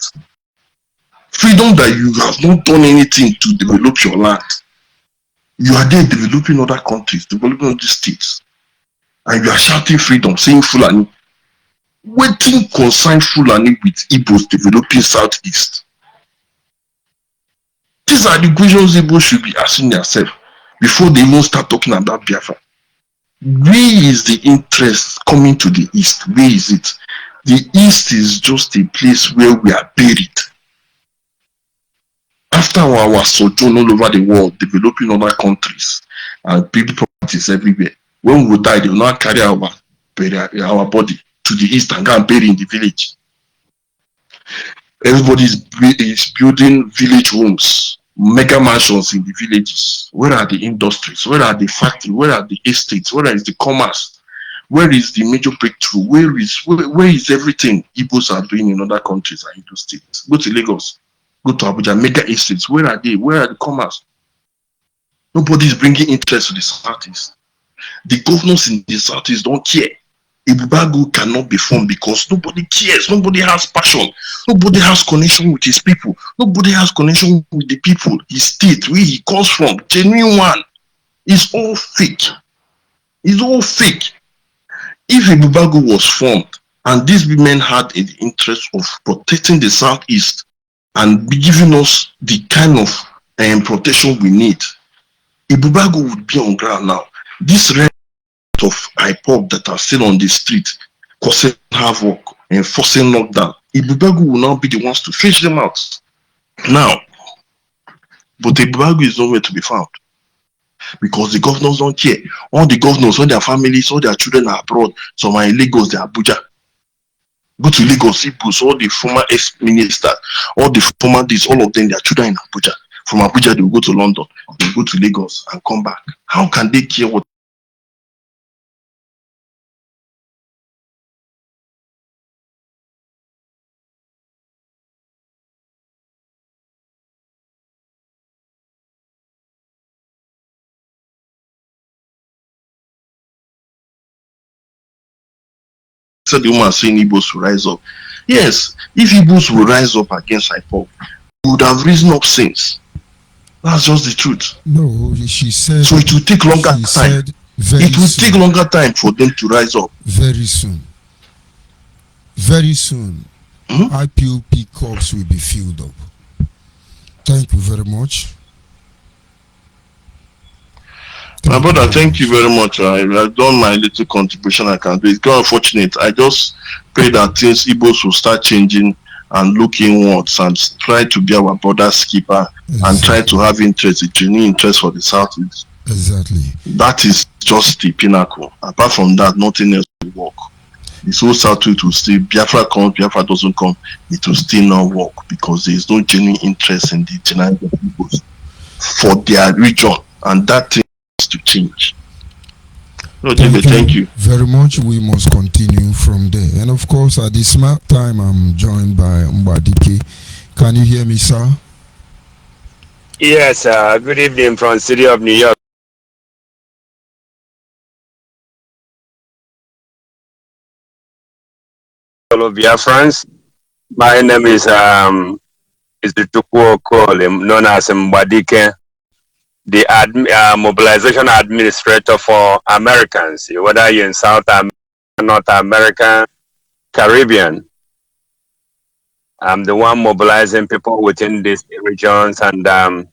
Freedom that you have not done anything to develop your land. You are there developing other countries, developing other states, and you are shouting freedom, saying Fulani. Waiting concern Fulani with Igbos developing southeast. These are the questions Igbo should be asking themselves before they even start talking about Biafra. Where is the interest coming to the east? Where is it? The east is just a place where we are buried. After our sojourn all over the world, developing other countries and building properties everywhere, when we die, they will not carry our body to the east and go and bury in the village. Everybody is building village homes, mega mansions in the villages. Where are the industries? Where are the factories? Where are the estates? Where is the commerce? Where is the major breakthrough? Where is everything Igbos are doing in other countries and into states? Go to Lagos, go to Abuja, mega estates. Where are they? Where are the commerce? Nobody is bringing interest to the Southeast. The governors in the Southeast don't care. Ibubago cannot be formed because nobody cares. Nobody has passion. Nobody has connection with his people. Nobody has connection with the people, his state, where he comes from. Genuine one. It's all fake. It's all fake. If Ibubago was formed and these women had an interest of protecting the Southeast and giving us the kind of protection we need, Ibubago would be on ground now. This rest of IPOB that are still on the street causing havoc and forcing lockdown, Ibubago will now be the ones to fish them out. Now, but Ibubago is nowhere to be found because the governors don't care. All the governors, all their families, all their children are abroad. Some are in Lagos, they are Abuja. Go to Lagos, Igbos, all the former ex-ministers, all the former this, all of them, their children in Abuja. From Abuja, they will go to London, they will go to Lagos and come back. How can they care what said the woman saying Igbos will rise up? Yes, if Igbos will rise up against IPOB, we would have risen up since. That's just the truth. No, she said. So it will take longer time. It will take longer time for them to rise up. Very soon. Very soon. IPOP corps will be filled up. Thank you very much. My brother, thank you very much. I've done my little contribution I can do. It's very unfortunate. I just pray that things Igbos will start changing and look inwards and try to be our brother's keeper and try to have interest, a genuine interest for the Southeast. Exactly. That is just the pinnacle. Apart from that, nothing else will work. This whole Southeast will still, Biafra comes, Biafra doesn't come, it will still not work because there is no genuine interest in the general people for their region, and that thing has to change. Thank you very much. We must continue from there. And of course, at this time, I'm joined by Mbadike. Can you hear me, sir? Yes, good evening from the city of New York. Hello, Biafrans. My name is Tukuo Kole, known as Mbadike, the mobilization administrator for Americans, whether you're in South America, North America, Caribbean. I'm the one mobilizing people within these regions, and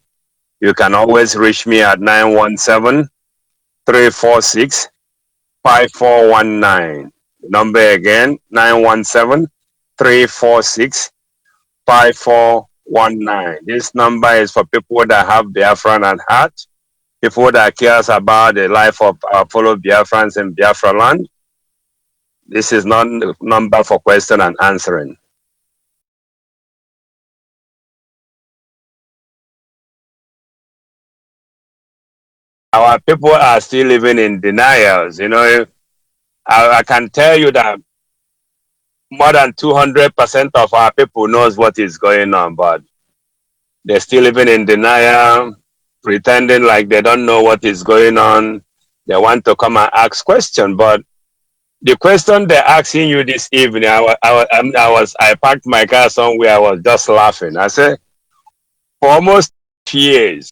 you can always reach me at 917-346-5419. Number again, 917-346-5419. This number is for people that have Biafran at heart, people that cares about the life of our fellow Biafrans in Biafra land. This is not a number for question and answering. Our people are still living in denials. You know, I can tell you that more than 200% of our people knows what is going on, but they're still living in denial, pretending like they don't know what is going on. They want to come and ask questions, but the question they're asking you this evening, I parked my car somewhere. I was just laughing. I said, for almost years,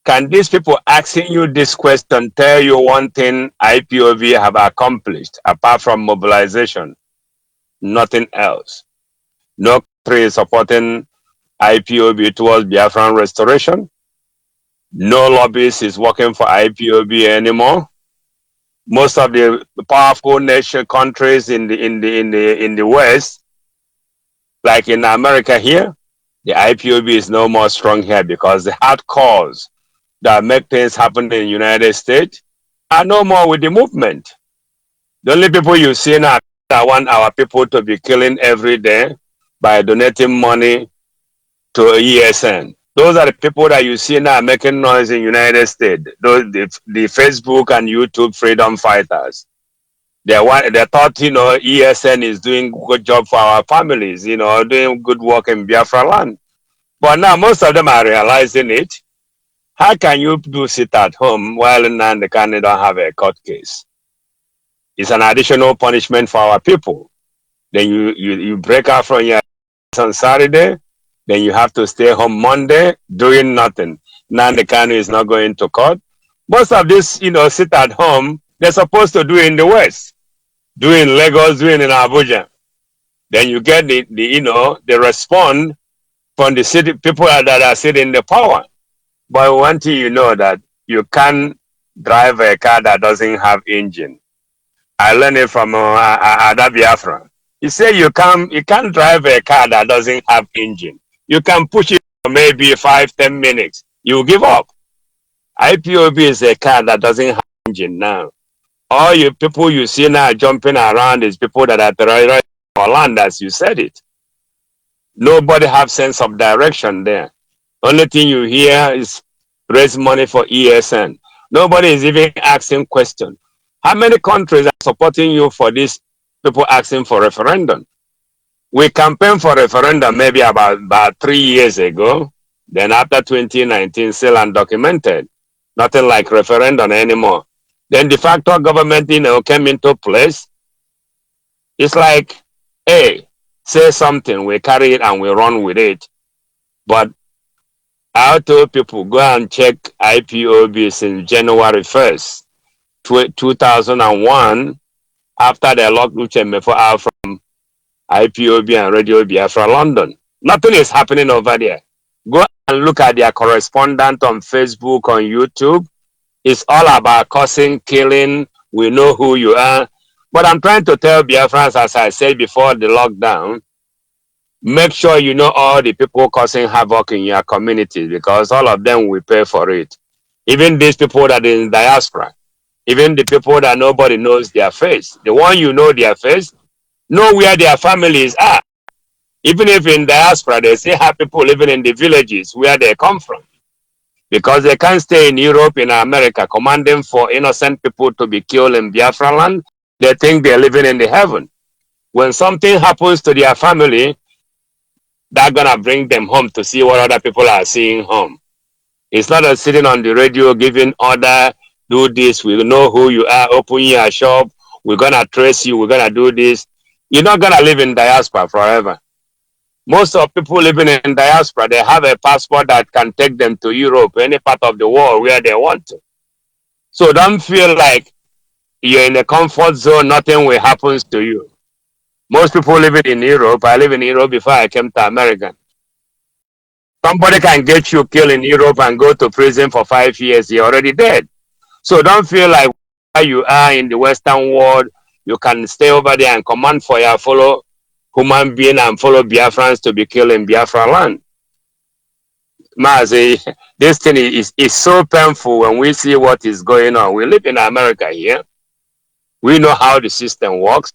can these people asking you this question tell you one thing IPOB have accomplished apart from mobilization? Nothing else. No country is supporting IPOB towards Biafran restoration. No lobbyist is working for IPOB anymore. Most of the powerful nation countries in the West, like in America here, the IPOB is no more strong here because the hard cause that make things happen in the United States are no more with the movement. The only people you see now that want our people to be killing every day by donating money to ESN. Those are the people that you see now making noise in the United States. Those the Facebook and YouTube freedom fighters. They thought, ESN is doing good job for our families, doing good work in Biafra land. But now most of them are realizing it. How can you do sit at home while Nnamdi Kanu don't have a court case? It's an additional punishment for our people. Then you break out from your on Saturday, then you have to stay home Monday doing nothing. Nnamdi Kanu is not going to court. Most of this, sit at home, they're supposed to do in the West, do in Lagos, do in Abuja. Then you get the response from the city people that are sitting in the power. But one thing you know that you can't drive a car that doesn't have engine. I learned it from Ada Biafra. He said you can't drive a car that doesn't have engine. You can push it for maybe 5-10 minutes. You give up. IPOB is a car that doesn't have engine now. All you people you see now jumping around is people that are terrorizing our land, as you said it. Nobody have sense of direction there. Only thing you hear is raise money for ESN. Nobody is even asking questions. How many countries are supporting you for this? People asking for referendum. We campaigned for referendum maybe about 3 years ago. Then after 2019, still undocumented. Nothing like referendum anymore. Then de facto government, came into place. It's like, hey, say something, we carry it and we run with it. But I told people, go and check IPOB since January 1st, 2001, after they locked Uchemefo out from IPOB and Radio Biafra London. Nothing is happening over there. Go and look at their correspondent on Facebook, on YouTube. It's all about cursing, killing. We know who you are. But I'm trying to tell Biafrans, as I said before the lockdown, make sure you know all the people causing havoc in your community, because all of them will pay for it. Even these people that are in diaspora, even the people that nobody knows their face, the one you know their face, know where their families are. Even if in diaspora, they still have people living in the villages where they come from, because they can't stay in Europe, in America, commanding for innocent people to be killed in Biafra land. They think they're living in the heaven. When something happens to their family, they're gonna bring them home to see what other people are seeing home. It's not a sitting on the radio giving order, do this, we know who you are, open your shop, we're gonna trace you, we're gonna do this. You're not gonna live in diaspora forever. Most of people living in diaspora, they have a passport that can take them to Europe, any part of the world where they want to. So don't feel like you're in a comfort zone, nothing will happen to you. Most people living in Europe, I live in Europe before I came to America. Somebody can get you killed in Europe and go to prison for 5 years, you're already dead. So don't feel like where you are in the Western world, you can stay over there and command for your fellow human being and follow Biafrans to be killed in Biafra land. Mazi, this thing is so painful when we see what is going on. We live in America here. We know how the system works.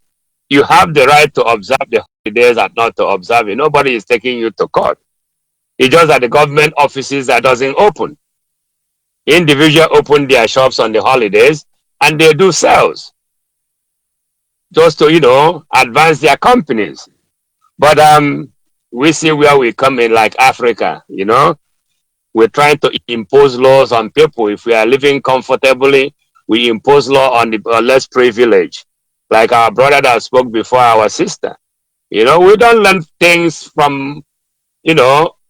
You have the right to observe the holidays and not to observe it. Nobody is taking you to court. It's just that the government offices that doesn't open. Individuals open their shops on the holidays and they do sales just to, advance their companies. But we see where we come in, like Africa, we're trying to impose laws on people. If we are living comfortably, we impose law on the less privileged. Like our brother that spoke before, our sister. We don't learn things from,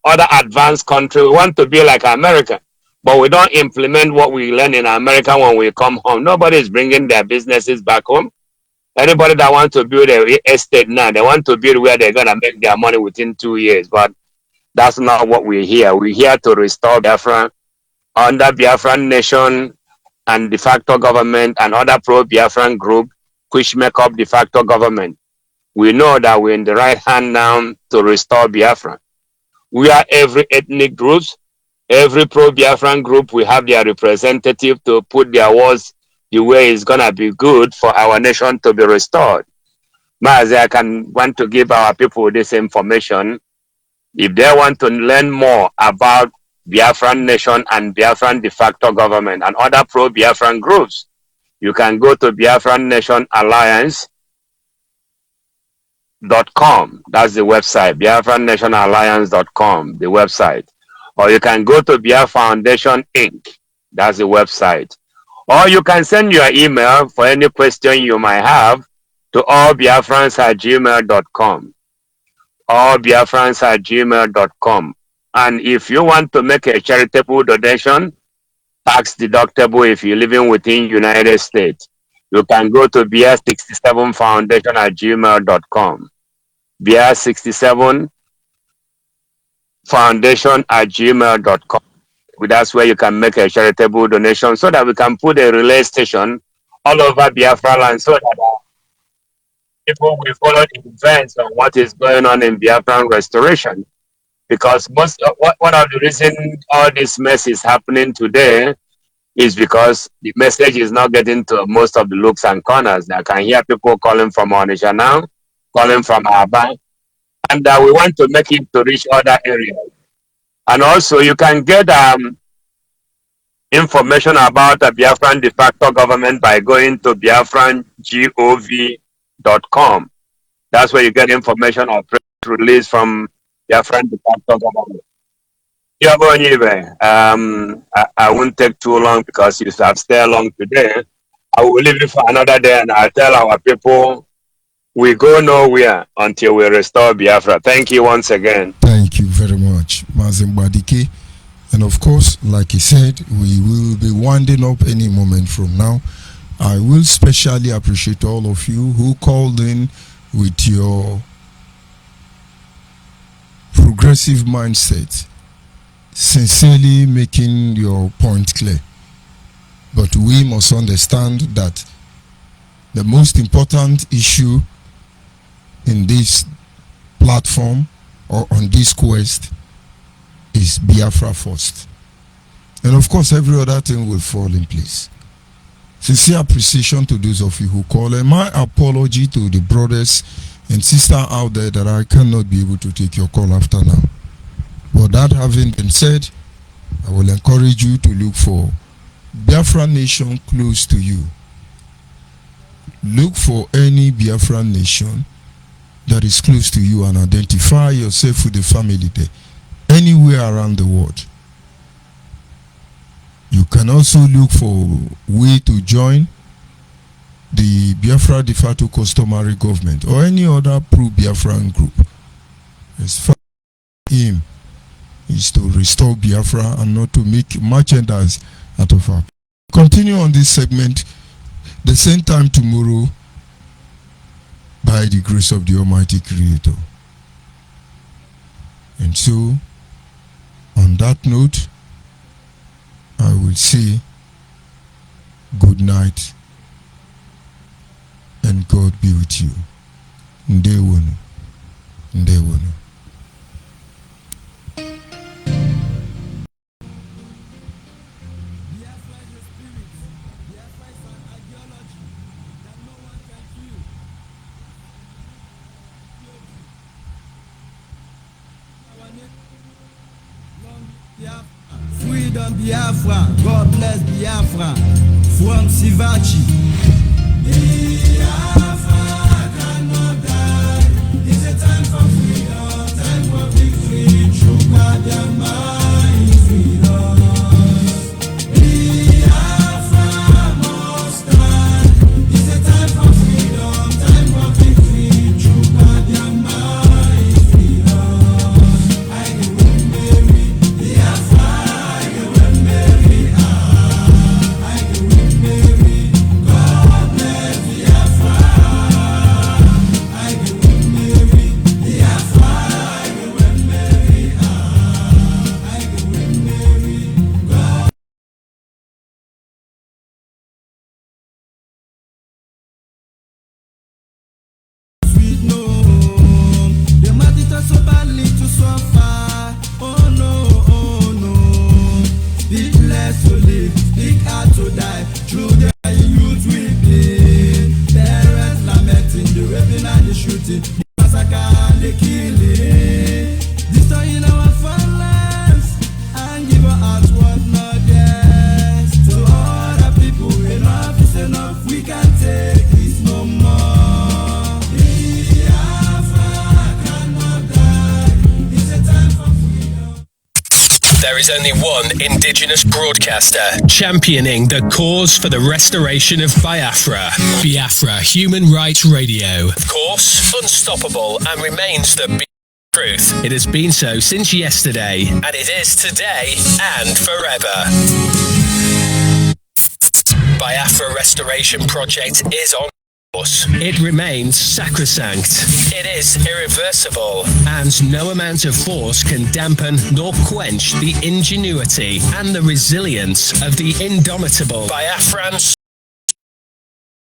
other advanced countries. We want to be like America, but we don't implement what we learn in America when we come home. Nobody is bringing their businesses back home. Anybody that wants to build an estate now, they want to build where they're going to make their money within 2 years. But that's not what we're here. We're here to restore Biafra under Biafran nation and de facto government and other pro-Biafran group which make up de facto government. We know that we're in the right hand now to restore Biafra. We are every ethnic groups, every pro-Biafran group, we have their representative to put their words the way it's going to be good for our nation to be restored. Mazi, I want to give our people this information. If they want to learn more about Biafran nation and Biafran de facto government and other pro-Biafran groups, you can go to BiafranNationAlliance.com. That's the website, BiafranNationAlliance.com, the website. Or you can go to Biafra Foundation Inc. That's the website. Or you can send your email for any question you might have to allbiafrans@gmail.com. allbiafrans@gmail.com. And if you want to make a charitable donation, tax deductible if you're living within United States, you can go to BR67foundation@gmail.com. BR67foundation@gmail.com. That's where you can make a charitable donation so that we can put a relay station all over Biafra land so that people will follow the events on what is going on in Biafran restoration. Because one of the reasons all this mess is happening today is because the message is not getting to most of the looks and corners. I can hear people calling from Onitsha now, calling from Aba, and we want to make it to reach other areas. And also, you can get information about the Biafran de facto government by going to biafrangov.com. That's where you get information or press release from Biafran de facto government. Yeah, Onyibe, I won't take too long because you have stayed long today. I will leave it for another day and I'll tell our people we go nowhere until we restore Biafra. Thank you once again. Thank you very much, Mazin Badike. And of course, like he said, we will be winding up any moment from now. I will specially appreciate all of you who called in with your progressive mindset, sincerely making your point clear. But we must understand that the most important issue in this platform or on this quest is Biafra first. And of course, every other thing will fall in place. Sincere appreciation to those of you who call, and my apology to the brothers and sisters out there that I cannot be able to take your call after now. But that having been said, I will encourage you to look for Biafra nation close to you. Look for any Biafra nation that is close to you and identify yourself with the family there, anywhere around the world. You can also look for a way to join the Biafra de facto customary government or any other pro-Biafran group. As far as aim is to restore Biafra and not to make merchandise out of our. Continue on this segment the same time tomorrow by the grace of the Almighty Creator. And so, on that note, I will say good night and God be with you. Ndewonu. Ndewonu. Freedom Biafra, God bless Biafra, from Sivachi. Biafra cannot die, it's a time for freedom, time for victory, through God and mind freedom. Biafra must stand, it's a time for freedom, time for victory, through God and mind freedom. I give Mary, Biafra. God bless Biafra. is only one indigenous broadcaster championing the cause for the restoration of Biafra. Biafra Human Rights Radio. Of course, unstoppable and remains the truth. It has been so since yesterday, and it is today and forever. Biafra Restoration Project is on course. It remains sacrosanct. It is irreversible, and no amount of force can dampen nor quench the ingenuity and the resilience of the indomitable Biafran